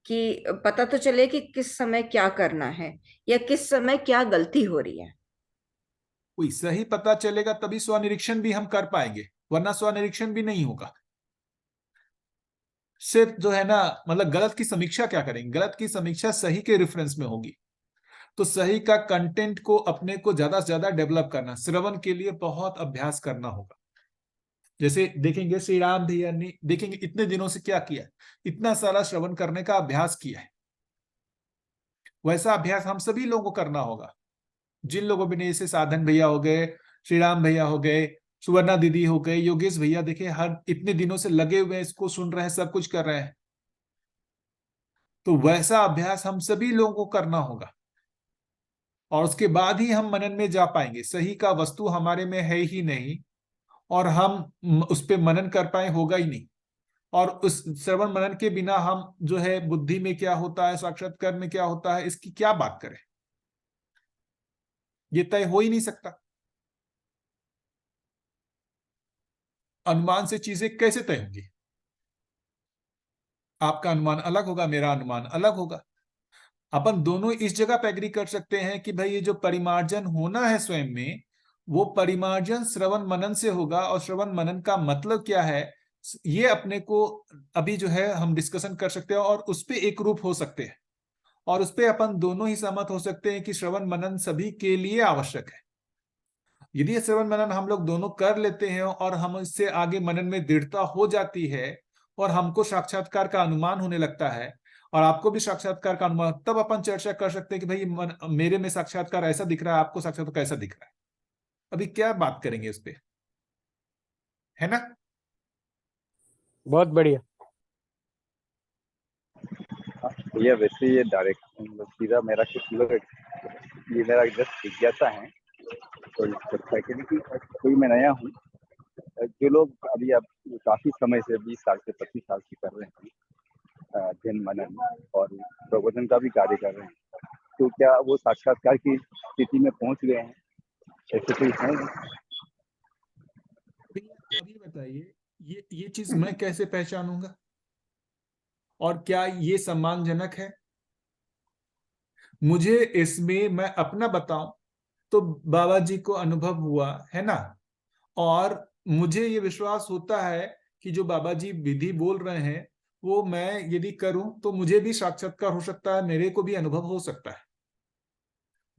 कि पता तो चले कि किस समय क्या करना है या किस समय क्या गलती हो रही है। कोई सही पता चलेगा तभी स्वनिरीक्षण भी हम कर पाएंगे, वरना स्वनिरीक्षण भी नहीं होगा। सिर्फ जो है ना मतलब गलत की समीक्षा क्या करेंगे, गलत की समीक्षा सही के रेफरेंस में होगी। तो सही का कंटेंट को अपने को ज्यादा से ज्यादा डेवलप करना, श्रवण के लिए बहुत अभ्यास करना होगा। जैसे देखेंगे श्री राम भैया ने देखेंगे इतने दिनों से क्या किया, इतना सारा श्रवण करने का अभ्यास किया है। वैसा अभ्यास हम सभी लोगों को करना होगा। जिन लोगों ने जैसे साधन भैया हो गए, श्री राम भैया हो गए, सुवर्णा दीदी हो गए, योगेश भैया, देखिए हर इतने दिनों से लगे हुए हैं, इसको सुन रहे हैं, सब कुछ कर रहे हैं। तो वैसा अभ्यास हम सभी लोगों को करना होगा और उसके बाद ही हम मनन में जा पाएंगे। सही का वस्तु हमारे में है ही नहीं और हम उस पर मनन कर पाए होगा ही नहीं। और उस श्रवण मनन के बिना हम जो है बुद्धि में क्या होता है, साक्षात्कार में क्या होता है, इसकी क्या बात करें, ये तय हो ही नहीं सकता। अनुमान से चीजें कैसे तय होंगी? आपका अनुमान अलग होगा, मेरा अनुमान अलग होगा। अपन दोनों इस जगह पे एग्री कर सकते हैं कि भाई ये जो परिमार्जन होना है स्वयं में, वो परिमार्जन श्रवण मनन से होगा। और श्रवण मनन का मतलब क्या है ये अपने को अभी जो है हम डिस्कशन कर सकते हैं और उस पे एक रूप हो सकते हैं। और उस पे अपन दोनों ही सहमत हो सकते हैं कि श्रवण मनन सभी के लिए आवश्यक है। यदि ये श्रवण मनन हम लोग दोनों कर लेते हैं और हम इससे आगे मनन में दृढ़ता हो जाती है और हमको साक्षात्कार का अनुमान होने लगता है और आपको भी साक्षात्कार का अनुमान, तब अपन चर्चा कर सकते हैं कि भाई मेरे में साक्षात्कार ऐसा दिख रहा है, आपको साक्षात्कार कैसा दिख रहा है। अभी क्या बात करेंगे इस पे, है ना? बहुत बढ़िया। भैया वैसे ये डायरेक्ट सीधा मेरा कुछ लोग ये मेरा जस्ट जिज्ञासा है तो फैकल्टी कोई मैं नया हूँ। जो लोग अभी आप काफी समय से 20 साल से 25 साल से कर रहे हैं ध्यान मनन और प्रबोधन का भी कार्य कर रहे हैं, तो क्या वो साक्षात्कार की स्थिति में पहुंच गए हैं, ऐसे कोई है? अभी बताइए ये चीज मैं कैसे पहचानूंगा और क्या ये सम्मानजनक है? मुझे इसमें मैं अपना बताऊं तो बाबा जी को अनुभव हुआ है ना, और मुझे ये विश्वास होता है कि जो बाबा जी विधि बोल रहे हैं वो मैं यदि करूं तो मुझे भी साक्षात्कार हो सकता है, मेरे को भी अनुभव हो सकता है।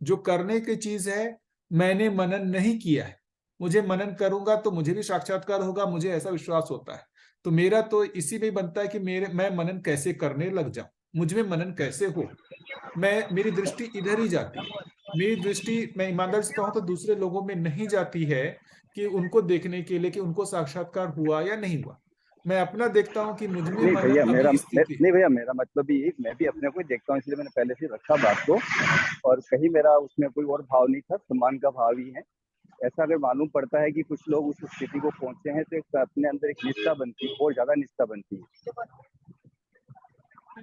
जो करने की चीज है मैंने मनन नहीं किया है, मुझे मनन करूंगा तो मुझे भी साक्षात्कार होगा, मुझे ऐसा विश्वास होता है। तो मेरा तो इसी में बनता है कि मैं मनन कैसे करने लग जाऊं, मुझ में मनन कैसे हो। मेरी दृष्टि इधर ही जाती है। मेरी दृष्टि, मैं ईमानदारी से कहूं तो दूसरे लोगों में नहीं जाती है कि उनको देखने के लिए कि उनको साक्षात्कार हुआ या नहीं हुआ। मैं अपना देखता हूँ कि मुझ में नहीं मनन भैया अभी स्थिति। नहीं भैया, मेरा मतलब भी मैं भी अपने को ही देखता हूँ, इसलिए मैंने पहले से रखा बात को। और कहीं मेरा उसमें कोई और भाव नहीं था, सम्मान का भाव ही है। ऐसा अगर मालूम पड़ता है कि कुछ लोग उस स्थिति को पहुंचे हैं, तो एक अपने अंदर एक निष्ठा बनती है, और ज्यादा निष्ठा बनती है।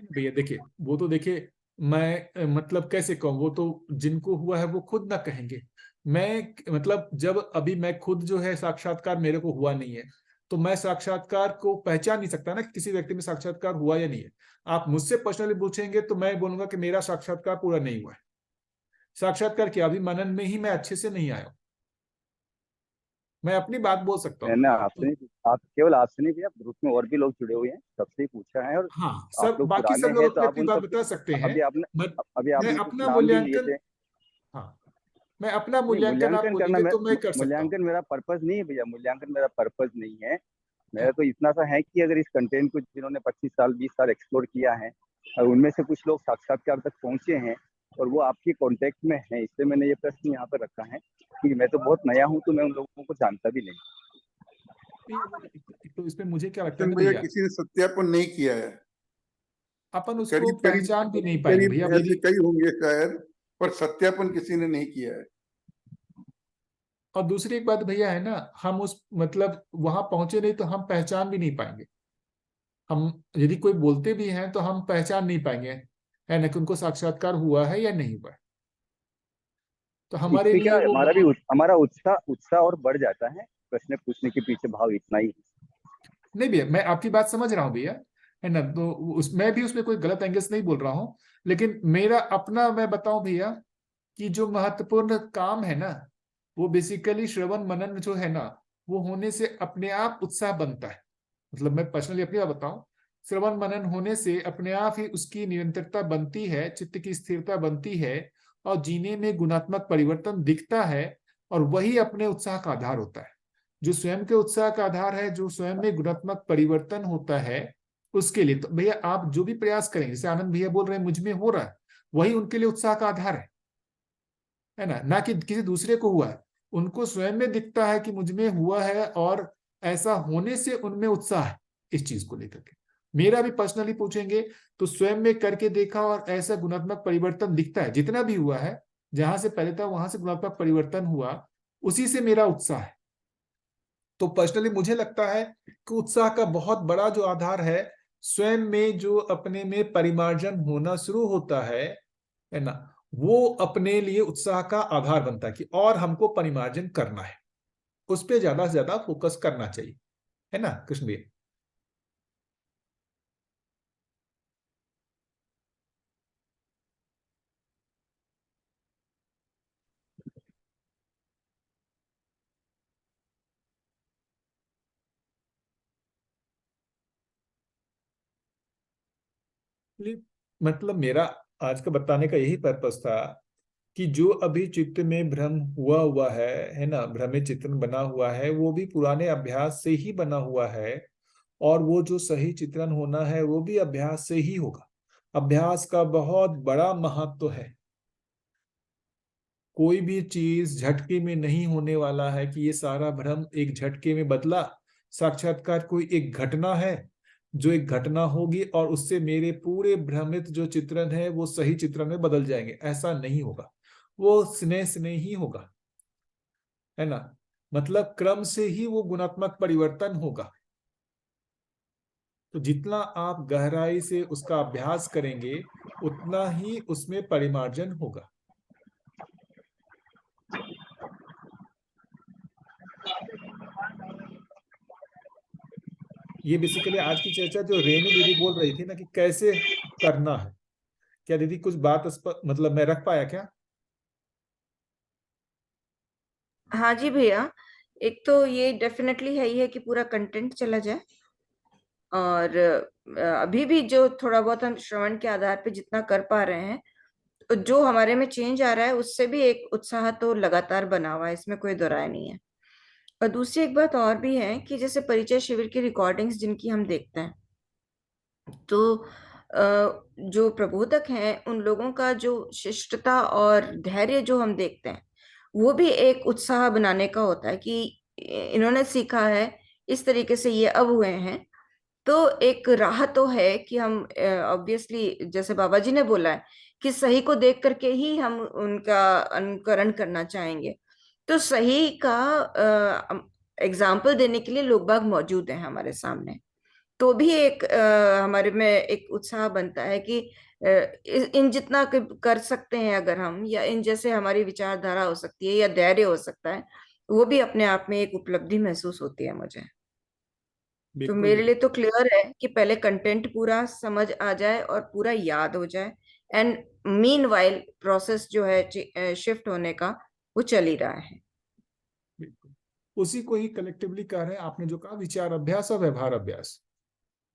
भैया देखिए, वो तो देखिए, मैं मतलब कैसे कहूँ, वो तो जिनको हुआ है वो खुद ना कहेंगे। मैं मतलब जब अभी मैं खुद जो है साक्षात्कार मेरे को हुआ नहीं है, तो मैं साक्षात्कार को पहचान नहीं सकता ना कि किसी व्यक्ति में साक्षात्कार हुआ या नहीं है। आप मुझसे पर्सनली पूछेंगे तो मैं बोलूंगा कि मेरा साक्षात्कार पूरा नहीं हुआ है। साक्षात्कार किया, अभी मनन में ही मैं अच्छे से नहीं आया हूं। मैं अपनी बात बोल सकता हूँ। मैंने आपसे नहीं, आप केवल आपसे नहीं भैया, ग्रुप में और भी लोग जुड़े हुए हैं, सबसे ही पूछा है। और हाँ, आप सब लोग बाकी पुराने सब लोग हैं, तो अपनी आप अपनी उन बात सब, बता सकते हैं। अभी मैं आपने कुछ अपना नाम भी लिए मूल्यांकन, थे। हाँ, मैं अपना नहीं, मूल्यांकन आप मूल्यांकन करना, बोलेंगे तो मैं कर सकता हूँ। मूल्यांकन मेरा पर्पज नहीं है भैया, मूल्यांकन मेरा पर्पज नहीं है। मेरा तो इतना सा है कि अगर इस कंटेंट को जिन्होंने 25 साल 20 साल एक्सप्लोर किया है, और उनमें से कुछ लोग साक्षात्कार तक पहुंचे हैं, और वो आपके कांटेक्ट में हैं, इसलिए मैंने ये प्रश्न यहाँ पर रखा है। कि मैं तो बहुत नया हूँ, तो मैं उन लोगों को जानता भी नहीं। तो इसमें मुझे क्या लगता है किशन ना भैया, भैया, किसी ने सत्यापन नहीं किया है। अपन उसको करीब करीब पहचान भी नहीं पाएंगे करीब भैया। अब ऐसे यदि, कई होंगे शायद, पर सत्यापन किसी ने नहीं किया है। और दूसरी एक बात भैया है ना, हम उस मतलब वहां पहुंचे नहीं तो हम पहचान भी नहीं पाएंगे। हम यदि कोई बोलते भी हैं तो हम पहचान नहीं पाएंगे, है ना, कि उनको साक्षात्कार हुआ है या नहीं हुआ है। तो हमारे इससे क्या लिए वो बहुत, हमारा उत्साह उत्साह और बढ़ जाता है। प्रश्न पूछने के पीछे भाव इतना ही है। नहीं भैया, मैं आपकी बात समझ रहा हूँ भैया, है ना, तो मैं भी उसमें कोई गलत एंगल से नहीं बोल रहा हूँ। लेकिन मेरा अपना मैं बताऊं भैया, कि जो महत्वपूर्ण काम है ना, वो बेसिकली श्रवण मनन जो है ना, वो होने से अपने आप उत्साह बनता है। मतलब मैं पर्सनली अपनी बात बताऊं, श्रवण मनन होने से अपने आप ही उसकी निरंतरता बनती है, चित्त की स्थिरता बनती है, और जीने में गुणात्मक परिवर्तन दिखता है। और वही अपने उत्साह का आधार होता है। जो स्वयं के उत्साह का आधार है, जो स्वयं में गुणात्मक परिवर्तन होता है, उसके लिए तो भैया आप जो भी प्रयास करेंगे, जैसे आनंद भैया बोल रहे हैं मुझ में हो रहा है, वही उनके लिए उत्साह का आधार है ना कि किसी दूसरे को हुआ है। उनको स्वयं में दिखता है कि मुझ में हुआ है, और ऐसा होने से उनमें उत्साह है इस चीज को लेकर के। मेरा भी पर्सनली पूछेंगे तो स्वयं में करके देखा, और ऐसा गुणात्मक परिवर्तन दिखता है, जितना भी हुआ है, जहां से पहले था वहां से गुणात्मक परिवर्तन हुआ, उसी से मेरा उत्साह है। तो पर्सनली मुझे लगता है कि उत्साह का बहुत बड़ा जो आधार है, स्वयं में जो अपने में परिमार्जन होना शुरू होता है ना, वो अपने लिए उत्साह का आधार बनता है कि और हमको परिमार्जन करना है, उस पर ज्यादा से ज्यादा फोकस करना चाहिए, है ना कृष्ण भैया। इसलिए मतलब मेरा आज का बताने का यही पर्पस था कि जो अभी चित्त में भ्रम हुआ है ना, भ्रमित चित्रण बना हुआ है, वो भी पुराने अभ्यास से ही बना हुआ है। और वो जो सही चित्रण होना है वो भी अभ्यास से ही होगा। अभ्यास का बहुत बड़ा महत्व है। कोई भी चीज झटके में नहीं होने वाला है कि ये सारा भ्रम एक झटके में बदला। साक्षात्कार कोई एक घटना है, जो एक घटना होगी और उससे मेरे पूरे भ्रमित जो चित्रण है वो सही चित्रण में बदल जाएंगे, ऐसा नहीं होगा। वो स्नेह स्नेह ही होगा, है ना, मतलब क्रम से ही वो गुणात्मक परिवर्तन होगा। तो जितना आप गहराई से उसका अभ्यास करेंगे, उतना ही उसमें परिमार्जन होगा। ये बेसिकली आज की चर्चा जो रेणु दीदी बोल रही थी ना कि कैसे करना है, क्या दीदी कुछ बात मतलब मैं रख पाया क्या? हाँ जी भैया, एक तो ये डेफिनेटली है ही है कि पूरा कंटेंट चला जाए। और अभी भी जो थोड़ा बहुत हम श्रवण के आधार पे जितना कर पा रहे हैं, तो जो हमारे में चेंज आ रहा है उससे भी एक उत्साह तो लगातार बना हुआ है, इसमें कोई दो राय नहीं है। और दूसरी एक बात और भी है कि जैसे परिचय शिविर की रिकॉर्डिंग्स जिनकी हम देखते हैं, तो जो प्रबोधक हैं उन लोगों का जो शिष्टता और धैर्य जो हम देखते हैं, वो भी एक उत्साह बनाने का होता है कि इन्होंने सीखा है, इस तरीके से ये अब हुए हैं, तो एक राह तो है कि हम ऑब्वियसली जैसे बाबा जी ने बोला है कि सही को देख करके ही हम उनका अनुकरण करना चाहेंगे। तो सही का एग्जाम्पल देने के लिए लोग बाग मौजूद हैं हमारे सामने। तो भी एक हमारे में एक उत्साह बनता है कि इन जितना कर सकते हैं अगर हम, या इन जैसे हमारी विचारधारा हो सकती है या धैर्य हो सकता है, वो भी अपने आप में एक उपलब्धि महसूस होती है मुझे। तो बिल्कुल मेरे लिए तो क्लियर है कि पहले कंटेंट पूरा समझ आ जाए और पूरा याद हो जाए, एंड मीन वाइल प्रोसेस जो है शिफ्ट होने का वो चल ही रहा है। बिल्कुल उसी को ही कलेक्टिवली कह रहे हैं। आपने जो कहा विचार अभ्यास और व्यवहार अभ्यास,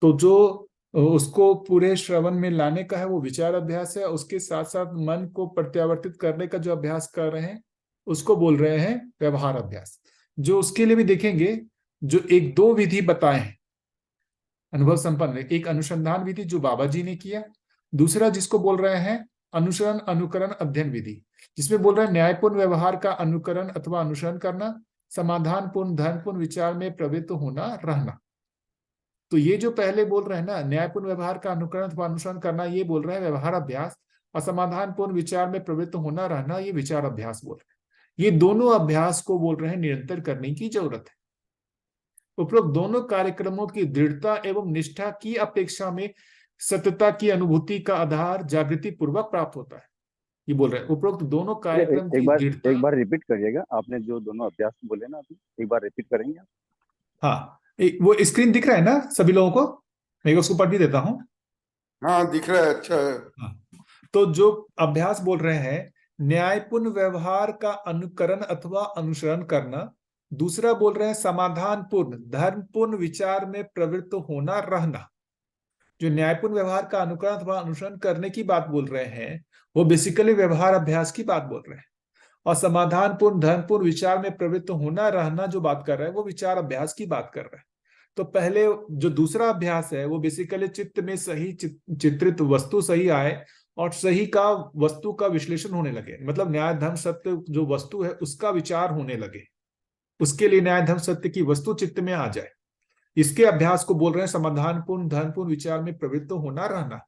तो जो उसको पूरे श्रवण में लाने का है वो विचार अभ्यास है। उसके साथ साथ मन को प्रत्यावर्तित करने का जो अभ्यास कर रहे हैं उसको बोल रहे हैं व्यवहार अभ्यास। जो उसके लिए भी देखेंगे, जो एक दो विधि बताए हैं अनुभव संपन्न, एक अनुसंधान विधि जो बाबा जी ने किया, दूसरा जिसको बोल रहे हैं अनुसरण अनुकरण अध्ययन विधि, जिसमें बोल रहे हैं न्यायपूर्ण व्यवहार का अनुकरण अथवा अनुसरण करना, समाधानपूर्ण धर्मपूर्ण विचार में प्रवृत्त होना रहना। तो ये जो पहले बोल रहे हैं ना, न्यायपूर्ण व्यवहार का अनुकरण अथवा अनुसरण करना, ये बोल रहे हैं व्यवहार अभ्यास, असमाधानपूर्ण विचार में प्रवृत्त होना रहना ये विचार अभ्यास बोल रहे हैं। ये दोनों अभ्यास को बोल रहे हैं निरंतर करने की जरूरत है। उपरोक्त दोनों कार्यक्रमों की दृढ़ता एवं निष्ठा की अपेक्षा में सत्यता की अनुभूति का आधार जागृति पूर्वक प्राप्त होता है, ये बोल रहे हैं। उपरोक्त दोनों कार्यक्रम की दृढ़ता, एक बार रिपीट करिएगा, आपने जो दोनों अभ्यास बोले ना अभी, एक बार रिपीट करेंगे आप? हाँ वो स्क्रीन दिख रहा है ना सभी लोगों को? मैं उसको पढ़ भी देता हूँ। हाँ दिख रहा है, अच्छा है। हाँ। तो जो अभ्यास बोल रहे हैं न्यायपूर्ण व्यवहार का अनुकरण अथवा अनुसरण करना, दूसरा बोल रहे हैं समाधानपूर्ण धर्मपूर्ण विचार में प्रवृत्त होना रहना। जो न्यायपूर्ण व्यवहार का अनुकरण अथवा अनुसरण करने की बात बोल रहे हैं वो बेसिकली व्यवहार अभ्यास की बात बोल रहे हैं, और समाधानपूर्ण धर्मपूर्ण विचार में प्रवृत्त होना रहना जो बात कर रहे हैं वो विचार अभ्यास की बात कर रहे हैं। तो पहले जो दूसरा अभ्यास है वो बेसिकली चित्त में सही चित्रित वस्तु सही आए और सही का वस्तु का विश्लेषण होने लगे, मतलब न्याय धर्म सत्य जो वस्तु है उसका विचार होने लगे, उसके लिए न्याय धर्म सत्य की वस्तु चित्त में आ जाए। इसके अभ्यास को बोल रहे हैं समाधानपूर्ण धर्मपूर्ण विचार में प्रवृत्त होना रहना।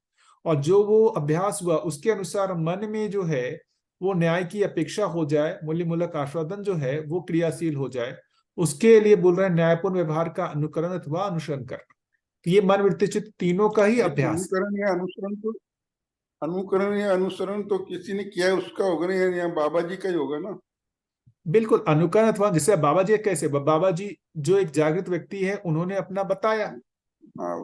और जो वो अभ्यास हुआ उसके अनुसार मन में जो है वो न्याय की अपेक्षा हो जाए, मूल्य मूलक आस्वादन जो है वो क्रियाशील हो जाए, उसके लिए बोल रहे हैं न्यायपूर्ण व्यवहार का अनुकरण अथवा अनुसरण करना। तो ये मन वृत्ति चित्त तीनों का ही अभ्यास। अनुकरण या अनुसरण तो किसी ने किया है उसका होगा ना, या बाबा जी का ही होगा ना? बिल्कुल अनुकरण अथवा, जैसे बाबा जी कैसे, बाबा जी जो एक जागृत व्यक्ति है उन्होंने अपना बताया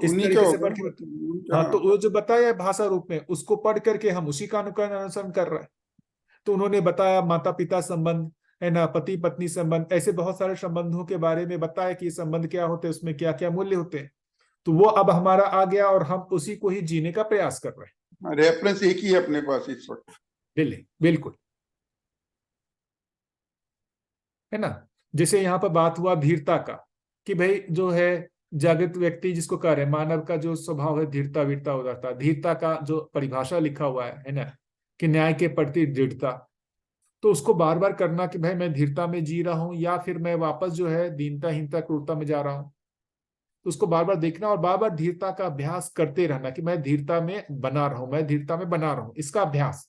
इस उन्हीं का तरीके से होगा पढ़ के उनका। हाँ, तो वो जो बताया भाषा रूप में उसको पढ़ करके हम उसी का अनुकरण अनुसरण कर रहे हैं। तो उन्होंने बताया माता पिता संबंध है ना, पति पत्नी संबंध, ऐसे बहुत सारे संबंधों के बारे में बताया कि संबंध क्या होते हैं, उसमें क्या क्या मूल्य होते हैं। तो वो अब हमारा आ गया और हम उसी को ही जीने का प्रयास कर रहे हैं। रेफरेंस एक ही है अपने पास इस वक्त। बिल्कुल है ना। जैसे यहाँ पर बात हुआ धीरता का, कि भाई जो है जागृत व्यक्ति जिसको कह रहे हैं मानव का जो स्वभाव है धीरता वीरता उदारता, धीरता का जो परिभाषा लिखा हुआ है ना, कि न्याय के प्रति दृढ़ता। तो उसको बार बार करना कि भाई मैं धीरता में जी रहा हूं या फिर मैं वापस जो है दीनता हीनता क्रूरता में जा रहा हूं। तो उसको बार बार देखना और बार बार धीरता का अभ्यास करते रहना कि मैं धीरता में बना रहा हूं, मैं धीरता में बना रहा हूं, इसका अभ्यास।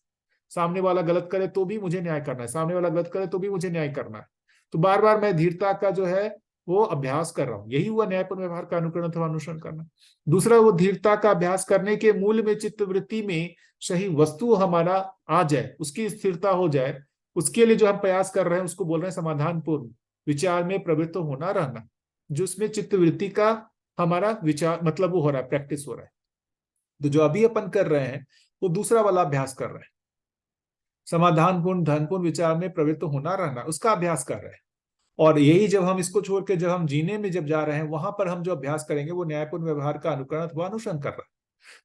सामने वाला गलत करे तो भी मुझे न्याय करना है, सामने वाला गलत करे तो भी मुझे न्याय करना है। तो बार बार मैं धीरता का जो है वो अभ्यास कर रहा हूं, यही हुआ न्यायपूर्ण व्यवहार का अनुकरण अथवा अनुसरण करना। दूसरा, वो धीरता का अभ्यास करने के मूल में चित्तवृत्ति में सही वस्तु हमारा आ जाए, उसकी स्थिरता हो जाए, उसके लिए जो हम प्रयास कर रहे हैं उसको बोल रहे हैं समाधानपूर्ण विचार में प्रवृत्त होना रहना, जो उसमें चित्तवृत्ति का हमारा विचार मतलब वो हो रहा है, प्रैक्टिस हो रहा है। तो जो अभी अपन कर रहे हैं वो दूसरा वाला अभ्यास कर रहे हैं, समाधानपूर्ण धनपूर्ण विचार में प्रवृत्त होना रहना, उसका अभ्यास कर रहे हैं। और यही जब हम इसको छोड़ के जब हम जीने में जब जा रहे हैं वहां पर हम जो अभ्यास करेंगे वो न्यायपूर्ण व्यवहार का अनुकरण अथवा अनुसरण कर रहे हैं।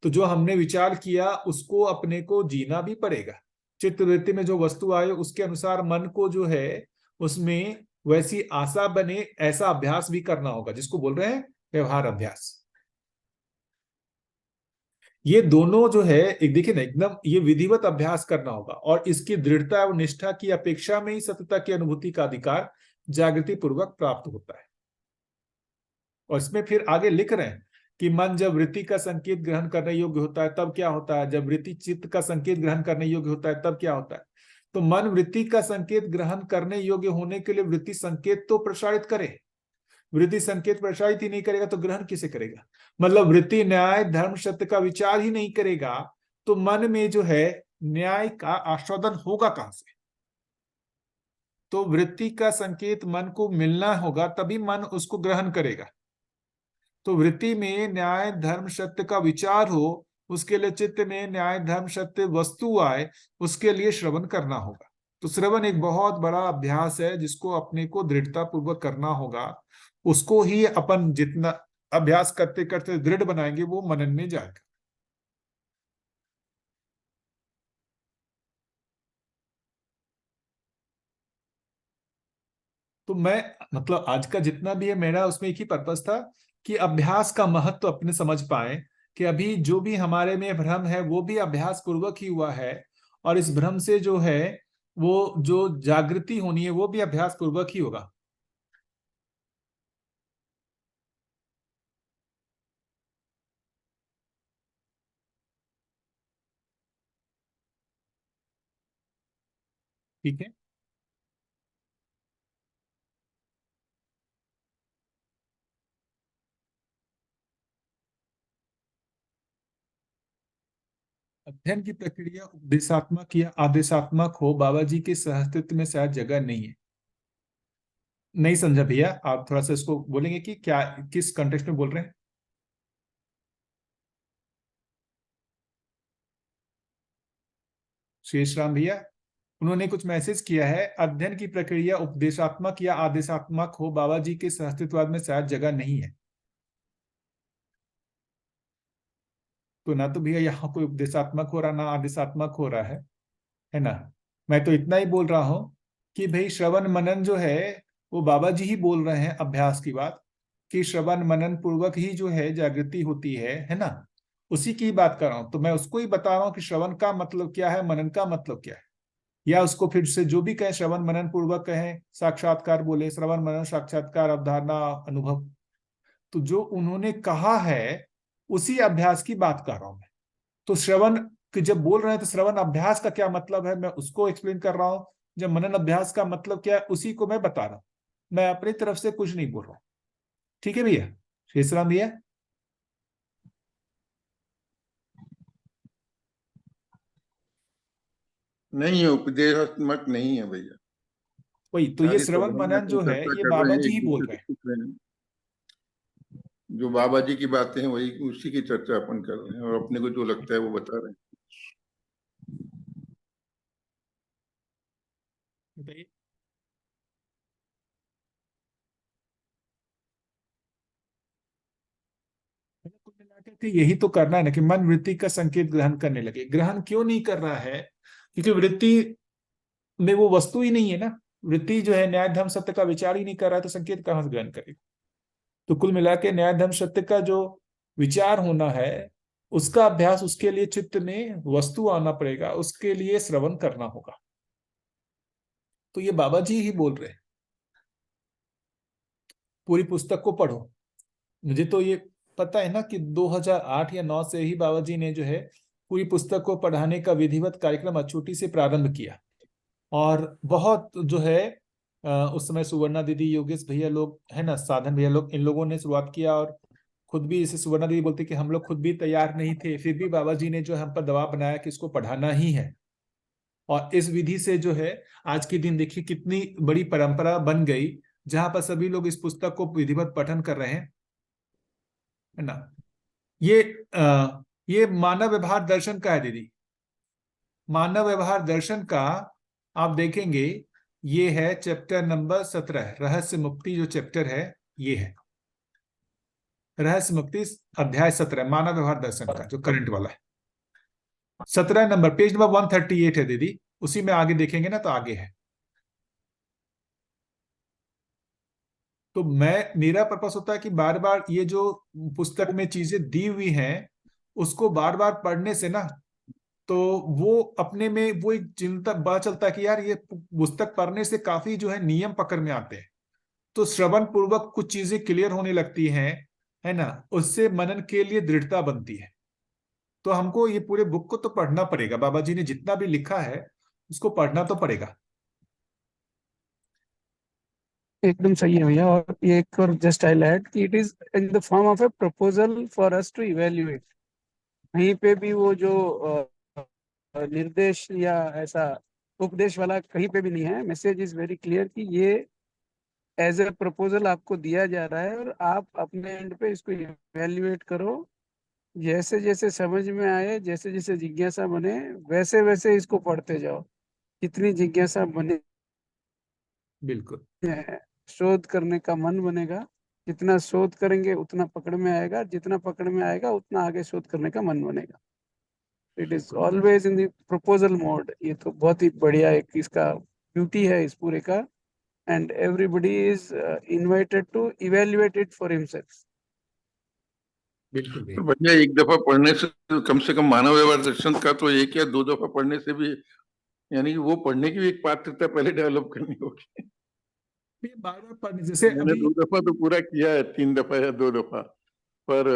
तो जो हमने विचार किया उसको अपने को जीना भी पड़ेगा। चित्तवृत्ति में जो वस्तु आए उसके अनुसार मन को जो है उसमें वैसी आशा बने, ऐसा अभ्यास भी करना होगा, जिसको बोल रहे हैं व्यवहार अभ्यास। ये दोनों जो है एक देखिए ना, एकदम ये विधिवत अभ्यास करना होगा और इसकी दृढ़ता और निष्ठा की अपेक्षा में ही सत्यता की अनुभूति का अधिकार जागृति पूर्वक प्राप्त होता है। और इसमें फिर आगे लिख रहे हैं कि मन जब वृत्ति का संकेत ग्रहण करने योग्य होता है तब क्या होता है, जब वृत्ति चित्त का संकेत ग्रहण करने योग्य होता है तब क्या होता है। तो मन वृत्ति का संकेत ग्रहण करने योग्य होने के लिए वृत्ति संकेत तो प्रसारित करे, वृत्ति संकेत प्रसारित ही नहीं करेगा तो ग्रहण किसे करेगा। मतलब वृत्ति न्याय धर्म सत्य का विचार ही नहीं करेगा तो मन में जो है न्याय का आस्वादन होगा कहां से। तो वृत्ति का संकेत मन को मिलना होगा तभी मन उसको ग्रहण करेगा। तो वृत्ति में न्याय धर्म सत्य का विचार हो, उसके लिए चित्त में न्याय धर्म सत्य वस्तु आए, उसके लिए श्रवण करना होगा। तो श्रवण एक बहुत बड़ा अभ्यास है जिसको अपने को दृढ़ता पूर्वक करना होगा। उसको ही अपन जितना अभ्यास करते करते दृढ़ बनाएंगे वो मनन में जाएगा। तो मैं मतलब आज का जितना भी है मेरा उसमें एक ही पर्पस था कि अभ्यास का महत्व अपने समझ पाए कि अभी जो भी हमारे में भ्रम है वो भी अभ्यास पूर्वक ही हुआ है, और इस भ्रम से जो है वो जो जागृति होनी है वो भी अभ्यास पूर्वक ही होगा। ठीक है, अध्ययन की प्रक्रिया उपदेशात्मक या आदेशात्मक हो, बाबा जी के सहअस्तित्व में शायद जगह नहीं है। नहीं समझा भैया, आप थोड़ा सा इसको बोलेंगे कि क्या किस कंटेक्स्ट में बोल रहे हैं। शेष राम भैया उन्होंने कुछ मैसेज किया है, अध्ययन की प्रक्रिया उपदेशात्मक या आदेशात्मक हो, बाबा जी के सहअस्तित्ववाद में शायद जगह नहीं है। तो ना तो भैया यहाँ कोई उपदेशात्मक हो रहा ना आदेशात्मक हो रहा है ना। मैं तो इतना ही बोल रहा हूं कि भाई श्रवण मनन जो है वो बाबा जी ही बोल रहे हैं अभ्यास की बात, कि श्रवण मनन पूर्वक ही जो है जागृति होती है ना। उसी की बात कर रहा हूं। तो मैं उसको ही बता रहा हूं कि श्रवण का मतलब क्या है, मनन का मतलब क्या है, या उसको फिर से जो भी कहें श्रवण मनन पूर्वक कहें, साक्षात्कार बोले, श्रवण मनन साक्षात्कार अवधारणा अनुभव। तो जो उन्होंने कहा है उसी अभ्यास की बात कर रहा हूं मैं। तो श्रवण कि जब बोल रहे हैं तो श्रवण अभ्यास का क्या मतलब है मैं उसको एक्सप्लेन कर रहा हूं, जब मनन अभ्यास का मतलब क्या है उसी को मैं बता रहा हूं। मैं अपनी तरफ से कुछ नहीं बोल रहा हूं। ठीक है भैया, शेषराम भैया। नहीं है, उपदेशात्मक नहीं है भैया। वही तो, ये खाली श्रवण श्रवण मनन जो मनन है चर्चा ये कर रहे बाबा हैं, जी एक ही बोल दूसरे रहे को हैं। पूछ रहे हैं। जो बाबा जी की बातें हैं वही उसी की चर्चा अपन कर रहे हैं और अपने को जो लगता है वो बता रहे हैं। बताइए। कुल मिलाकर के यही तो करना है ना कि मन वृत्ति का संकेत ग्रहण करने लगे। ग्रहण क्यों नहीं कर रहा है, क्योंकि वृत्ति में वो वस्तु ही नहीं है ना। वृत्ति जो है न्याय धर्म सत्य का विचार ही नहीं कर रहा है तो संकेत कहां से ग्रहण करेगा। तो कुल मिला के न्याय धर्म सत्य का जो विचार होना है उसका अभ्यास, उसके लिए चित्त में वस्तु आना पड़ेगा, उसके लिए श्रवण करना होगा। तो ये बाबा जी ही बोल रहे हैं। पूरी पुस्तक को पढ़ो। मुझे तो ये पता है ना कि 2008 या 9 से ही बाबा जी ने जो है पूरी पुस्तक को पढ़ाने का विधिवत कार्यक्रम अछूटी से प्रारंभ किया। और बहुत जो है उस समय सुवर्णा दीदी, योगेश भैया लोग है ना, साधन भैया लोग, इन लोगों ने शुरुआत किया। और खुद भी, जैसे सुवर्णा दीदी बोलते कि हम लोग खुद भी तैयार नहीं थे, फिर भी बाबा जी ने जो हम पर दबाव बनाया कि इसको पढ़ाना ही है। और इस विधि से जो है आज के दिन देखिए कितनी बड़ी परंपरा बन गई, जहां पर सभी लोग इस पुस्तक को विधिवत पठन कर रहे हैं, है ना। ये ये मानव व्यवहार दर्शन का है दीदी। मानव व्यवहार दर्शन का आप देखेंगे, ये है चैप्टर नंबर 17, रहस्य मुक्ति जो चैप्टर है ये है रहस्य मुक्ति, अध्याय 17 मानव व्यवहार दर्शन का जो करंट वाला है। 17 नंबर, पेज नंबर 138 है दीदी। उसी में आगे देखेंगे ना तो आगे है। तो मेरा पर्पस होता है कि बार बार ये जो पुस्तक में चीजें दी हुई हैं उसको बार बार पढ़ने से ना, तो वो अपने में वो एक चिंता पता चलता है कि यार ये पुस्तक पढ़ने से काफी जो है नियम पकड़ में आते हैं। तो श्रवण पूर्वक कुछ चीजें क्लियर होने लगती हैं, है ना, उससे मनन के लिए दृढ़ता बनती है। तो हमको ये पूरे बुक को तो पढ़ना पड़ेगा, बाबा जी ने जितना भी लिखा है उसको पढ़ना तो पड़ेगा। एकदम सही है भैया। और ये एक और जस्ट आई ऐड कि it is in the form of a proposal for us to evaluate. कहीं पे भी वो जो निर्देश या ऐसा उपदेश वाला कहीं पे भी नहीं है। मैसेज इज वेरी क्लियर कि ये एज ए प्रपोजल आपको दिया जा रहा है और आप अपने एंड पे इसको इवेल्युएट करो। जैसे जैसे समझ में आए, जैसे जैसे जिज्ञासा बने, वैसे वैसे इसको पढ़ते जाओ। जितनी जिज्ञासा बने, बिल्कुल शोध करने का मन बनेगा। जितना शोध करेंगे उतना पकड़ में आएगा, जितना पकड़ में आएगा उतना आगे शोध करने का मन बनेगा। It is always in the proposal mode. ये तो बहुत ही बढ़िया एक इसका ब्यूटी है इस पूरे का। And everybody is invited to evaluate it for himself. बिल्कुल भी। तो भैया एक दफा पढ़ने से कम मानव व्यवहार दर्शन का तो एक या दो दफा पढ़ने से भी, यानी कि वो पढ़ने की भी एक पात्रता पहले डेवलप करनी होगी। ये बार बार पढ़ने, जैसे मैंने अभी 2 दफा तो पूरा किया है, 3 दफा या 2 दफा, पर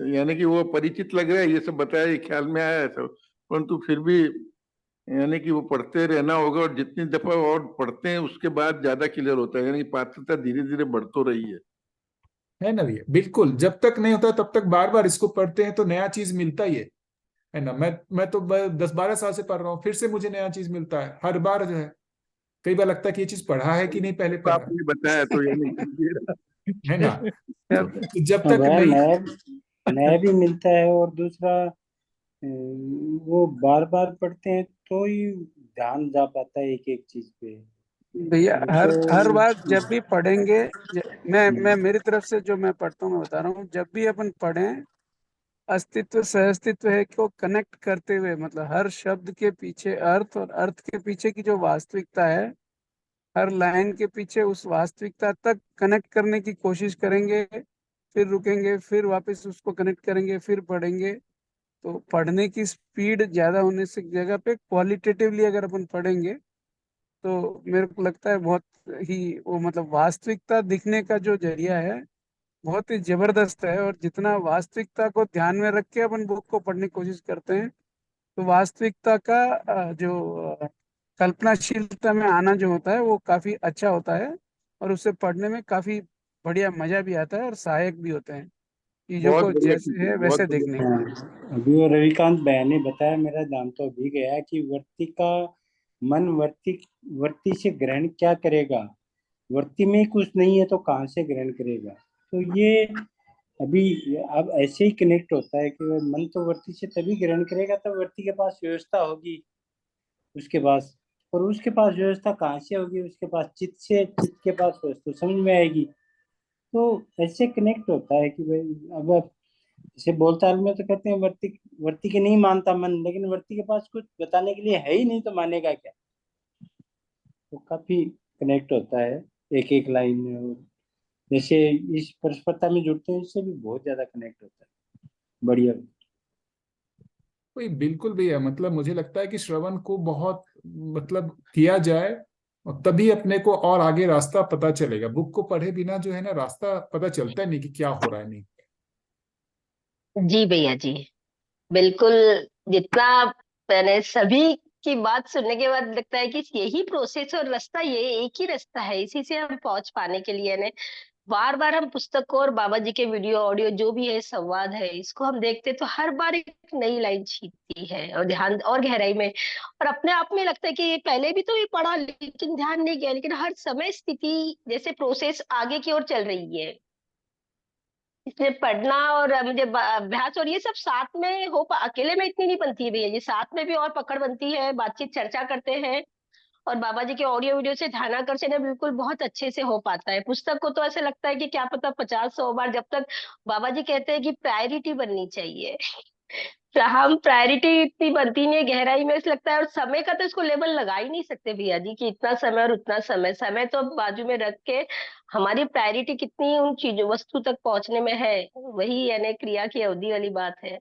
यानी कि वो परिचित लग रहा है, ये सब बताया, ये ख्याल में आया है सब, परंतु फिर भी यानी कि वो पढ़ते रहना होगा, और जितनी दफा और पढ़ते हैं उसके बाद ज्यादा क्लियर होता है, यानी कि पात्रता धीरे धीरे बढ़ तो रही है ना भैया, बिल्कुल जब तक नहीं होता तब तक बार बार इसको पढ़ते हैं तो नया चीज मिलता ही है ना। मैं तो 10-12 साल से पढ़ रहा हूँ, फिर से मुझे नया चीज मिलता है हर बार जो है। कई बार लगता है कि ये चीज पढ़ा है कि नहीं पहले तो पढ़ा आपने बताया तो यानी है ना। तो जब तक वह नहीं। नया भी मिलता है, और दूसरा वो बार बार पढ़ते हैं तो ही ध्यान जा पाता है एक एक चीज पे। भैया हर बार जब भी पढ़ेंगे, मैं हम्म, मेरी तरफ से जो मैं पढ़ता हूँ मैं बता रहा हूँ, जब भी अपन पढ़ें अस्तित्व सहअस्तित्व है को कनेक्ट करते हुए, मतलब हर शब्द के पीछे अर्थ और अर्थ के पीछे की जो वास्तविकता है, हर लाइन के पीछे उस वास्तविकता तक कनेक्ट करने की कोशिश करेंगे। फिर रुकेंगे, फिर वापस उसको कनेक्ट करेंगे, फिर पढ़ेंगे। तो पढ़ने की स्पीड ज्यादा होने से जगह पे क्वालिटेटिवली अगर अपन पढ़ेंगे तो मेरे को लगता है बहुत ही वो, मतलब वास्तविकता दिखने का जो जरिया है बहुत ही जबरदस्त है। और जितना वास्तविकता को ध्यान में रख के अपन बुक को पढ़ने की कोशिश करते हैं तो वास्तविकता का कल्पनाशीलता में आना जो होता है वो काफी अच्छा होता है। और उसे पढ़ने में काफी बढ़िया मजा भी आता है और सहायक भी होते हैं चीजों बहुत को बढ़िया जैसे टीचर, है बहुत वैसे देखने बढ़िया। के। अभी वो रविकांत भैया ने बताया, मेरा ध्यान तो अभी गया कि वर्ती का मन वर्ती वर्ती से ग्रहण क्या करेगा। वर्ती में कुछ नहीं है तो कहाँ से ग्रहण करेगा। तो ये अभी अब ऐसे ही कनेक्ट होता है कि मन तो वर्ती से तभी ग्रहण करेगा तब वर्ती के पास व्यवस्था होगी उसके पास। और उसके पास व्यवस्था कहाँ से होगी, उसके पास चित्त से, चित्त के पास वस्तु समझ में आएगी। तो ऐसे कनेक्ट होता है कि भाई अब जैसे बोलचाल में तो कहते हैं वर्ती वर्ती के नहीं मानता मन, लेकिन वर्ती के पास कुछ बताने के लिए है ही नहीं तो मानेगा क्या। तो काफी कनेक्ट होता है एक एक लाइन में। और जैसे इस परस्परता में जुड़ते हैं इससे भी बहुत ज्यादा कनेक्ट होता है। बढ़िया। वही बिल्कुल भैया, मतलब मुझे लगता है कि श्रवण को बहुत मतलब किया जाए और तभी अपने को और आगे रास्ता पता चलेगा। बुक को पढ़े बिना जो है ना रास्ता पता चलता ही नहीं कि क्या हो रहा है नहीं। जी भैया जी, बिल्कुल। जितना मैंने सभी की बात सुनने के बाद लगता है कि यही प्रोसेस और रास्ता, ये एक ही रास्ता है, इसी से हम पहुंच पाने के लिए ने बार बार हम पुस्तक को और बाबा जी के वीडियो ऑडियो जो भी है संवाद है, इसको हम देखते तो हर बार एक नई लाइन छीनती है और ध्यान और गहराई में। और अपने आप में लगता है कि ये पहले भी तो ये पढ़ा लेकिन ध्यान नहीं गया, लेकिन हर समय स्थिति जैसे प्रोसेस आगे की ओर चल रही है। इसलिए पढ़ना और मुझे अभ्यास और ये सब साथ में हो अकेले में इतनी नहीं बनती है भैया जी, साथ में भी और पकड़ बनती है, बातचीत चर्चा करते हैं और बाबा जी के ऑडियो वीडियो से ध्यानाकर्षण है बिल्कुल बहुत अच्छे से हो पाता है। पुस्तक को तो ऐसे लगता है कि क्या पता 50-100 बार, जब तक बाबा जी कहते हैं कि प्रायोरिटी बननी चाहिए। तो हम प्रायोरिटी इतनी बनती नहीं है गहराई में, ऐसा लगता है। और समय का तो इसको लेबल लगा ही नहीं सकते भैया जी कि इतना समय और उतना समय, समय तो बाजू में रख के हमारी प्रायोरिटी कितनी उन चीजों वस्तु तक पहुंचने में है, वही यानी क्रिया की अवधि वाली बात है।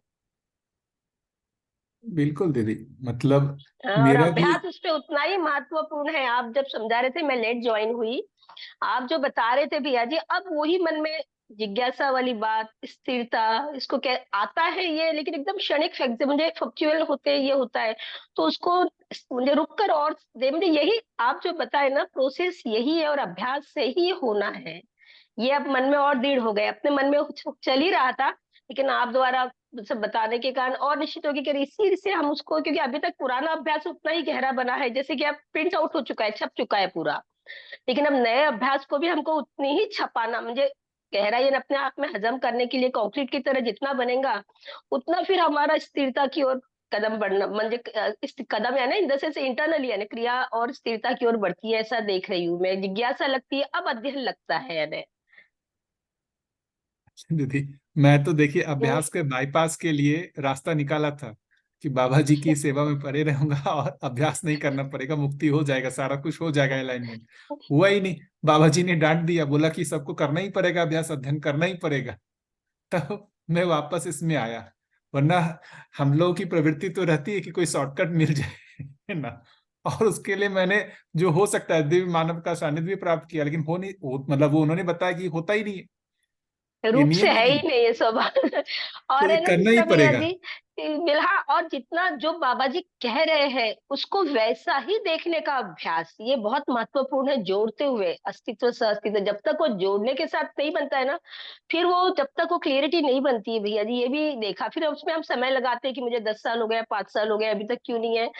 बिल्कुल दीदी, मतलब और मेरा भी। अभ्यास उस पे उतना ही महत्वपूर्ण है। आप जब समझा रहे थे, मैं लेट ज्वाइन हुई, आप जो बता रहे थे भैया जी, अब वही मन में जिज्ञासा वाली बात, स्थिरता, इसको क्या आता है ये, लेकिन एकदम क्षणिक मुझे फैक्चुअल होते ये होता है, तो उसको मुझे रुक कर और मुझे यही आप जो बताए ना प्रोसेस यही है और अभ्यास से ही होना है। ये अब मन में और दृढ़ हो गए, अपने मन में चल ही रहा था, लेकिन आप द्वारा सब बताने के कारण और निश्चित होगी कि इसी से हम उसको, क्योंकि अभी तक पुराना अभ्यास उतना ही गहरा बना है, जैसे कि अब प्रिंट आउट हो चुका है, छप चुका है पूरा, लेकिन अब नए अभ्यास को भी हमको उतनी ही छपाना, मुझे गहराई अपने आप में हजम करने के लिए कंक्रीट की तरह जितना बनेगा, उतना फिर हमारा स्थिरता की ओर कदम बढ़ना, म्हणजे इस कदम है ना इन द सेंस इंटरनली, यानी क्रिया और स्थिरता की ओर बढ़ती है, ऐसा देख रही हूँ मैं। जिज्ञासा लगती है, अब अध्ययन लगता है, यानी दीदी, मैं तो देखिए अभ्यास के बाईपास के लिए रास्ता निकाला था कि बाबा जी की सेवा में पड़े रहूंगा और अभ्यास नहीं करना पड़ेगा, मुक्ति हो जाएगा, सारा कुछ हो जाएगा, अलाइनमेंट हुआ ही नहीं। बाबा जी ने डांट दिया, बोला कि सबको करना ही पड़ेगा, अभ्यास अध्ययन करना ही पड़ेगा। तब मैं वापस इसमें आया, वरना हम लोगों की प्रवृत्ति तो रहती है कि कोई शॉर्टकट मिल जाए, है ना। और उसके लिए मैंने जो हो सकता है दिव्य मानव का सानिध्य भी प्राप्त किया, लेकिन हो नहीं मतलब वो उन्होंने बताया कि होता ही नहीं है, ये रूप से नियम ही है ही नहीं, नहीं ये स्वभाव। तो और ये है ना करना ही दूसरा भैया पड़ेगा। जी, बिल्हा, और जितना जो बाबा जी कह रहे हैं उसको वैसा ही देखने का अभ्यास, ये बहुत महत्वपूर्ण है, जोड़ते हुए अस्तित्व सह अस्तित्व, जब तक वो जोड़ने के साथ नहीं बनता है ना, फिर वो जब तक वो क्लियरिटी नहीं बनती है भैया जी, ये भी देखा। फिर उसमें हम समय लगाते हैं कि मुझे 10 साल हो गया, 5 साल हो गया, अभी तक क्यों नहीं है।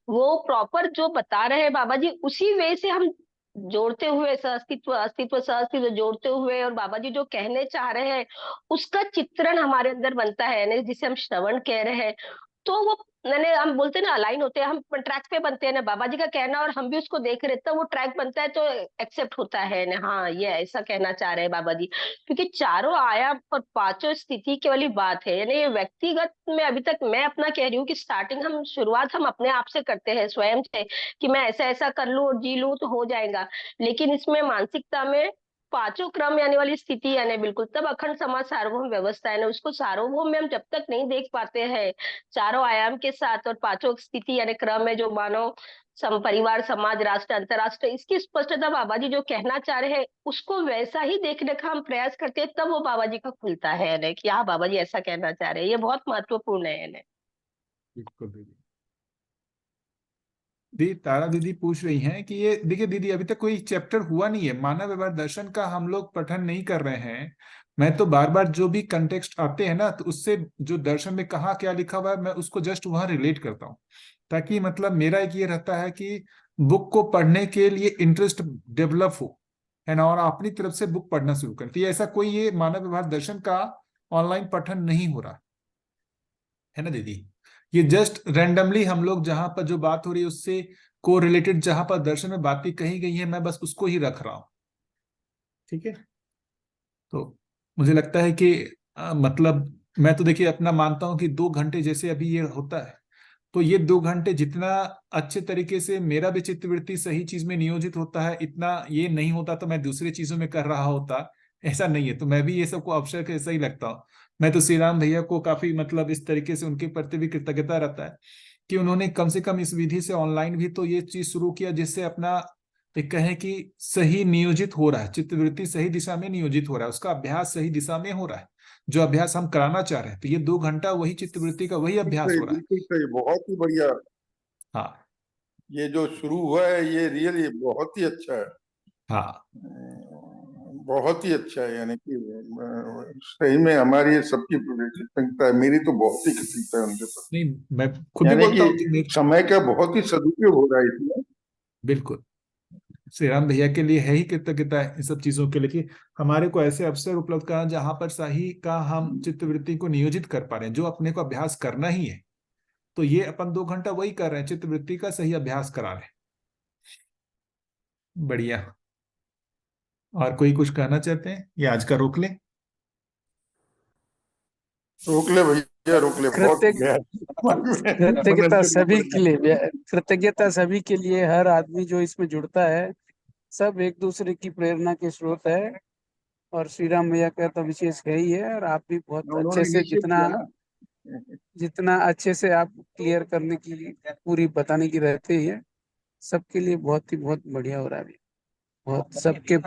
वो प्रॉपर जो बता रहे हैं बाबा जी, उसी वे से हम जोड़ते हुए अस्तित्व अस्तित्व सह अस्तित्व जोड़ते हुए, और बाबा जी जो कहने चाह रहे हैं उसका चित्रण हमारे अंदर बनता है, यानी जिसे हम श्रवण कह रहे हैं, तो वो मैंने हम बोलते हैं ना अलाइन होते हैं, हम ट्रैक पे बनते हैं ना, बाबा जी का कहना और हम भी उसको देख रहे, तो वो ट्रैक बनता है, तो एक्सेप्ट होता है ना, हाँ ये ऐसा कहना चाह रहे हैं बाबा जी। क्योंकि चारों आयाम और पांचों स्थिति की वाली बात है, यानी ये व्यक्तिगत में अभी तक मैं अपना कह रही हूँ कि स्टार्टिंग हम शुरुआत हम अपने आप से करते हैं, स्वयं से, कि मैं ऐसा ऐसा कर लूं और जी लूं तो हो जाएगा, लेकिन इसमें मानसिकता में पांचों क्रम यानी वाली स्थिति, यानी बिल्कुल तब अखंड समाज सार्वभौम व्यवस्था है ना, उसको सार्वभौम में हम जब तक नहीं देख पाते हैं चारों आयाम के साथ, और पांचों स्थिति यानी क्रम में जो मानव परिवार, समाज, राष्ट्र, अंतरराष्ट्र, इसकी स्पष्टता बाबा जी जो कहना चाह रहे हैं उसको वैसा ही देखने का हम प्रयास करते हैं, तब वो बाबा जी का खुलता है, यानी कि हाँ बाबा जी ऐसा कहना चाह रहे हैं, ये बहुत महत्वपूर्ण है, यानी बिल्कुल दीदी। दी तारा दीदी पूछ रही हैं कि ये देखिए दीदी, अभी तक कोई चैप्टर हुआ नहीं है, मानव व्यवहार दर्शन का हम लोग पठन नहीं कर रहे हैं। मैं तो बार बार जो भी कंटेक्स्ट आते हैं ना, तो उससे जो दर्शन में कहाँ क्या लिखा हुआ है मैं उसको जस्ट वहां रिलेट करता हूँ, ताकि मतलब मेरा एक ये रहता है कि बुक को पढ़ने के लिए इंटरेस्ट डेवलप हो, है ना, और अपनी तरफ से बुक पढ़ना शुरू करें। तो ये ऐसा कोई ये मानव व्यवहार दर्शन का ऑनलाइन पठन नहीं हो रहा है ना दीदी। ये जस्ट रैंडमली हम लोग जहां पर जो बात हो रही है उससे को रिलेटेड, जहां पर दर्शन में बातें कही गई है, मैं बस उसको ही रख रहा हूं। ठीक है, तो मुझे लगता है कि मतलब मैं तो देखिए अपना मानता हूं कि 2 घंटे जैसे अभी ये होता है, तो ये 2 घंटे जितना अच्छे तरीके से मेरा भी चित्तवृत्ति सही चीज में नियोजित होता है, इतना ये नहीं होता तो मैं दूसरी चीजों में कर रहा होता, ऐसा नहीं है। तो मैं भी ये सबको अवसर के ऐसा ही लगता हूँ। मैं तो श्री राम भैया को काफी मतलब इस तरीके से उनके प्रति भी कृतज्ञता रहता है कि उन्होंने कम से कम इस विधि से ऑनलाइन भी तो ये चीज शुरू किया, जिससे अपना एक कहें कि सही नियोजित हो रहा है, चित्तवृत्ति सही दिशा में नियोजित हो रहा है, उसका अभ्यास सही दिशा में हो रहा है, जो अभ्यास हम कराना चाह रहे हैं। तो ये 2 घंटा वही चित्तवृत्ति का वही अभ्यास हो रहा है। बिल्कुल सही, बहुत ही बढ़िया। हाँ ये जो शुरू हुआ है ये रियली बहुत ही अच्छा है, हाँ बहुत ही अच्छा है। यानी कि सही में हमारी ये सबकी कृतज्ञता है, मेरी तो बहुत ही कृतज्ञता है उनके प्रति। नहीं, मैं खुद भी यानी बोलता हूँ कि कि समय का बहुत ही सदुपयोग हो रहा है इसमें। बिल्कुल श्री राम भैया के लिए है ही कृतज्ञता है इन सब चीजों के लिए, कि हमारे को ऐसे अवसर उपलब्ध करा जहां पर सही का हम चित्तवृत्ति को नियोजित कर पा रहे हैं, जो अपने को अभ्यास करना ही है। तो ये अपन 2 घंटा वही कर रहे हैं, चित्तवृत्ति का सही अभ्यास करा रहे हैं। बढ़िया। और कोई कुछ कहना चाहते हैं या आज का रोक ले? रोक ले भैया, रोक ले, बहुत कृतज्ञता सभी के लिए, कृतज्ञता सभी के लिए, हर आदमी जो इसमें जुड़ता है सब एक दूसरे की प्रेरणा के स्रोत है, और श्री राम भैया का तो विशेष है ही है। और आप भी बहुत अच्छे उन्होंने से इनिशिएट किया ना। जितना अच्छे से आप क्लियर करने की, पूरी बताने की रहती है, सबके लिए बहुत ही बहुत बढ़िया हो रहा है, बहुत सबके